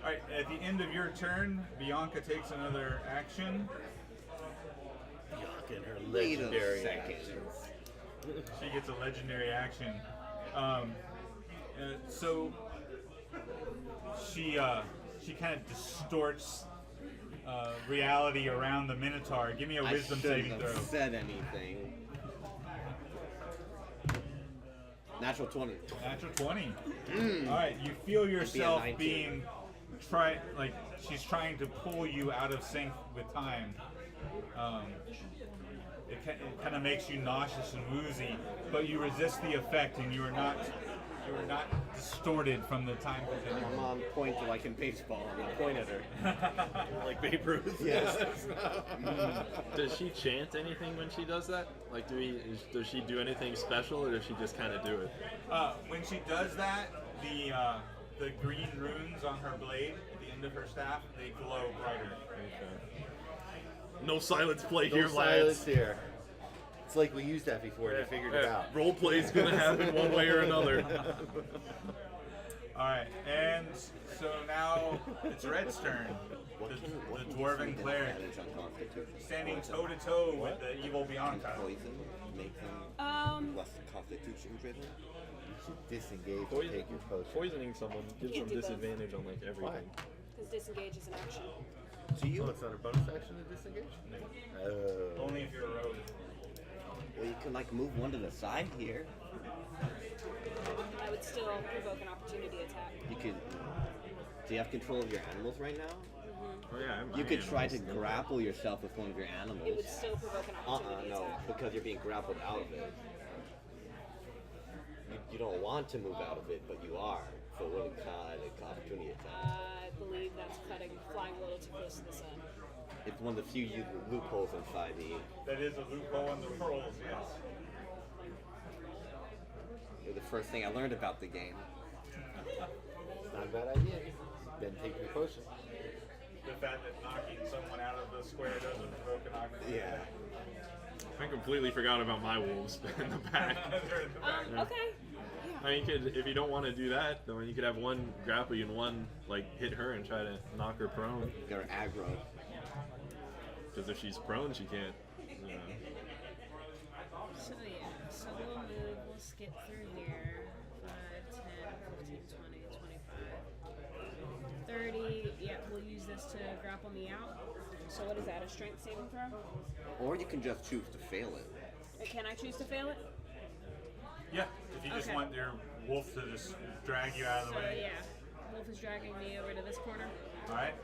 All right, at the end of your turn, Bianca takes another action. Bianca and her Wait a legendary second. actions. She gets a legendary action. So she kind of distorts reality around the Minotaur. Give me a I wisdom shouldn't saving have throw. said anything. Natural 20. Natural 20. All right, you feel yourself 19. being she's trying to pull you out of sync with time. It kind of makes you nauseous and woozy, but you resist the effect, and you are not distorted from the time continuum. My mom pointed like in baseball. I'm gonna point at her. Like Babe Ruth. Yes. Does she chant anything when she does that? Like, does she do anything special, or does she just kind of do it? When she does that, the green runes on her blade, at the end of her staff, they glow brighter. Okay. No silence play No here, silence lads. here. It's like we used that before and they figured it out. Role play's gonna happen one way or another. All right, and so now it's Red's turn. The dwarven cleric standing toe to toe with the evil Bianca. Poison make them less constitution driven. Disengage and take your potion. Poisoning someone gives You them can do both. disadvantage on like everything. Because disengage is an action. Do you? Oh, it's not a bonus action to disengage? Oh. Only if you're a rogue. Well, you can like move one to the side here. I would still provoke an opportunity attack. You could. Do you have control of your animals right now? Oh yeah, You could try to grapple yourself with one of your animals. It would still provoke an opportunity No, attack. because you're being grappled out of it. You don't want to move out of it, but you are. So it wouldn't cause an opportunity attack. I believe that's flying a little too close to the sun. It's one of the few loopholes inside the. That is a loophole in the rules, yes. It was the first thing I learned about the game. It's not a bad idea. Then take your potion. The fact that knocking someone out of the square doesn't provoke an opportunity. Yeah. I completely forgot about my wolves in the back. They're in the back. Okay. I mean, if you don't want to do that, then you could have one grapple you and one hit her and try to knock her prone. They're aggro. Because if she's prone, she can't. You know. So yeah, so we'll move, we'll skip through here. 5, 10, 15, 20, 25, 30. Yeah, we'll use this to grapple me out. So what is that, a strength saving throw? Or you can just choose to fail it. Can I choose to fail it? Yeah, if you just Okay. want your wolf to just drag you out of the So way. yeah, Wolf is dragging me over to this corner. All right.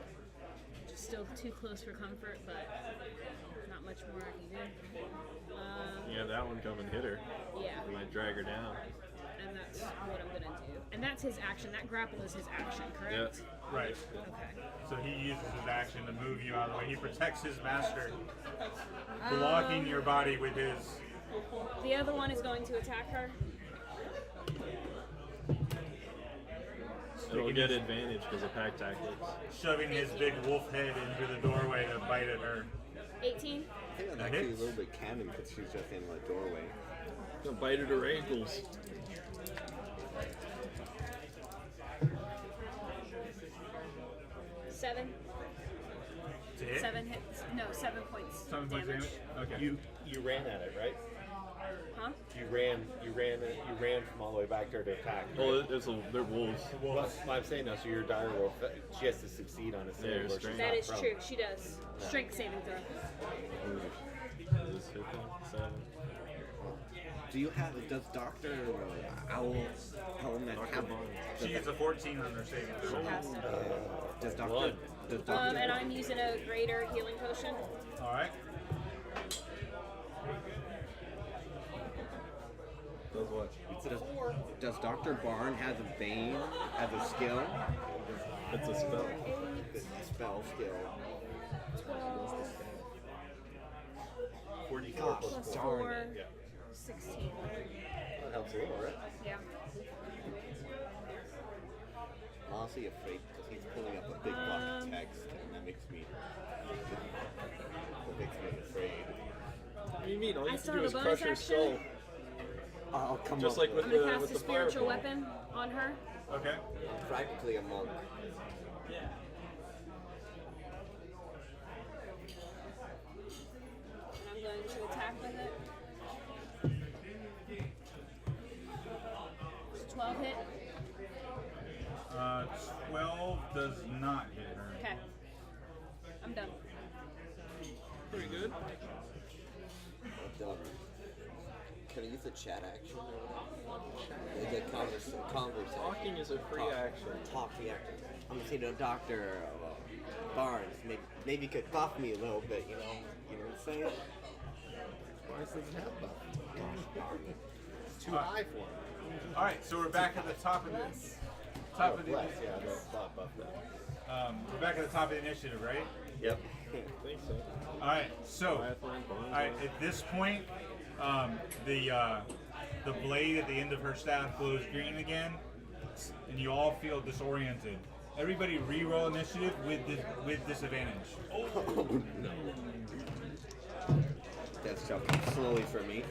Just still too close for comfort, but not much more I can do. Yeah, that one come and hit her. Yeah, You might drag her down. and that's what I'm gonna do. And that's his action. That grapple is his action, correct? Right. Okay. So he uses his action to move you out of the way. He protects his master, blocking your body with his. The other one is going to attack her. It'll get advantage because of pack tactics. Shoving his big wolf head into the doorway to bite at her. 18. I think that's That actually hits. a little bit canon because she's just in the doorway. Gonna bite at her ankles. Seven. To hit? 7 hits. No, 7 points. 7 points damage. Okay. You ran at it, right? Huh? You ran from all the way back there to attack. Right? Oh, they're wolves. Well, I'm saying now, so your dire wolf, she has to succeed on a Yeah, save. or she's strength. not That is prone. true. She does. Strength saving throw. Just hit them. 7. Do you have? Does Doctor Owlman have? She gets a 14 on her saving throw. Passed. Does Doctor? One. Does Doctor? And I'm using a greater healing potion. All right. Does what? Does Doctor Barn have a vein as a skill? It's a spell. Spell skill. 12 44 Gosh, plus darn 4, it. 16. That helps a little, right? Yeah. I'm honestly afraid because he's pulling up a big block of text, and that makes me afraid. What do you mean? All you I have to still do have is a crush bonus her action. skull. I'll come Just up like with I'm the gonna cast with a the spiritual fireball. weapon on her. Okay. practically a monk. And I'm going to attack with it. Does 12 hit? 12 does not hit her. Okay. I'm done. Pretty good. Can I use the chat action or whatever? The conversation. Talking is a free action. Talk the action. I'm gonna say to Dr. Barnes, maybe you could buff me a little bit, you know? You know what I'm saying? Barnes doesn't have buff. Gosh darn it. It's too high for him. All right, so we're back at the top of the Bless, yeah, that's buff now. we're back at the top of the initiative, right? Yep. I think so. All right, so Biathlon, Bonzo. all right, at this point, the blade at the end of her staff glows green again, and you all feel disoriented. Everybody re-roll initiative with disadvantage. Oh no. That's jumping slowly for me.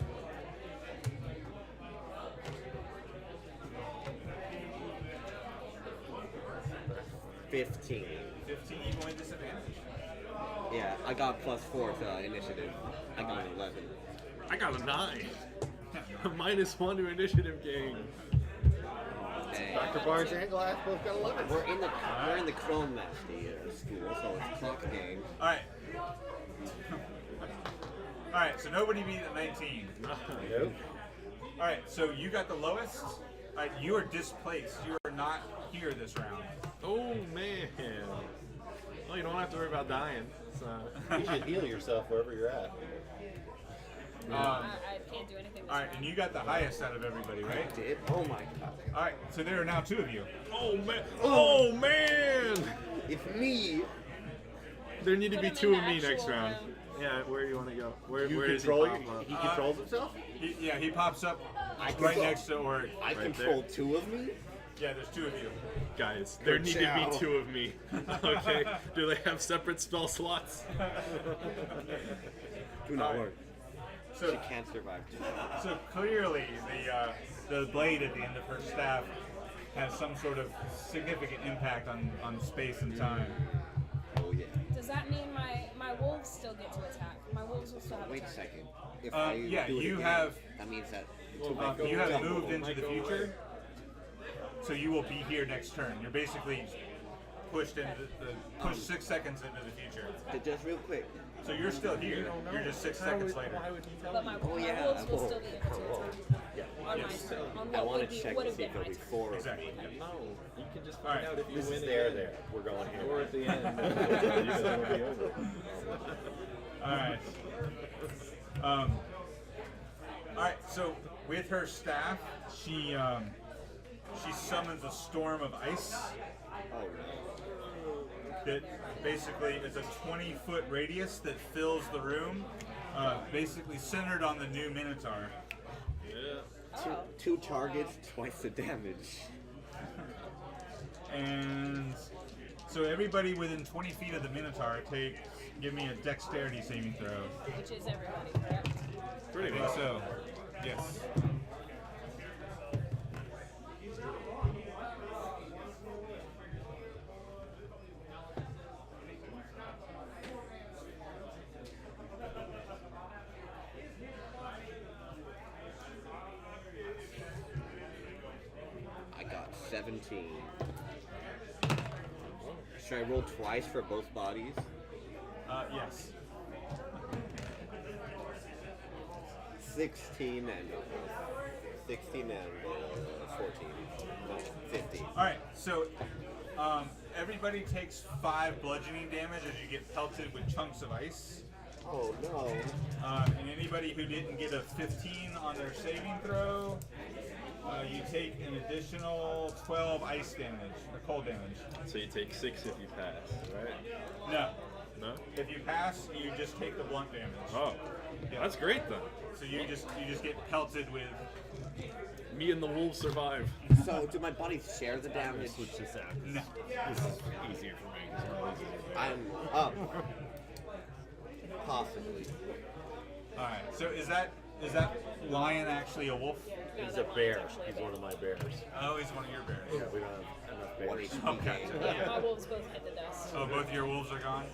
+15. 15 even with disadvantage. Yeah, I got +4 to initiative. I got an 11. I got a 9. A -1 to initiative gain. Dang. Dr. Barnes and Glass both got 11. We're in the Chrome Nasty school, so it's clock game. All right. All right, so nobody beat at 19. Nope. All right, so you got the lowest. All right, you are displaced. You are not here this round. Oh man. Well, you don't have to worry about dying. So. You should heal yourself wherever you're at. I can't do anything this All right, round. and you got the highest out of everybody, right? Did? Oh my god. All right, so there are now 2 of you. Oh man. Oh man. It's me. There need to Put be him 2 in of the me next actual round. room. Yeah, where do you want to go? Where You does he control pop up? he controls himself? He pops up right control- next to Oric. I Right control 2 of me? Yeah, there's 2 of you. Guys, there need to Ciao. be 2 of me. Okay? Do they have separate spell slots? Do not Alright. worry. So, She can't survive 2. so clearly, the blade at the end of her staff has some sort of significant impact on space and time. Oh yeah. Does that mean my wolves still get to attack? My wolves will still have Wait a attack. second. If Yeah, do it you again, have- that means that You have double. moved into the future, so you will be here next turn. You're basically pushed into pushed 6 seconds into the future. Just real quick. So you're still here. You're just 6 seconds later. But my, Oh, my yeah. wolves will still be able to attack. On Yes. my, on I what want would to be, check would to have see been if my there'll be turn. 4 of Exactly. me. No, you can just Alright. find out if you This win is there, again. there. We're going here. Or at the end. It'll be over. All right. All right. So with her staff, she summons a storm of ice Oh no. that basically is a 20-foot radius that fills the room, basically centered on the new Minotaur. Oh. 2 targets, twice the damage. And so everybody within 20 feet of the Minotaur give me a dexterity saving throw. Which is everybody, correct? I think so. Yes. I got 17. Should I roll twice for both bodies? Yes. 16 and 14. No, 15. All right. So everybody takes 5 bludgeoning damage as you get pelted with chunks of ice. Oh no. And anybody who didn't get a 15 on their saving throw, you take an additional 12 ice damage or cold damage. So you take 6 if you pass, right? No. No? If you pass, you just take the blunt damage. Oh, that's great then. So you just get pelted with. Me and the wolves survive. So, do my bodies share the damage? Switch this out. No. This is easier for me. 'Cause my legs are- I'm up. Possibly. All right. So is that lion actually a wolf? He's a bear. He's one of my bears. Oh, he's one of your bears. Yeah, we don't have enough One bears. HP Okay. gain. Yeah, my wolves both hit the dust. Oh, both your wolves are gone.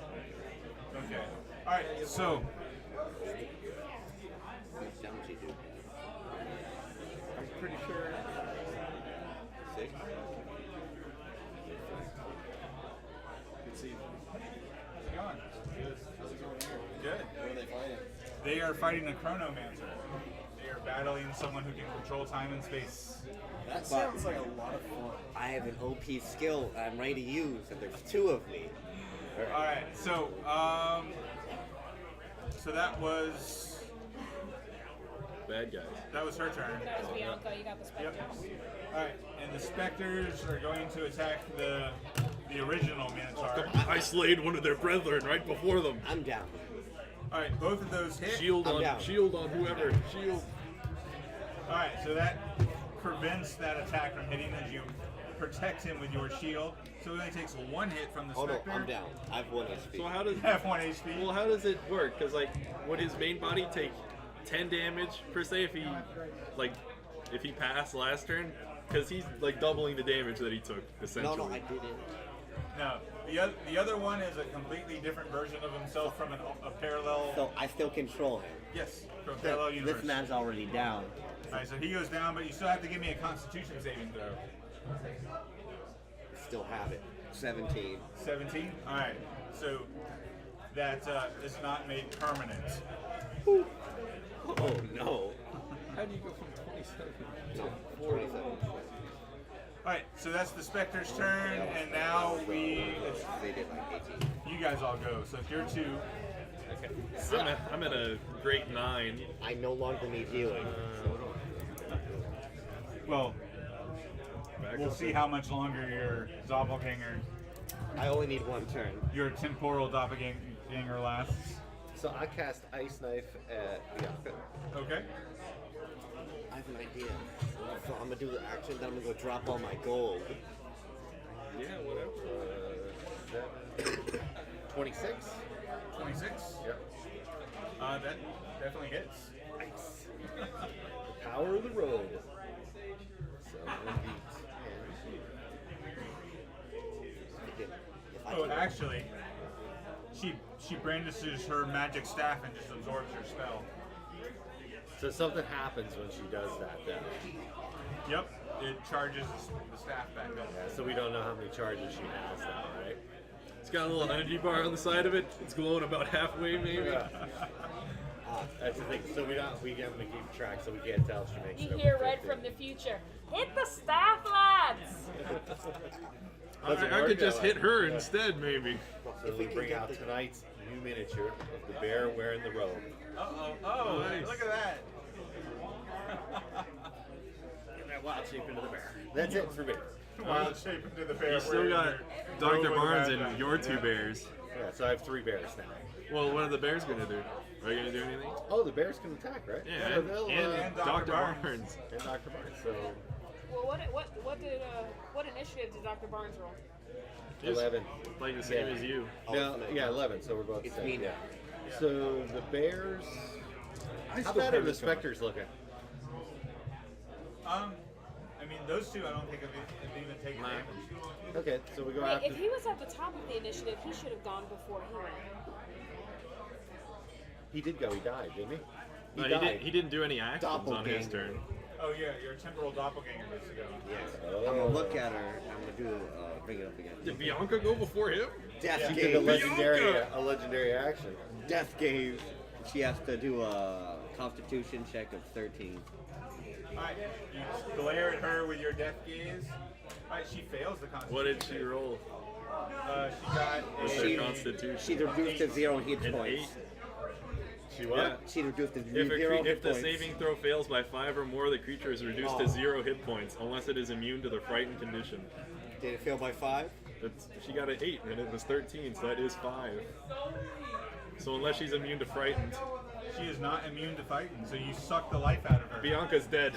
Okay. All right. So How much damage you do? I'm pretty sure. 6? Let's see. how's it going? are fighting a chronomancer. They are battling someone who can control time and space. That sounds like a lot of fun. I have an OP skill I'm ready to use, and there's two of me. All right, so so that was Bad guys. her turn. That was Bianca. You got the specters. All right, and the specters are going to attack the original Minotaur. I slayed one of their brethren right before them. I'm down. All right, both of those hit. Shield I'm on down. whoever. Shield. All right, so that prevents that attack from hitting as you protect him with your shield. So it only takes one hit from the Oh no, specter. I'm down. I have 1 HP. So how does You have 1 HP. well how does it work? Because like would his main body take 10 damage per se if he passed last turn? Because he's like doubling the damage that he took essentially. No, I didn't. No, the other one is a completely different version of himself from a parallel. So I still control him. Yes, from a parallel universe. This man's already down. All right, so he goes down, but you still have to give me a Constitution saving throw. Still have it. 17. 17. All right, so that is not made permanent. Oh no. How do you go from 27? No, 27. All right, so that's the Spectre's turn, and now it's They did like 18. you guys all go. So if you're 2, I'm at a great 9. I no longer need healing. well, we'll see how much longer your doppelganger, I only need 1 turn. your temporal doppelganger lasts. So I cast Ice Knife at Bianca. Okay. I have an idea. So I'm gonna do the action, then I'm gonna go drop all my gold. Yeah, whatever. 26. 26. Yep. That definitely hits. Nice. The power of the road. So 1d10. If I Oh, can- actually, she brandishes her magic staff and just absorbs your spell. So something happens when she does that then. Yep, it charges the staff back up. Yeah, so we don't know how many charges she has now, right? It's got a little energy bar on the side of it. It's glowing about halfway maybe. That's the thing. So we have to keep track, so we can't tell if she makes it. You over hear Red 50. from the future. Hit the staff, lads! Doesn't I work could that just way. hit her instead maybe. So we bring out tonight's new miniature of the bear wearing the robe. Oh, Nice. look at that. Get that wild shape into the bear. That's it for me. Wild shape into the bear. You still wearing got your Dr. robe with Barnes red and your 2 bears. Yeah, so I have 3 bears now. Well, what are the bears gonna do? Are you gonna do anything? Oh, the bears can attack, right? Yeah, So they'll, and Dr. Dr. Barnes. Barnes. and Dr. Barnes. So Well, what initiative did Dr. Barnes roll? Just 11. like the same Yeah. as you. No, yeah, 11. So we're both It's the me same. now. So the bears. How still bad are have the this going. specters looking? I mean, those 2 I don't think have even taken Nah. damage. Okay, so we go Wait, after. if he was at the top of the initiative, he should have gone before he went. He did go. He died, didn't he? No, died. he didn't do any actions on his Doppelganger. turn. Oh yeah, your temporal doppelganger gets to go. Yes. Oh. I'm gonna look at her. I'm gonna do bring it up again. Did Bianca go before him? Death She did a gaze. legendary action. Death gaze. She has to do a Constitution check of 13. Alright, you glare at her with your death gaze. Alright, she fails the Constitution. What did she roll? She got What's a her constitution? She's reduced to 0 hit An points. 8. She Yeah. what? She reduced to If, 0 hit if the points. saving throw fails by 5 or more, the creature is reduced to 0 hit points, unless it is immune to the frightened condition. Did it fail by 5? She got an 8, and it was 13, so that is 5. So unless she's immune to frightened, She is not immune to fighting, so you suck the life out of her. Bianca's dead.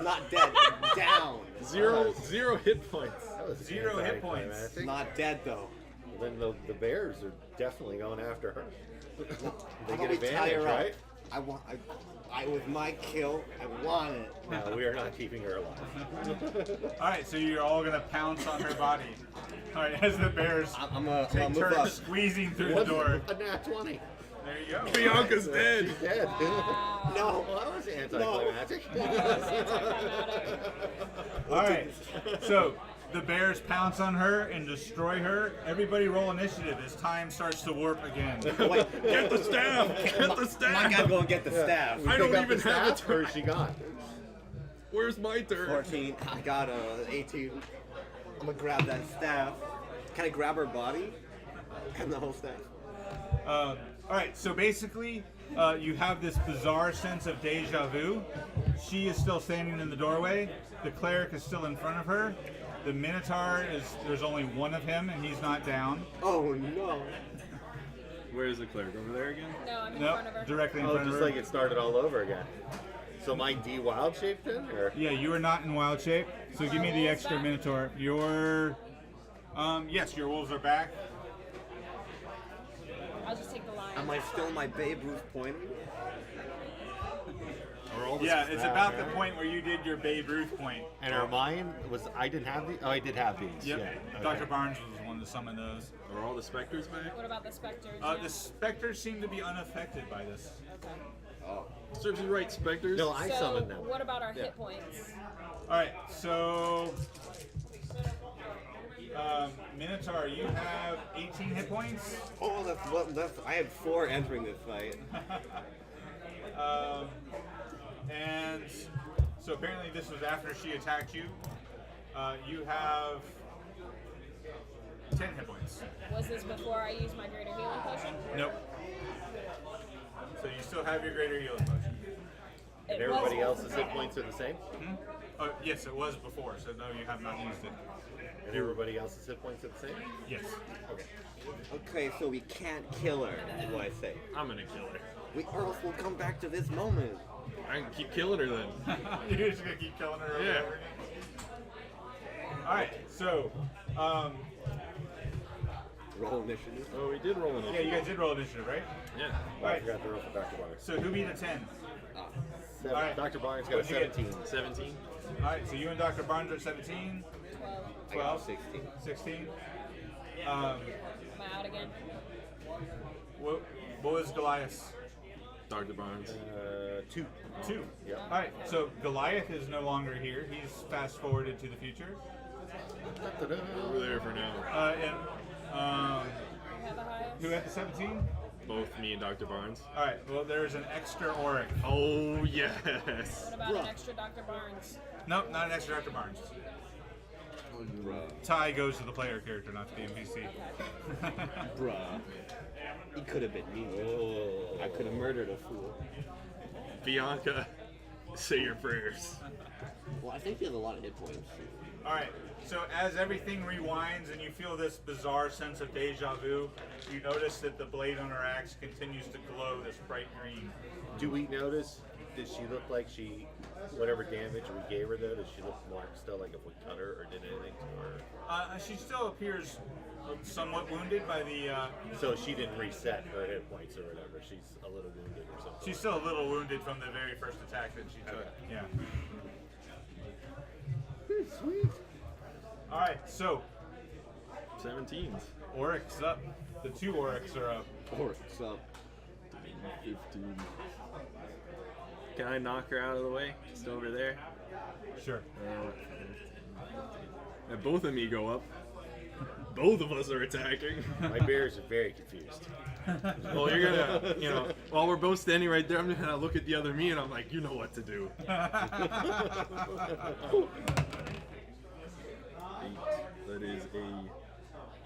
Not dead. Down. Zero hit points. That was 0 hit points. anticlimactic. Not dead though. Then the bears are definitely going after her. They How get about we tie advantage, her up? right? I with my kill, I want it. No, we are not keeping her alive. Alright, so you're all gonna pounce on her body. Alright, as the bears I'm gonna take move turns up. squeezing through the door. A nat 20. There you go. Bianca's dead. She's dead. No. Well, that was anticlimactic. Alright, so the bears pounce on her and destroy her. Everybody roll initiative as time starts to warp again. Wait, Get the staff! Get the staff! my guy won't get the staff. I don't Pick up even the have a staff, or turn. is she gone? Where's my turn? 14. I got a 18. I'm gonna grab that staff. Can I grab her body? And the whole staff. All right, so basically, you have this bizarre sense of deja vu. She is still standing in the doorway. The cleric is still in front of her. The Minotaur there's only one of him, and he's not down. Oh no. Where's the cleric? Over there again? No, I'm in Nope, front of her. directly in Oh, front of just her. like it started all over again. So my D wild shape then, or Yeah, you are not in wild shape, so give me the extra back? Minotaur. Yes, your wolves are back. I'll just take the lion. Am I still my Babe Ruth pointing? or all the Yeah, it's staff, about the right? point where you did your Babe Ruth point. And are mine was I didn't have the. Oh, I did have these. Yep. Yeah. okay. Dr. Barnes was the one to summon those. Are all the specters back? What about the specters? The specters seem to be unaffected by this. Okay. Oh. Serves you right, specters. No, I So, summoned them. what about our Yeah. hit points? All right, so Minotaur, you have 18 hit points. Oh, that's. I had 4 entering this fight. And so apparently this was after she attacked you. You have 10 hit points. Was this before I used my greater healing potion? Nope. So you still have your greater healing potion. And It everybody was else's hit points are the same. Oh, yes, it was before, so no, you have not used it. And everybody else's hit points are the same. Yes. Okay. Okay, so we can't kill her, is what I say. I'm gonna kill her. Or else we'll come back to this moment. I can keep killing her then. You're just gonna keep killing her over Yeah. and over again? Alright, so, Roll initiative. Oh, we did roll an yeah, you guys did roll initiative, right? Yeah. Oh, I Alright, forgot to roll for Dr. Barnes. so who beat a 10? Seven. Alright. Dr. Barnes got a What'd you get? 17. 17. Alright, so you and Dr. Barnes are 17, 12. I got 12, 16. 16. Am I out again? What was Goliath? Dr. Barnes. 2. 2. Yep. Alright, so Goliath is no longer here. He's fast forwarded to the future. Da-da-da. Over there for now. We have the highest? Who had the 17? Both me and Dr. Barnes. Alright, well, there's an extra Auric. Oh, yes. What about an extra Dr. Barnes? Nope, not an extra Dr. Barnes. Tie goes to the player character, not to the NPC. Bruh. He could have been me. I could have murdered a fool. Bianca, say your prayers. Well, I think he has a lot of hit points. Alright, so as everything rewinds and you feel this bizarre sense of deja vu, you notice that the blade on her axe continues to glow this bright green. Do we notice? Did she look like she, whatever damage we gave her though, does she look more still like if we cut her or did anything to her? She still appears somewhat wounded by the. So she didn't reset her hit points or whatever. She's a little wounded or something. She's still a little wounded from the very first attack that she took. Okay. Yeah. Sweet. Alright, so 17s. Oryx up. The 2 Oryx are up. Or so. 15. Can I knock her out of the way? Just over there? Sure. And both of me go up. Both of us are attacking. My bears are very confused. Well, you're gonna, while we're both standing right there, I'm gonna look at the other me and I'm like, you know what to do. 8. That is a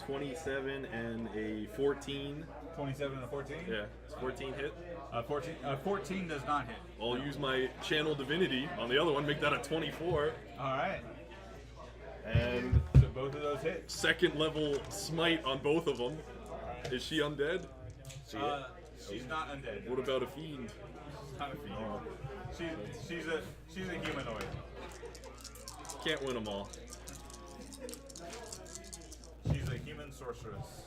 27 and a 14. 27 and a 14? Yeah, it's 14 hit. 14 does not hit. I'll use my channel divinity on the other one, make that a 24. Alright. And So both of those hit. second level smite on both of them. Is she undead? She's not undead. What about a fiend? Not a fiend. She's a humanoid. Can't win them all. She's a human sorceress.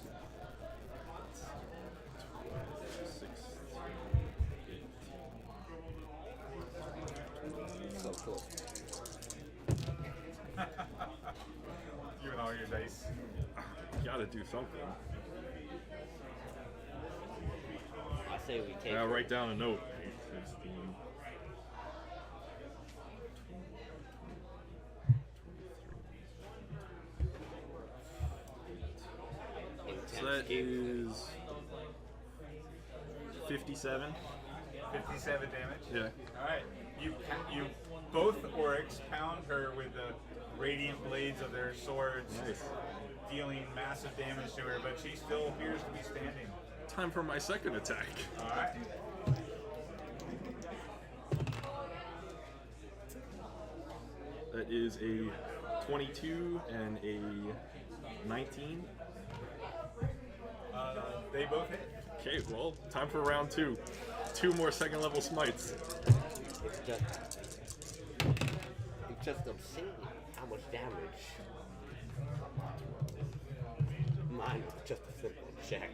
6, So cool. You and all your dice. Gotta do something. I say we take. I'll write down a note. 16. So that is 57. 57 damage. Yeah. All right. You both orcs pound her with the radiant blades of their swords, Nice. dealing massive damage to her, but she still appears to be standing. Time for my second attack. All right. That is a 22 and a 19. They both hit. Okay, well, time for round 2. 2 more second level smites. It's just obscene how much damage. Mine was just a simple check.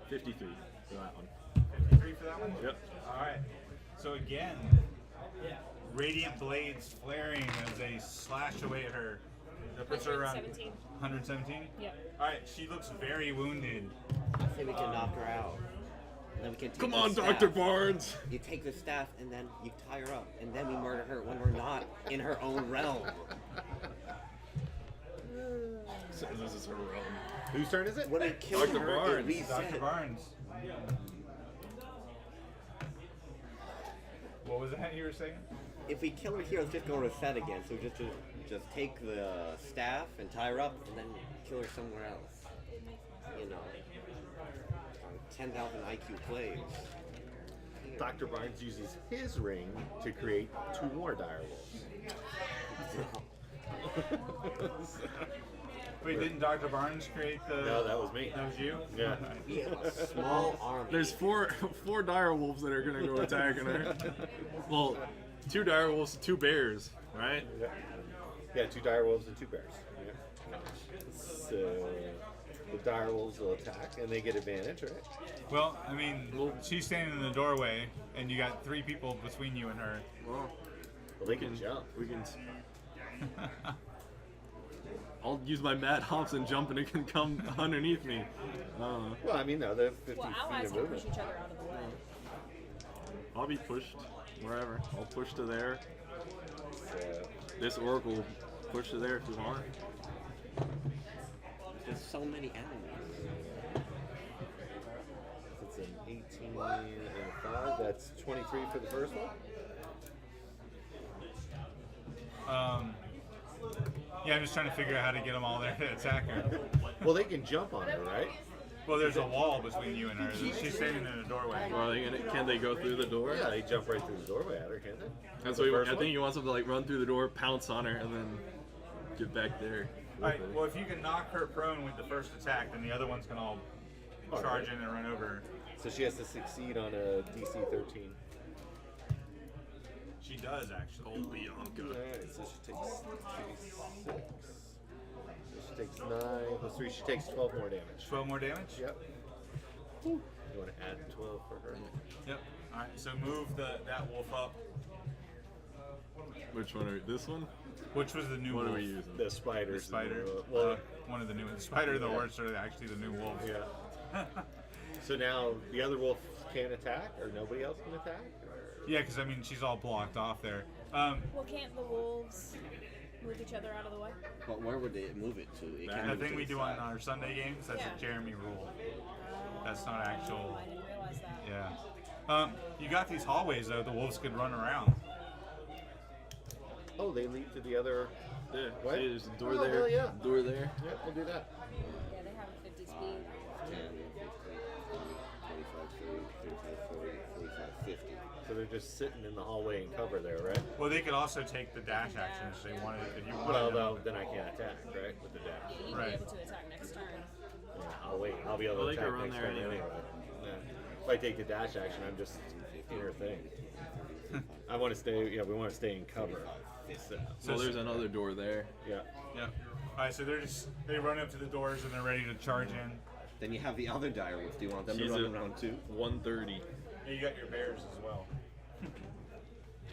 17, 53 for that one. 53 for that one? Yep. All right. So again, radiant blades flaring as they slash away at her. That puts her around 117. 117? Yep. All right. She looks very wounded. I say we can knock her out. And then we can take Come the on, staff. Dr. Barnes! You take the staff and then you tie her up, and then we murder her when we're not in her own realm. So this is her realm. Whose turn is it? When we kill Dr. her, Barnes. it Dr. resets. Barnes. What was that you were saying? If we kill her here, it's just going to reset again. So just take the staff and tie her up, and then kill her somewhere else. You know, on 10,000 IQ plays. Dr. Barnes uses his ring to create 2 more dire wolves. Wait, didn't Dr. Barnes create the... No, that was me. That was you? Yeah. We have a small army. There's four dire wolves that are gonna go attacking her. Well, 2 dire wolves, 2 bears, right? Yeah, 2 dire wolves and 2 bears. Yeah. So the dire wolves will attack and they get advantage, right? Well, I mean, she's standing in the doorway, and you got 3 people between you and her. Well, Well, they can jump. we can. I'll use my Mad Hops and jump, and it can come underneath me. Well, I mean, no, they're 50 Well, feet allies of can push movement. each other out of the way. I'll be pushed wherever. I'll push to there. So, This orc will push to there if you want. There's so many enemies. it's an 18 and a 5. That's 23 for the first one. Yeah, I'm just trying to figure out how to get them all there to attack her. Well, they can jump on her, right? Well, there's a wall between you and her. She's standing in a doorway. Well, can they go through the door? Yeah, they jump right through the doorway at her, can't they? That's The what first I one? think he wants them to like run through the door, pounce on her, and then get back there. All right, well, if you can knock her prone with the first attack, then the other ones can all charge in and run over her. So she has to succeed on a DC 13. She does, actually. Oh, Bianca. Alright, so she takes 6. So she takes 9 plus 3. She takes 12 more damage. 12 more damage? Yep. You want to add 12 for her? Yep. All right, so move that wolf up. Which one are this one? Which was the new What wolf? are we using? The spiders. The spider. Well, One of the new ones. The spider and the Yeah. horse are actually the new wolves. yeah. So now the other wolf can't attack, or nobody else can attack? Or? Yeah, because I mean, she's all blocked off there. Well, can't the wolves move each other out of the way? But where would they move it to? It can't The move thing to we the do side. on our Sunday games, that's Yeah. a Jeremy rule. That's not actual. I didn't realize that. Yeah. You got these hallways though. The wolves could run around. Oh, they lead to the other. Yeah. What? See, there's a door Oh, there. hell yeah. Door there. Yeah, we'll do that. Yeah, they have a 50 speed. 10, 25, 30, 35, 40, 45, 50. So they're just sitting in the hallway and cover there, right? Well, they could also take the dash action if they wanted. If you wanted. Well, them. no, then I can't attack, right? With the dash. You'd Right. be able to attack next turn. Yeah, I'll wait. I'll be able Well, to they could attack run next there turn anyway. Yeah. If I take the dash action, I'm just in her thing. I want to stay. Yeah, we want to stay in cover. So there's another door there. Yeah. Yeah. All right, so they run up to the doors and they're ready to charge in. Then you have the other dire wolf. Do you want them She's to run at around too? 130. And you got your bears as well.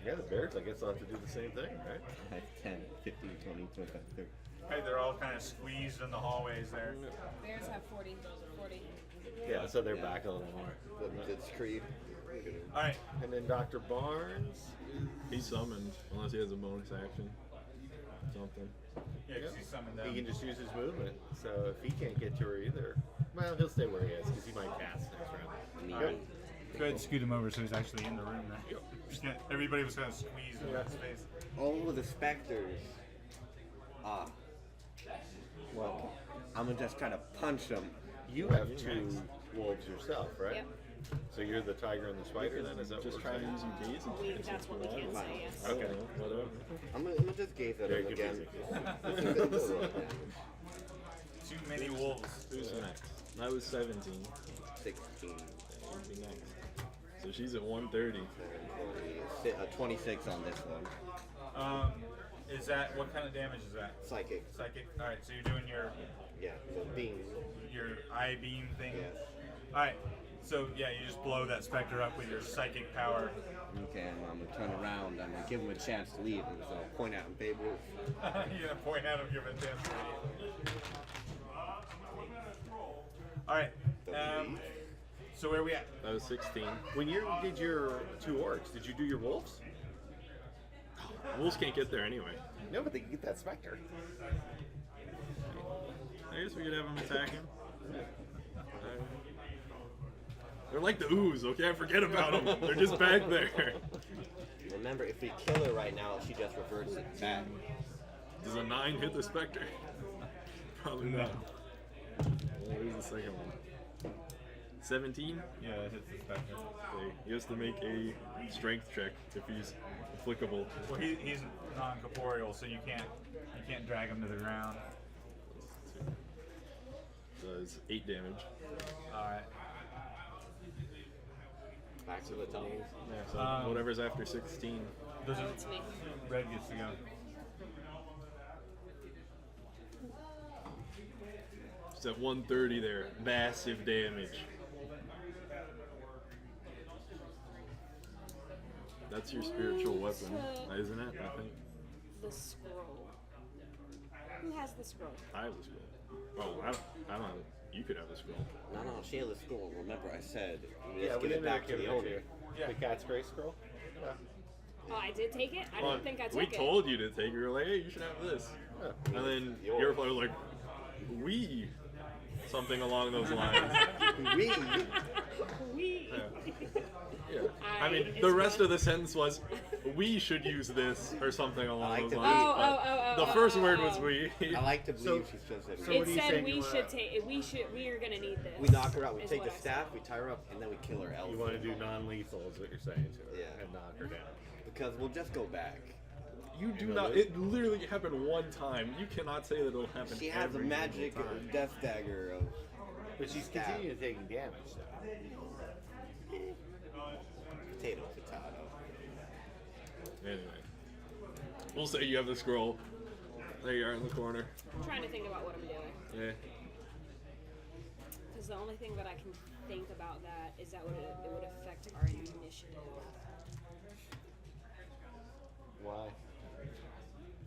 Yeah, the Bears, I guess, will have to do the same thing, right? I have 10, 15, 20, 25, 30. Hey, they're all kind of squeezed in the hallways there. Bears have 40. 40. Yeah, so they're back a little more. That's Creed. All right. And then Dr. Barnes. He's summoned, unless he has a bonus action. Something. Yeah, because he's summoned He them. can just use his movement. So if he can't get to her either, well, he'll stay where he is because he might cast next round. All right. Go ahead and scoot him over so he's actually in the room now. Everybody was kind of squeezed in that space. Oh, the specters. Well, I'm gonna just kind of punch them. You have two wolves yourself, right? Yep. So you're the tiger and the spider then? Is that Just what try we're and saying? use your gaze and That's what we can say, yes. Okay. Whatever. I'm gonna just gaze at Very him again. confusing. Too many wolves. Who's next? That was 17. 16, Who'd be next? So she's at 130. 26 on this one. Is that, what kind of damage is that? Psychic. Psychic? Alright, so you're doing your Yeah, the beam. eye beam thing? Yes. Alright, so yeah, you just blow that specter up with your psychic power. Okay, and I'm gonna turn around. I'm gonna give him a chance to leave, and so I'll point at him, Babe Ruth. You're gonna point at him, give him a chance to leave. Alright, so where are we at? That was 16. When you did your two orcs, did you do your wolves? Wolves can't get there anyway. No, but they can get that specter. I guess we could have them attack him. They're like the ooze, okay? Forget about them. They're just back there. Remember, if we kill her right now, she just reverts it back. Does a 9 hit the specter? Probably not. Well, where's the second one? 17? Yeah, it hits the specter. Okay. He has to make a strength check if he's applicable. Well, he's non-corporeal, so you can't drag him to the ground. Does 8 damage. Alright. Back to the top. Yeah, so whatever's after 16. Does It's me. Red gets to go. It's at 130 there. Massive damage. That's your spiritual weapon, isn't it? I think. The scroll. Who has the scroll? I have the scroll. Oh, I don't have it. You could have the scroll. No, she has the scroll. Remember, I said we Yeah, just we give it didn't back to the owner. Yeah. The cat's grace scroll? Yeah. Oh, I did take it? I didn't think I took we it. told you to take it. We were like, hey, you should have this. Yeah. And then Yours. your reply was like, we. Something along those lines. We. We. Yeah. I mean, the rest of the sentence was, we should use this, or something along like those to lines. Oh, but oh, oh, the oh, first oh, word oh. was we. I like to believe she says that. so It what are you said saying we you should wanna- take. We are gonna need this. We knock her out. We is take what the I staff. said. We tie her up, and then we kill her else. You want to do non-lethal is what you're saying to her. Yeah. And knock her down. Because we'll just go back. You do know not. this? It literally happened one time. You cannot say that it'll happen. She has a every magic single time. death dagger of. But she's Stab. continuing taking damage, though. Potato, potato. Anyway, we'll say you have the scroll. There you are in the corner. I'm trying to think about what I'm doing. Yeah. Because the only thing that I can think about that is that it would affect our initiative. Why?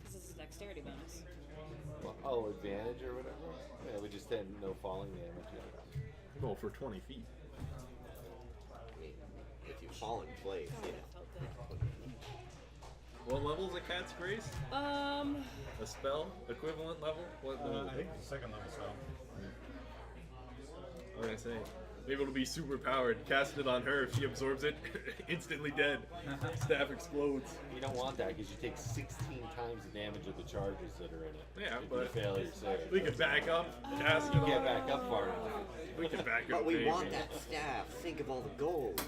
Because this is a dexterity bonus. Well, oh, advantage or whatever? Yeah, we just had no falling damage. Go for 20 feet. I mean, if you fall in place, God, yeah. that felt good. What level is a cat's grace? A spell equivalent level? What? I think it's the second level spell. I was gonna say, maybe it'll be super powered. Cast it on her. If she absorbs it, instantly dead. Staff explodes. You don't want that because you take 16 times the damage of the charges that are in it. Yeah, If but you fail your save. we can back up. Cast it You on get her. back up far enough. We can back up. But we baby. want that staff. Think of all the gold.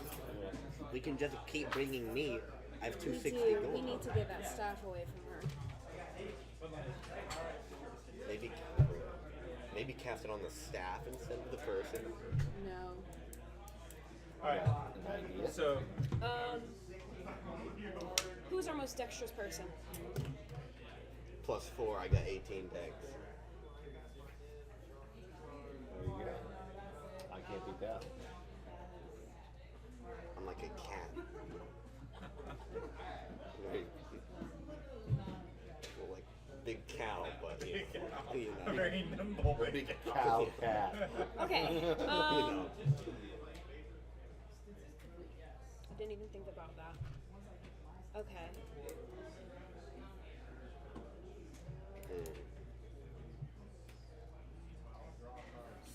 We can just keep bringing meat. I have 260 We gold. need to get that staff away from her. Maybe cast it on the staff instead of the person. No. Alright, so Who's our most dexterous person? +4, I got 18 dex. There you go. I can't beat that. I'm like a cat. You know. Very nimble. Big cow cat. Okay. You know. I didn't even think about that. Okay.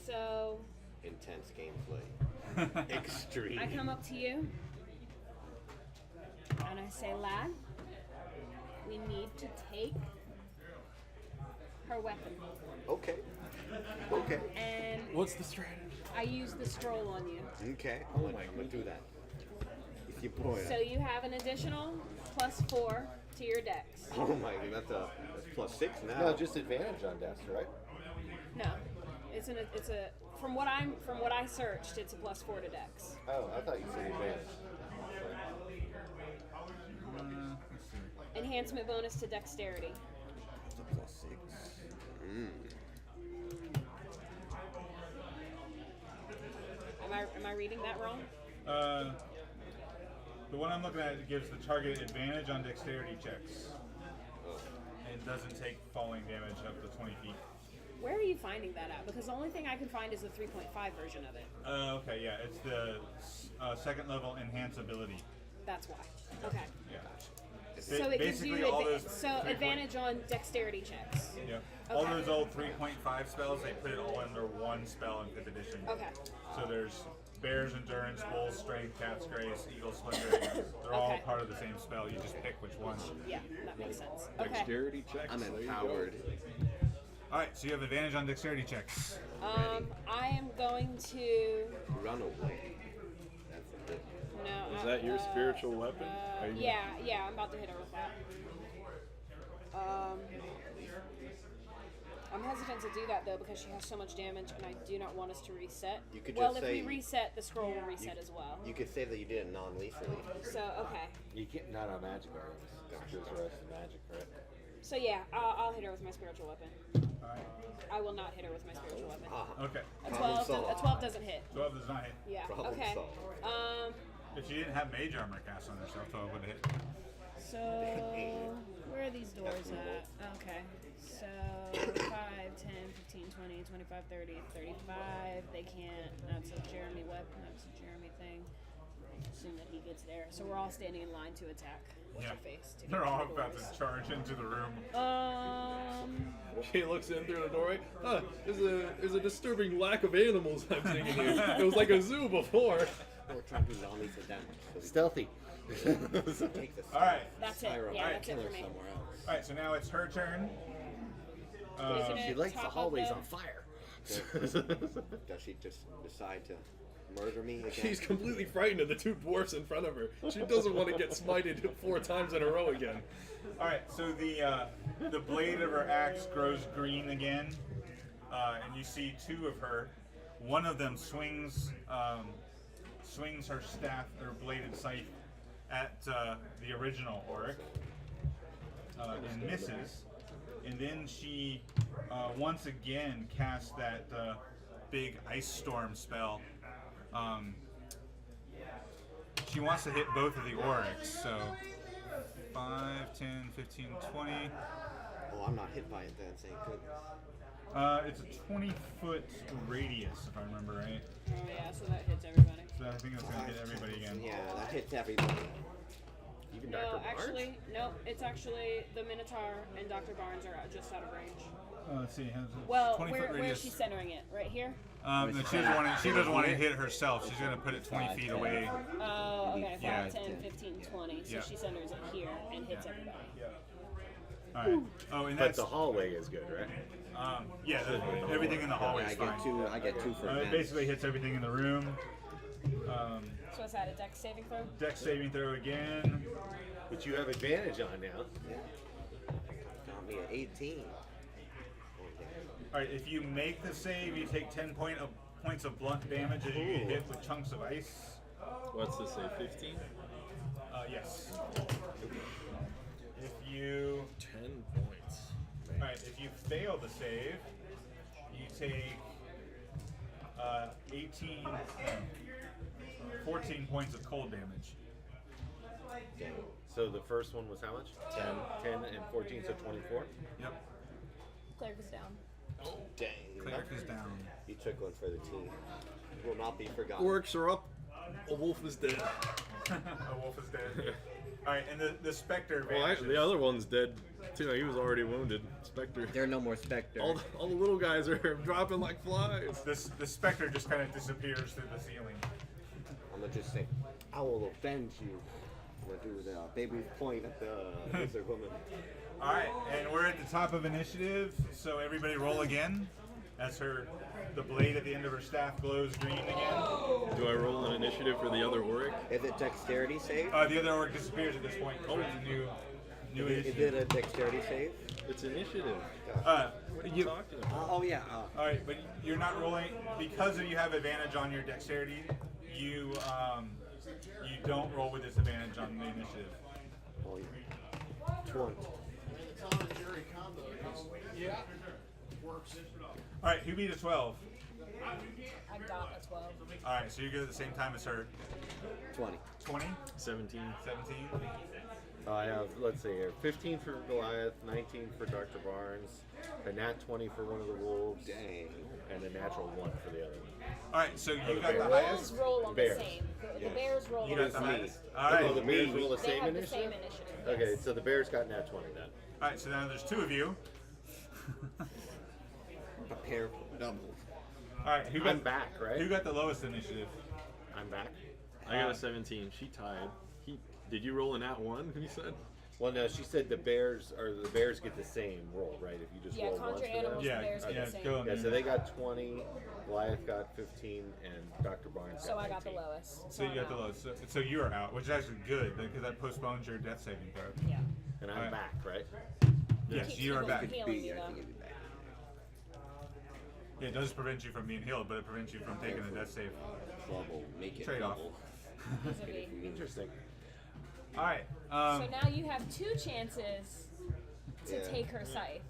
So Intense gameplay. Extreme. I come up to you and I say, lad, we need to take her weapon. Okay. Okay. And What's the strategy? I use the scroll on you. Okay. I'm gonna do that. If you point. So you have an additional +4 to your dex. Oh my god, that's +6 now. No, just advantage on dex, right? No. It's a from what I searched, it's a +4 to dex. Oh, I thought you said advantage. Let's see. Enhancement bonus to dexterity. It's a +6. Am I reading that wrong? The one I'm looking at gives the target advantage on dexterity checks. And doesn't take falling damage up to 20 feet. Where are you finding that at? Because the only thing I can find is the 3.5 version of it. Okay, yeah, it's the second level enhance ability. That's why. Okay. Yeah. So it gives you Basically all those advantage on dexterity checks. Yeah. All Okay. those old 3.5 spells, they put it all under one spell in 5th edition. Okay. So there's Bear's Endurance, Bull's Strength, Cat's Grace, Eagle's Splendor. They're all Okay. part of the same spell. You just pick which one. Yeah, that makes sense. Okay. Dexterity checks. I'm there you go. empowered. Alright, so you have advantage on dexterity checks. I am going to. Run away. That's a good. No. Is that your spiritual weapon? Are you- Yeah, I'm about to hit her with that. I'm hesitant to do that though because she has so much damage, and I do not want us to reset. You could well, just if we say- reset, the scroll will reset as well. You could say that you did it non-lethally. So okay. You can't, not on magic items. Just the rest of magic, right? So yeah, I'll hit her with my spiritual weapon. Alright. I will not hit her with my spiritual weapon. Okay. A Problem 12, solved. a 12 doesn't hit. 12 does not hit. Yeah. Problem Okay. solved. If she didn't have mage armor cast on herself, 12 would hit. So where are these doors at? Okay. So 5, 10, 15, 20, 25, 30, 35. They can't. That's a Jeremy weapon. That's a Jeremy thing. Assume that he gets there. So we're all standing in line to attack. What's Yeah. your face? To They're get all to the about doors. to charge into the room. She looks in through the doorway. There's a disturbing lack of animals I'm seeing in here. It was like a zoo before. We're trying to do non-lethal damage. So Stealthy. take this. Alright. That's it. Pyro. Yeah, that's it Kill for her me. somewhere else. Alright, so now it's her turn. Isn't She it likes the top of hallways on fire. Does she just decide to murder me again? She's completely frightened of the two dwarfs in front of her. She doesn't want to get smited 4 times in a row again. Alright, so the blade of her axe grows green again. And you see 2 of her. One of them swings her staff or bladed scythe at the original orc and misses. And then she once again casts that big ice storm spell. She wants to hit both of the orcs, so 5, 10, 15, 20. Oh, I'm not hit by it then, thank goodness. It's a 20-foot radius, if I remember right. Oh yeah, so that hits everybody. So I think that's going to hit everybody again. Yeah, that hits everybody. Even No, Dr. Barnes? actually, no. It's actually the Minotaur and Dr. Barnes are just out of range. Let's see. Has a Well, 20-foot where is radius. she centering it? Right here? No, she doesn't want to hit herself. She's going to put it 20 feet away. Oh, okay. 5, Yeah. 10, 15, 20. So Yeah. she centers it here and hits everybody. All right. Oh, and But that's the hallway is good, right? everything in the hallway is fine. I get two for It advantage. basically hits everything in the room. So is that a dex saving throw? Dex saving throw again. But you have advantage on now. Got me at 18. All right. If you make the save, you take 10 points of blunt damage as you get hit with chunks of ice. What's this say? 15? Yes. If you 10 points. All right, if you fail the save, you take 14 points of cold damage. So the first one was how much? 10 and 14, so 24? Yep. Claire goes down. Dang. Cleric is down. He took one for the team. Will not be forgotten. Orcs are up. A wolf is dead. A wolf is dead. All right, and the specter Well, vanishes. the other one's dead too. He was already wounded. Spectre. There are no more specters. All the little guys are dropping like flies. The specter just kind of disappears through the ceiling. I'm gonna just say, I will avenge you. I'm gonna do the baby's point at the lizard woman. All right, and we're at the top of initiative. So everybody roll again. As the blade at the end of her staff glows green again. Do I roll an initiative for the other Oric? Is it dexterity save? The other orc disappears at this point. So it's a new Is initiative. it a dexterity save? It's initiative. What are you talking about? Oh yeah. All right, but you're not rolling because you have advantage on your dexterity. You don't roll with disadvantage on the initiative. Oh, yeah. 20. All right, who beat a 12? I got a 12. All right, so you're good at the same time as her. 20. 20, 17. 17. I have, let's see here, 15 for Goliath, 19 for Dr. Barnes, a nat 20 for one of the wolves, Dang. and a natural 1 for the other one. All right, so you got the Wolves highest. roll on Bears. the same. The bears roll You on got the the same. highest. All right. Oh, the Bears roll the They same have the initiative? same initiative. Okay, yes. so the Bears got nat 20 then. All right, so now there's two of you. Prepare for double. All right, who got I'm back, right? Who got the lowest initiative? I'm back. I got a 17. She tied. Did you roll a nat 1? You said. Well, no, she said the Bears get the same roll, right? If you just Yeah, roll once conjure for them. animals, Yeah, the bears get yeah, the same. go. Yeah, so they got 20, Goliath got 15, and Dr. Barnes So got I got the 19. lowest. So you I'm got the out. lowest. So you're out, which is actually good because that postpones your death saving throw. Yeah. And I'm Alright. back, right? Yes, Keeps you are people back. from healing me, I though. think it'd be back. Yeah, it does prevent you from being healed, but it prevents you from taking a death save. Double. Make it Trade-off. double. This would be- Interesting. All right. So now you have 2 chances to Yeah. take her scythe.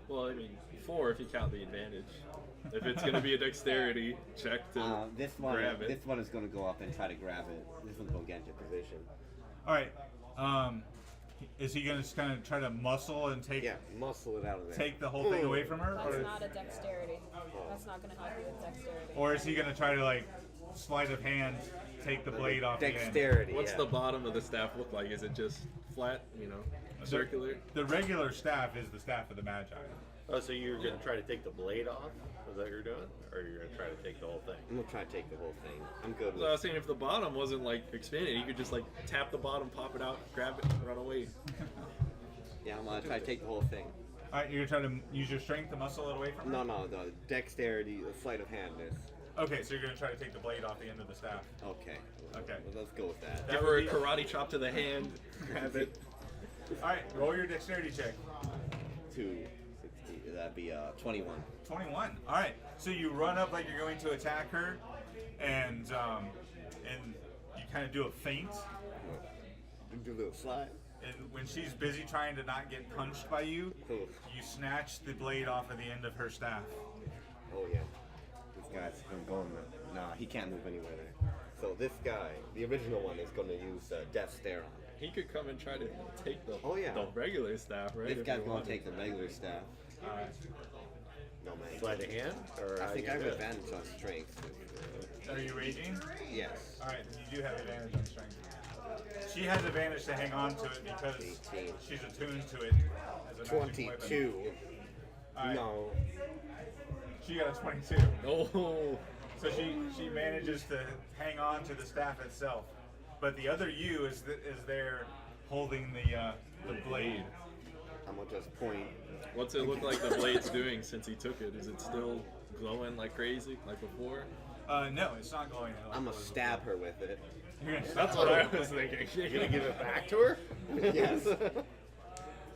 Well, I mean, 4 if you count the advantage. If it's going to be a dexterity check to This one. grab it. This one is gonna go up and try to grab it. This one's gonna get into position. All right. Is he gonna just kind of try to muscle and take Yeah, muscle it out of there. take the whole thing away from her, That's not a dexterity. That's not going to help you with dexterity. or is he gonna try to like sleight of hand take the blade off the end? Dexterity. What's yeah. the bottom of the staff look like? Is it just flat, circular? The regular staff is the staff of the Magi. Oh, so you're going to try to take the blade off? Is that what you're doing? Or you're going to try to take the whole thing? I'm gonna try to take the whole thing. I'm good So I was with. saying if the bottom wasn't like expanded, you could just like tap the bottom, pop it out, grab it, and run away. Yeah, I'm gonna try to take the whole thing. All right, you're gonna try to use your strength to muscle it away from her. No, the dexterity, the sleight of handness. Okay, so you're gonna try to take the blade off the end of the staff. Okay. Okay. Well, let's go with that. That Give would her a be- karate chop to the hand, grab it. All right, roll your dexterity check. 260. That'd be 21. 21. All right. So you run up like you're going to attack her, and you kind of do a feint. Do a little slide. And when she's busy trying to not get punched by you, you snatch the blade off of the end of her staff. Oh yeah. This guy's going. Nah, he can't move anywhere there. So this guy, the original one, is gonna use Death Stare on him. He could come and try to take the, Oh, yeah. the regular staff, right? This if guy's he gonna wanted. take the regular staff. All right. No man. Sleight of hand? Or I how think you I have do it? advantage on strength. Are you raging? Yes. All right, then you do have advantage on strength. She has advantage to hang on to it because 18. she's attuned to it as a magic weapon. 22. All right. No. She got a 22. Oh, So she manages to hang on to the staff itself, but the other you is there holding the blade. I'm gonna just point. what's it look like the blade's doing since he took it? Is it still glowing like crazy, like before? No, it's not going. I'm gonna stab her with it. You're gonna That's what I was thinking. You're going to give it back to her? Yes.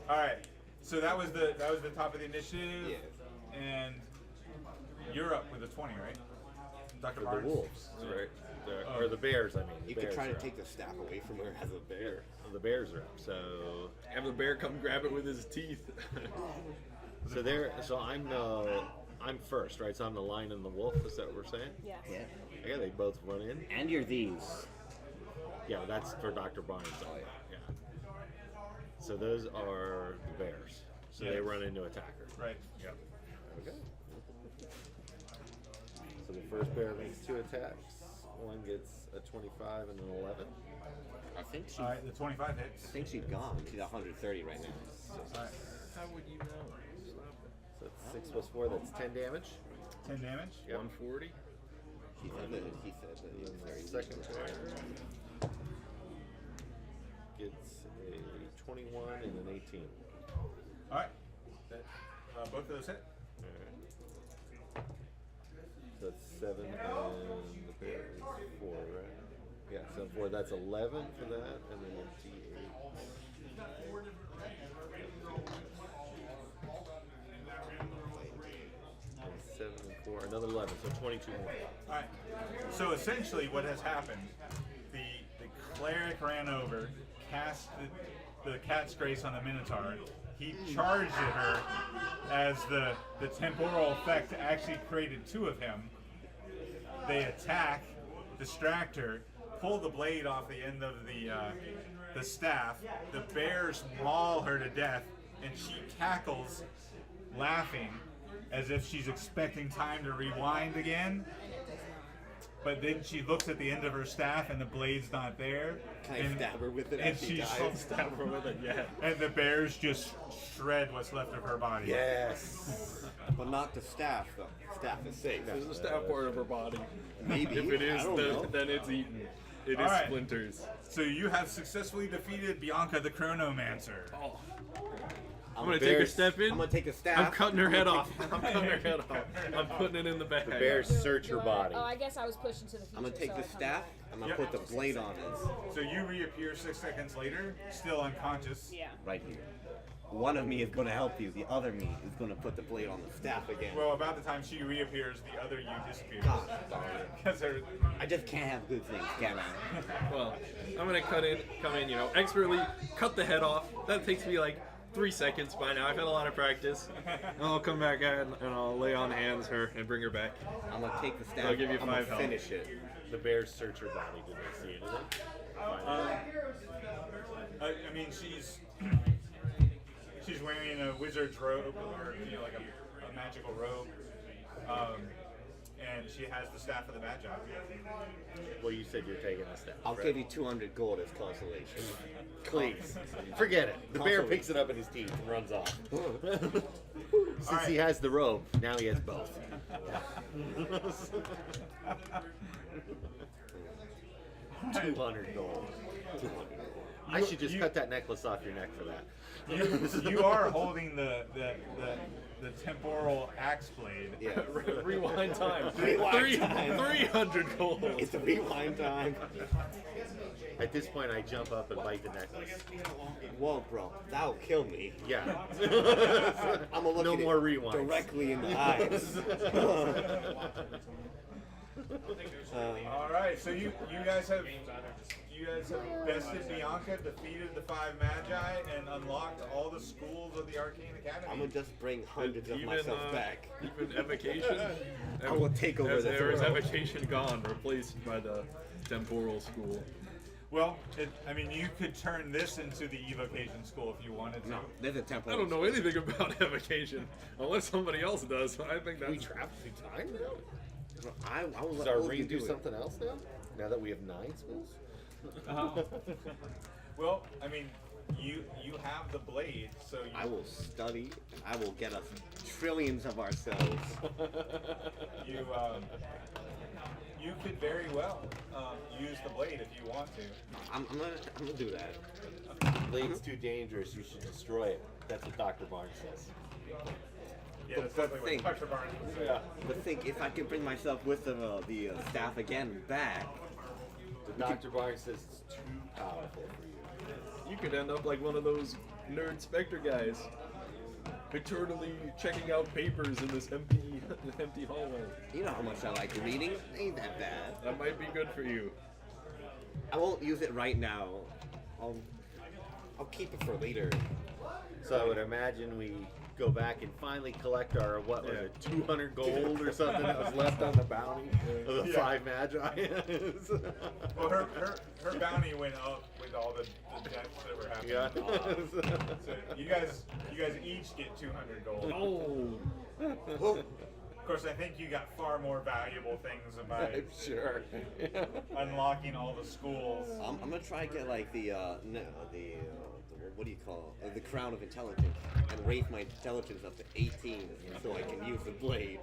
All right. So that was the top of the initiative. Yes. And you're up with a 20, right? Dr. For the Barnes. wolves, right? Or the bears, I mean. You The could bears try are to up. take the staff away from her as a bear. The bears are up. So Have the bear come grab it with his teeth. I'm first, right? So I'm the lion and the wolf. Is that what we're saying? Yes. Yeah. Yeah, they both run in. And you're these. Yeah, that's for Dr. Barnes. Oh, Yeah. So those are the bears. So they Yes. run in to attack her. Right. Yep. Okay. So the first bear makes 2 attacks. One gets a 25 and an 11. I think she. All right, the 25 I hits. think she's gone. She's at 130 right now. All right, How would you know? So that's 6 plus 4, that's 10 damage. 10 damage. Yep. 140. He said that he was And very the second bear gets a 21 and an 18. All right, both of those hit. Alright. So that's 7 and the bear is 4, right? Yeah, 7, 4. That's 11 for that, and then a D8. And 7 and 4, another 11, so 22 more. All right. So essentially, what has happened? The cleric ran over, cast the cat's grace on the Minotaur. He charged at her as the temporal effect actually created 2 of him. They attack, distract her, pull the blade off the end of the staff. The bears maul her to death, and she cackles, laughing, as if she's expecting time to rewind again. But then she looks at the end of her staff, and the blade's not there. Can I stab her with it And as she she dies? Stab her with it, yeah. And the bears just shred what's left of her body. Yes! But not the staff, though. Staff is safe. There's a stab part of her body. Maybe. If it is, I don't know. then it's eaten. It All is right. splinters. So you have successfully defeated Bianca the Chronomancer. Oh. I'm gonna take a step in. I'm gonna take a staff. I'm cutting her head off. I'm cutting her head off. I'm putting it in the bag. The bears search her body. Oh, I guess I was pushed into the future. I'm gonna take so the I come staff. back. I'm gonna Yep. put the blade on it. So you reappear 6 seconds later, still unconscious. Yeah. Right here. One of me is gonna help you. The other me is gonna put the blade on the staff again. Well, about the time she reappears, the other you disappears. God darn it. Because her. I just can't have good things, can I? Well, I'm gonna come in, expertly cut the head off. That takes me like 3 seconds by now. I've had a lot of practice. And I'll come back in and I'll lay on hands her and bring her back. I'm gonna take the staff. I'll give you I'm 5 gonna health. finish it. The bears search her body. Did they see anything? I mean, she's wearing a wizard's robe, or like a magical robe, and she has the staff of the Magi. Well, you said you're taking the step. I'll give you 200 gold as consolation. Please. Forget it. The bear picks it up in his teeth and runs off. Since he has the robe, now he has both. 200 gold. I should just cut that necklace off your neck for that. You are holding the temporal axe blade. Yeah. Rewind time. Rewind time. 300 gold. It's a rewind time. At this point, I jump up and bite the necklace. Whoa, bro, that'll kill me. Yeah. I'm gonna look No at more it rewinds. directly in the eyes. All right, so you guys have bested Bianca, defeated the 5 Magi, and unlocked all the schools of the Arcane Academy. I'm gonna just bring hundreds of myself back. Even evocation. I will take over the There is throne. evocation gone, replaced by the temporal school. Well, you could turn this into the evocation school if you wanted to. No, there's a temple. I don't know anything about evocation, unless somebody else does. I think We that's travel through time now? I will Does let our all of you ring do it. something else now? Now that we have 9 schools? Well, you have the blade, so I will study. And I will get us trillions of ourselves. you could very well use the blade if you want to. I'm gonna do that. Blade's too dangerous. You should destroy it. That's what Dr. Barnes says. Yeah, that's But definitely think- what Dr. Barnes would say. But think if I can bring myself with the staff again back. The Dr. Barnes says it's too powerful for you. you could end up like one of those nerd Spectre guys, eternally checking out papers in this empty hallway. You know how much I like reading. Ain't that bad. That might be good for you. I won't use it right now. I'll keep it for later. So I would imagine we go back and finally collect our, what was it, 200 gold or something that was left on the bounty of the 5 Magi. Well, her bounty went up when into all the deaths that were happening. Yeah. So you guys each get 200 gold. Oh, Of course, I think you got far more valuable things by Sure. unlocking all the schools. I'm gonna try to get like the what do you call it? The crown of intelligence and raise my intelligence up to 18 so I can use the blade.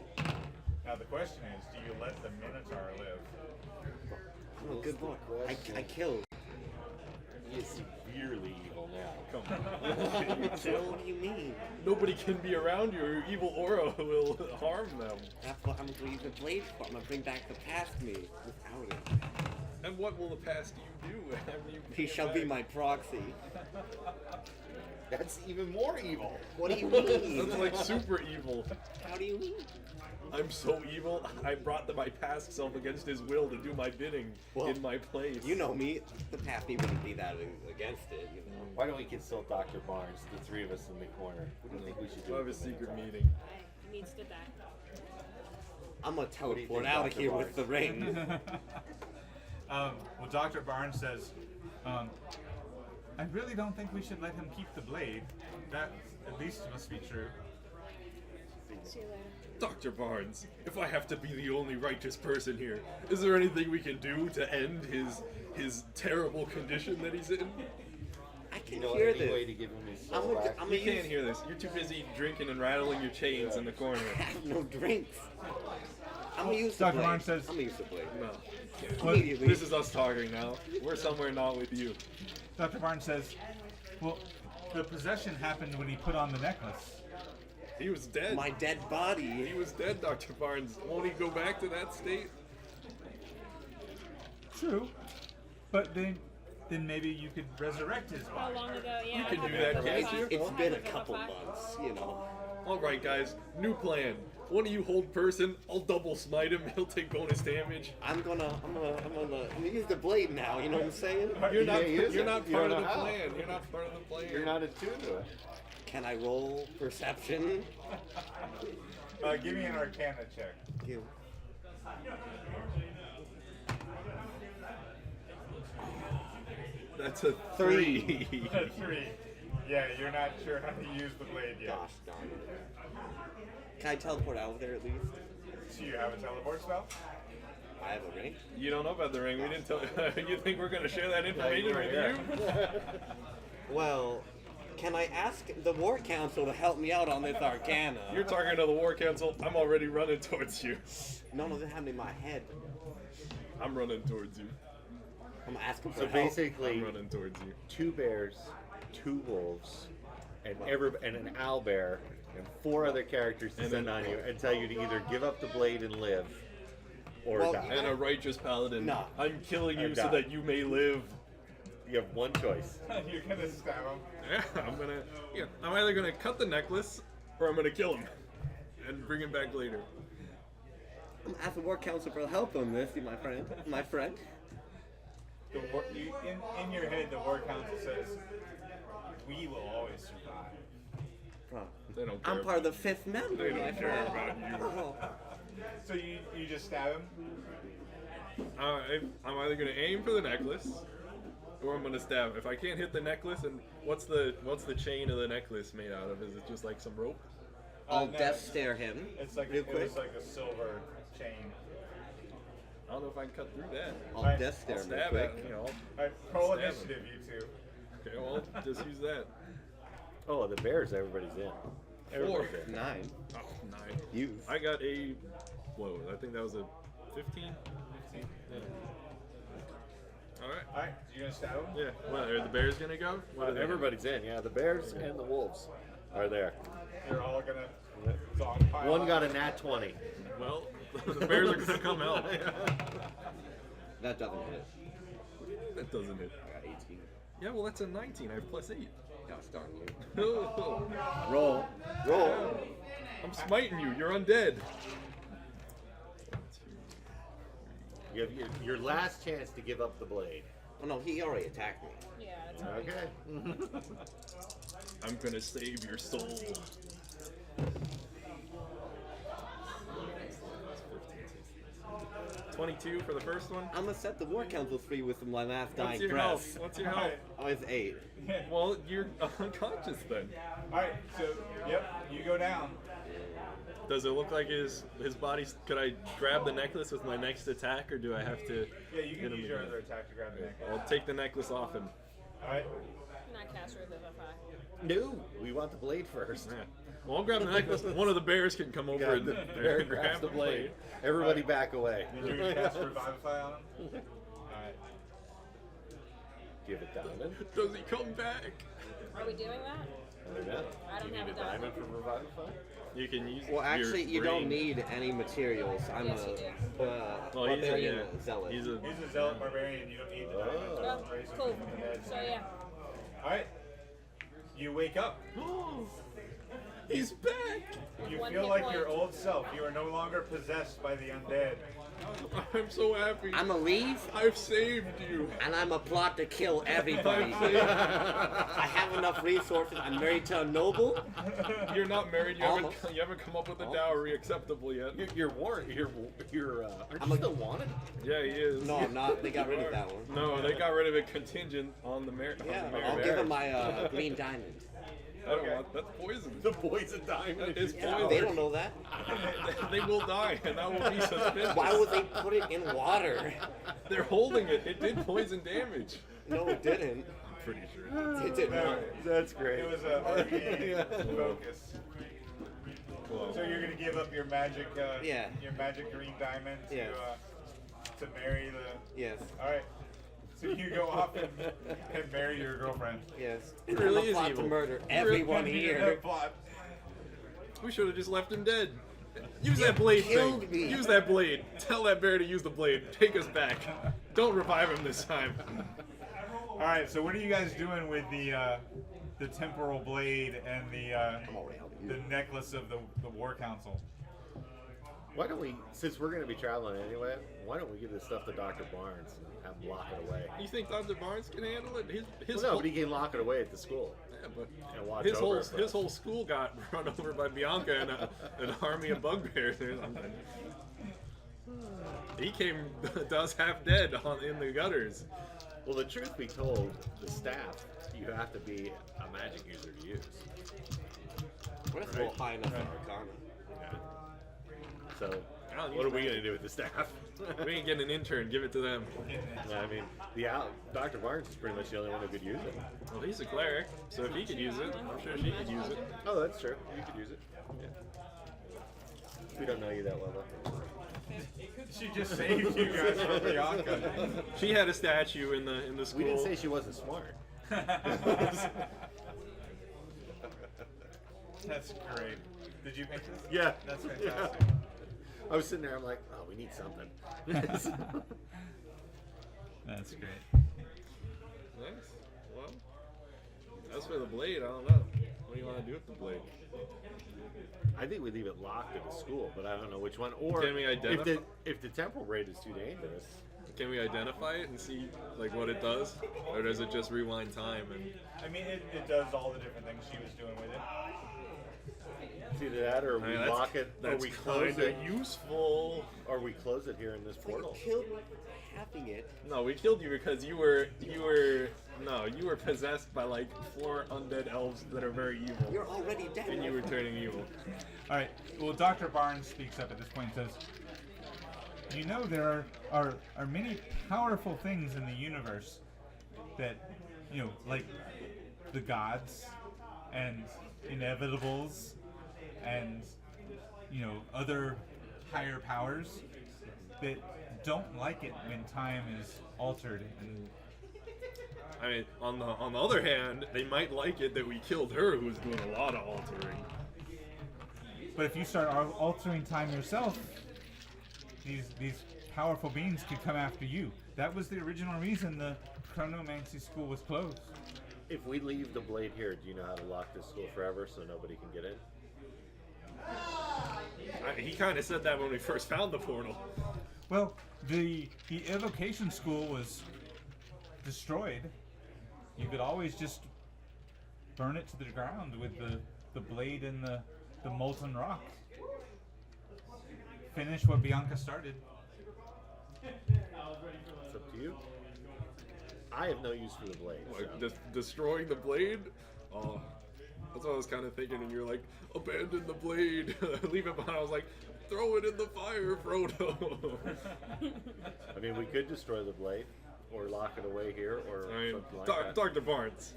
Now the question is, do you let the Minotaur live? Oh, good luck. I killed. He is severely evil now. come on. What do you mean? Nobody can be around you, or your evil aura will harm them. That's what I'm gonna use the blade for. I'm gonna bring back the past me without it. And what will the past you do? after you He bring it shall be back? my proxy. That's even more evil. What do you mean? That's like super evil. How do you mean? I'm so evil, I brought my past self against his will to do my bidding Well, in my place. You know me. The past me wouldn't be that against it. You know. Why don't we consult Dr. Barnes, the three of us in the corner? What do you think we should do? We'll have a with the secret Minotaur? meeting. He needs to die. I'm gonna do you teleport think, out of Dr. here Barnes? with the ring. Well, Dr. Barnes says, I really don't think we should let him keep the blade. That at least must be true. See you later. Dr. Barnes, if I have to be the only righteous person here, is there anything we can do to end his terrible condition that he's in? I You can know hear any this. way to give him his I'm soul gonna, back? I'm You gonna use. can't hear this. You're too busy drinking and rattling your chains in the corner. I have no drinks. I'm gonna use the Dr. blade. Barnes says- I'm gonna use the blade. No. Immediately. This is us talking now. We're somewhere not with you. Dr. Barnes says, well, the possession happened when he put on the necklace. He was dead. My dead body. He was dead, Dr. Barnes. Won't he go back to that state? True. But then maybe you could resurrect his How body. long ago? Yeah. can how do long that, ago can't was you? that? It's How been a long ago couple was that? months, you know. Alright, guys. New plan. One of you hold person. I'll double smite him. He'll take bonus damage. I'm gonna use the blade now. You know what I'm saying? You're not. he is. You're not You part don't of the know how. plan. You're not part of the plan. You're not attuned to it. Can I roll perception? Give me an Arcana check. You. That's a Three. 3. 3. Yeah, you're not sure how to use the blade yet. Gosh darn it. Can I teleport out of there at least? Do you have a teleport spell? I have a ring. You don't know about the ring. We didn't tell. You think we're gonna share that information you were with here. you? Well, can I ask the War Council to help me out on this Arcana? You're talking to the War Council. I'm already running towards you. None of it happened in my head. I'm running towards you. I'm asking for So help. basically, I'm running towards you. 2 bears, 2 wolves, and an owl bear, and 4 other characters to And send then- on you and tell you to either give up the blade and live, or Well, die. And a righteous paladin. No. I'm killing you And so die. that you may live. You have one choice. You're gonna stab him. Yeah, I'm either gonna cut the necklace or I'm gonna kill him and bring him back later. I'm asking the War Council for help on this, my friend. My friend. In your head, the War Council says, we will always survive. Bro, They don't care. I'm part of the 5th member, They don't my care friend. about you. Oh. So you just stab him? I'm either gonna aim for the necklace or I'm gonna stab. If I can't hit the necklace, and what's the chain of the necklace made out of? Is it just like some rope? I'll No, death stare him. It's like real it quick. was like a silver chain. I don't know if I can cut through that. I'll Alright, death stare I'll him real stab quick. it, you know. Alright, roll Stab him. initiative, you two. Okay, well, just use that. Oh, the bears, everybody's in. 4. Everybody's in. 9. Oh, 9. Use. I got a. Whoa, I think that was a 15. Yeah. All right. Alright, you gonna stab him? Yeah. Well, are the bears gonna go? What are they? Everybody's in. Yeah, the bears and the wolves are there. You're all gonna dogpile One up. got a nat 20. Well, the bears are gonna come help. That doesn't hit. That doesn't hit. I got 18. Yeah, well, that's a 19. I have +8. Gosh darn you. Oh, Roll. Roll. I'm smiting you. You're undead. You have your last chance to give up the blade. Oh no, he already attacked me. Yeah, it's Okay. I'm gonna save your soul. 22 for the first one. I'm gonna set the war council free with my last What's dying your breath. health? What's your health? Oh, it's 8. Well, you're unconscious then. Alright, so, yep, you go down. Does it look like his body's... Could I grab the necklace with my next attack, or do I have to... Yeah, you hit can him use your again? other attack to grab the necklace. I'll take the necklace off him. Alright. Can I cast Revivify? No, we want the blade first. Yeah. Well, I'll grab the necklace. One of the bears can come over and The bear and grabs the blade. Everybody back away. Did you cast Revivify on him? Alright. Give it diamond. Does he come back? Are we doing that? I don't know. I don't Do you have need a a diamond diamond. for Revivify? You can use. Well, actually, your you don't brain. need any materials. I'm Yes, you a Well, he's a, barbarian yeah, zealot. He's a. He's a zealot barbarian, you don't need the diamond. Oh, Raise him cool. from the dead. So yeah. Alright. You wake up. He's back. You One feel hit like point. your old self. You are no longer possessed by the undead. I'm so happy. I'm a leave, I've saved you. and I'm a plot to kill everybody. I've saved I have enough resources. I'm married to a noble. you. You're not married. You haven't, Almost. you haven't come up with a dowry acceptable yet. You're warned. Aren't I'm you a- still wanted? Yeah, he is. No, I'm not. They got rid of that one. No, they got rid of it contingent on the marriage. Yeah, I'll give him my green diamond. I don't want. That's poison. The poison diamond. That is Yeah, poison. they don't know that. They will die, and that will be suspicious. Why would they put it in water? They're holding it. It did poison damage. No, it didn't. I'm pretty sure. It did not. That's great. It was a arcane Yeah. focus. Cool. So you're gonna give up your magic, Yeah. your magic green diamond to Yes. to marry the. Yes. All right. So you go off and marry your girlfriend. Yes. He And really I'm a is plot evil. to murder He really- everyone You didn't here. have plot. We should have just left him dead. Use that blade killed thing. me. Use that blade. Tell that bear to use the blade. Take us back. Don't revive him this time. All right. So what are you guys doing with the temporal blade and the necklace of the war council? Why don't we, since we're going to be traveling anyway, why don't we give this stuff to Dr. Barnes and have him lock it away? You think Dr. Barnes can handle it? His Well, no, whole, but he can lock it away at the school. yeah, but and watch his over whole it for his us. whole school got run over by Bianca and an army of bugbears or something. He does half dead in the gutters. Well, the truth be told, the staff, you have to be a magic user to use. What if we're high enough for Arcana? So, I don't what use are we that. going to do with the staff? We can get an intern, give it to them. I mean, Dr. Barnes is pretty much the only one who could use it. Well, he's a cleric, so if he could use it, I'm sure she could use it. Oh, that's true. You could use it. Yeah. We don't know you that well, though. She just saved you guys from Bianca. She had a statue in the school. We didn't say she wasn't smart. That's great. Did you make this? Yeah. That's Yeah. fantastic. I was sitting there, I'm like, oh, we need something. That's great. Nice. Well, as for the blade, I don't know. What do you want to do with the blade? I think we leave it locked at the school, but I don't know which one. Or Can we identify- if the temporal braid is too dangerous. Can we identify it and see like what it does, or does it just rewind time and? I mean, it does all the different things she was doing with it. It's either that, or we that's- lock it, or That's we close kinda it, useful. or we close it here in this You portal. killed me having it. No, we killed you because you were possessed by like 4 undead elves that are very evil, You're already dead. and you were turning evil. All right. Well, Dr. Barnes speaks up at this point and says, "You know there are many powerful things in the universe that, like the gods and inevitables and other higher powers that don't like it when time is altered and." I mean, on the other hand, they might like it that we killed her, who was doing a lot of altering. But if you start altering time yourself, these powerful beings could come after you. That was the original reason the chronomancy school was closed. If we leave the blade here, do you know how to lock this school forever so nobody can get in? He kind of said that when we first found the portal. Well, the evocation school was destroyed. You could always just burn it to the ground with the blade and the molten rock. Finish what Bianca started. It's up to you. I have no use for the blade. Like So. destroying the blade? Oh, that's what I was kind of thinking. And you're like, abandon the blade, leave it behind. I was like, throw it in the fire, Frodo. I mean, we could destroy the blade, or lock it away here, or I mean, something like that. Dr. Barnes,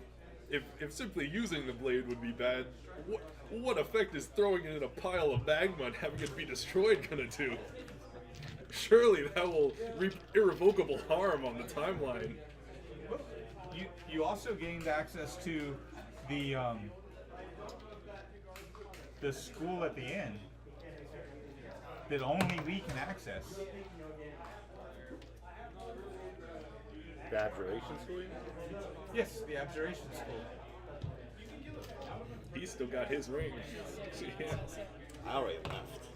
if simply using the blade would be bad, what effect is throwing it in a pile of magma and having it be destroyed gonna do? Surely that will reap irrevocable harm on the timeline. You also gained access to the school at the end that only we can access. The abjuration school? Yes, the Abjuration School. He's still got his ring. Yeah. I already left.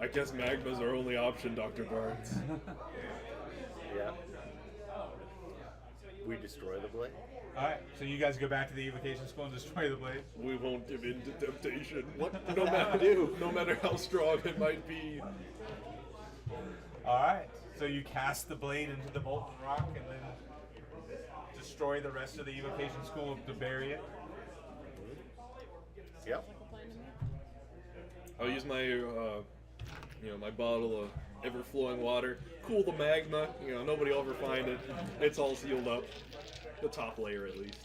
I guess magma's our only option, Dr. Barnes. Yeah. We destroy the blade? Alright, so you guys go back to the evocation school and destroy the blade? We won't give in to temptation. What No does that matter do? no matter how strong it might be. Alright, so you cast the blade into the molten rock and then destroy the rest of the evocation school to bury it? Yep. I'll use my, my bottle of ever-flowing water, cool the magma. Nobody will ever find it. It's all sealed up, the top layer at least.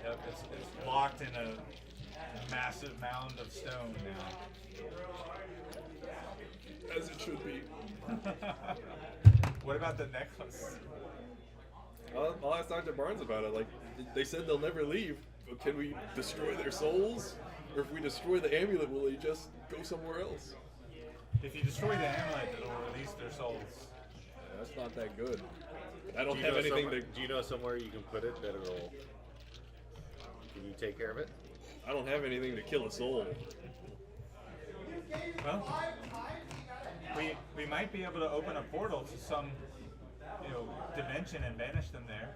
Yep, it's locked in a massive mound of stone now. As it should be. What about the necklace? I'll ask Dr. Barnes about it. Like, they said they'll never leave. But can we destroy their souls? Or if we destroy the amulet, will they just go somewhere else? If you destroy the amulet, it'll release their souls. That's not that good. I don't Do you have know anything somewhere- to. Do you know somewhere you can put it that it'll... Can you take care of it? I don't have anything to kill a soul. Well, we might be able to open a portal to some, dimension and banish them there.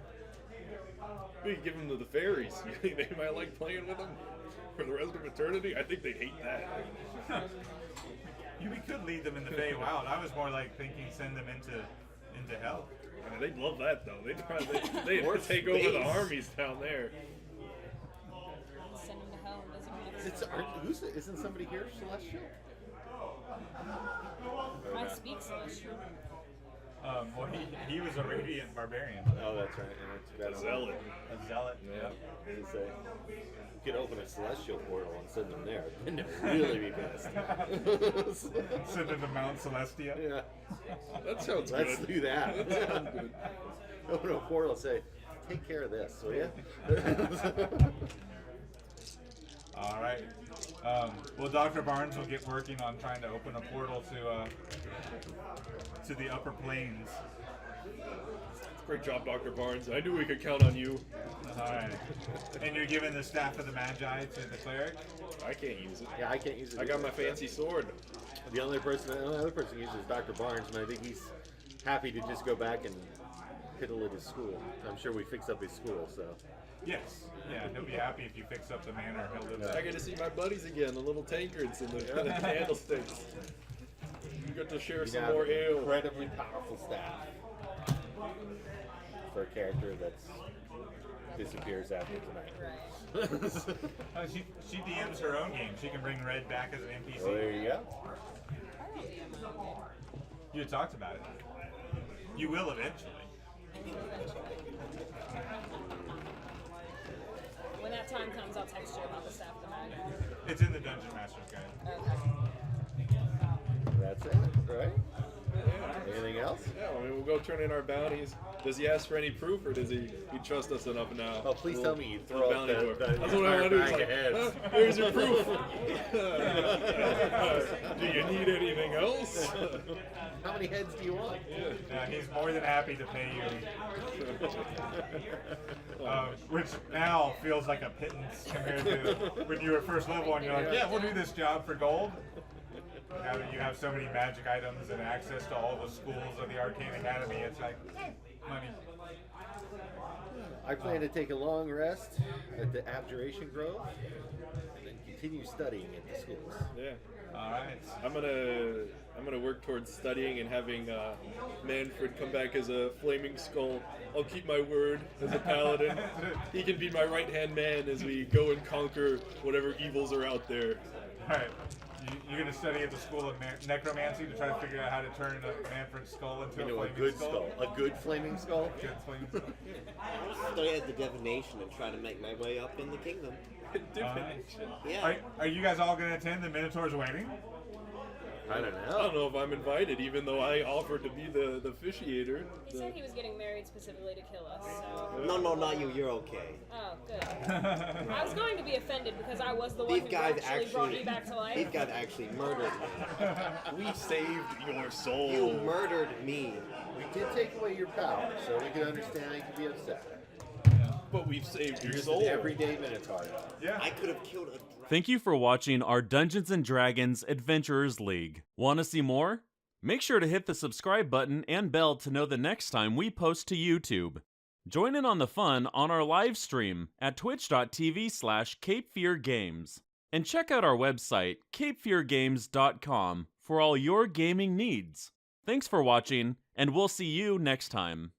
We could give them to the fairies. You think they might like playing with them for the rest of eternity? I think they'd hate that. We could lead them in the Feywild. I was more like thinking send them into hell. I mean, they'd love that though. They'd Or take over the space. armies down there. Send him to hell and doesn't mean Isn't somebody here celestial? I speak celestial. Well, he was a radiant barbarian. Oh, that's right. And it's A zealot. A zealot. Yeah. You say, you could open a celestial portal and send them there. Then they'd really be pissed. Send them to Mount Celestia. Yeah. That sounds Let's good. do that. That sounds good. Open a portal and say, take care of this, will you? All right. Well, Dr. Barnes will get working on trying to open a portal to the upper planes. Great job, Dr. Barnes. I knew we could count on you. All right. And you're giving the staff of the Magi to the cleric? I can't use it. Yeah, I can't use it. I got my either. fancy sword. The only other person uses is Dr. Barnes, and I think he's happy to just go back and piddle at his school. I'm sure we fix up his school, so. Yes. Yeah, he'll be happy if you fix up the manor. He'll live I there. get to see my buddies again, the little tankards and the candlesticks. We got to share You some have more an ale. incredibly powerful staff for a character that disappears after tonight. She DMs her own game. She can bring Red back as an NPC. So there you go. You had talked about it. You will eventually. When that time comes, I'll text you about the staff of the mag. It's in the Dungeon Master's Guide. Okay. That's it, right? Anything else? Yeah, I mean, we'll go turn in our bounties. Does he ask for any proof, or does he trust us enough now? Oh, please tell me you throw Little up bounty the door. entire That's what I want to do. It's bag like, of heads. "Huh, here's your proof. Do you need anything else? How many heads do you want? He's more than happy to pay you. Which now feels like a pittance compared to when you were first level and you're like, yeah, we'll do this job for gold. Now that you have so many magic items and access to all the schools of the Arcane Academy, it's like, money. I plan to take a long rest at the Abjuration Grove and then continue studying at the schools. Yeah. All right. I'm gonna work towards studying and having Manfred come back as a flaming skull. I'll keep my word as a paladin. He can be my right-hand man as we go and conquer whatever evils are out there. All right. You're going to study at the School of Necromancy to try to figure out how to turn Manfred's skull into You know, a a flaming good skull. skull. A good flaming skull? Good flaming skull. I'll study at the divination and try to make my way up in the kingdom. Divination. Yeah. Are you guys all going to attend the Minotaur's wedding? I don't I know. don't know if I'm invited, even though I offered to be the officiator. He said he was getting married specifically to kill us, so. No, not you. You're okay. Oh, good. I was going to be offended because I was the one These who guys actually brought actually. you back to life. These guys actually murdered me. We saved your soul. You murdered me. We did take away your power, so we can understand how you can be upset. But we've saved You're your just soul. an everyday Minotaur. Yeah. I could have killed a. Thank you for watching our Dungeons & Dragons Adventurers League. Want to see more? Make sure to hit the subscribe button and bell to know the next time we post to YouTube. Join in on the fun on our live stream at twitch.tv/CapeFearGames. And check out our website, capefeargames.com, for all your gaming needs. Thanks for watching, and we'll see you next time.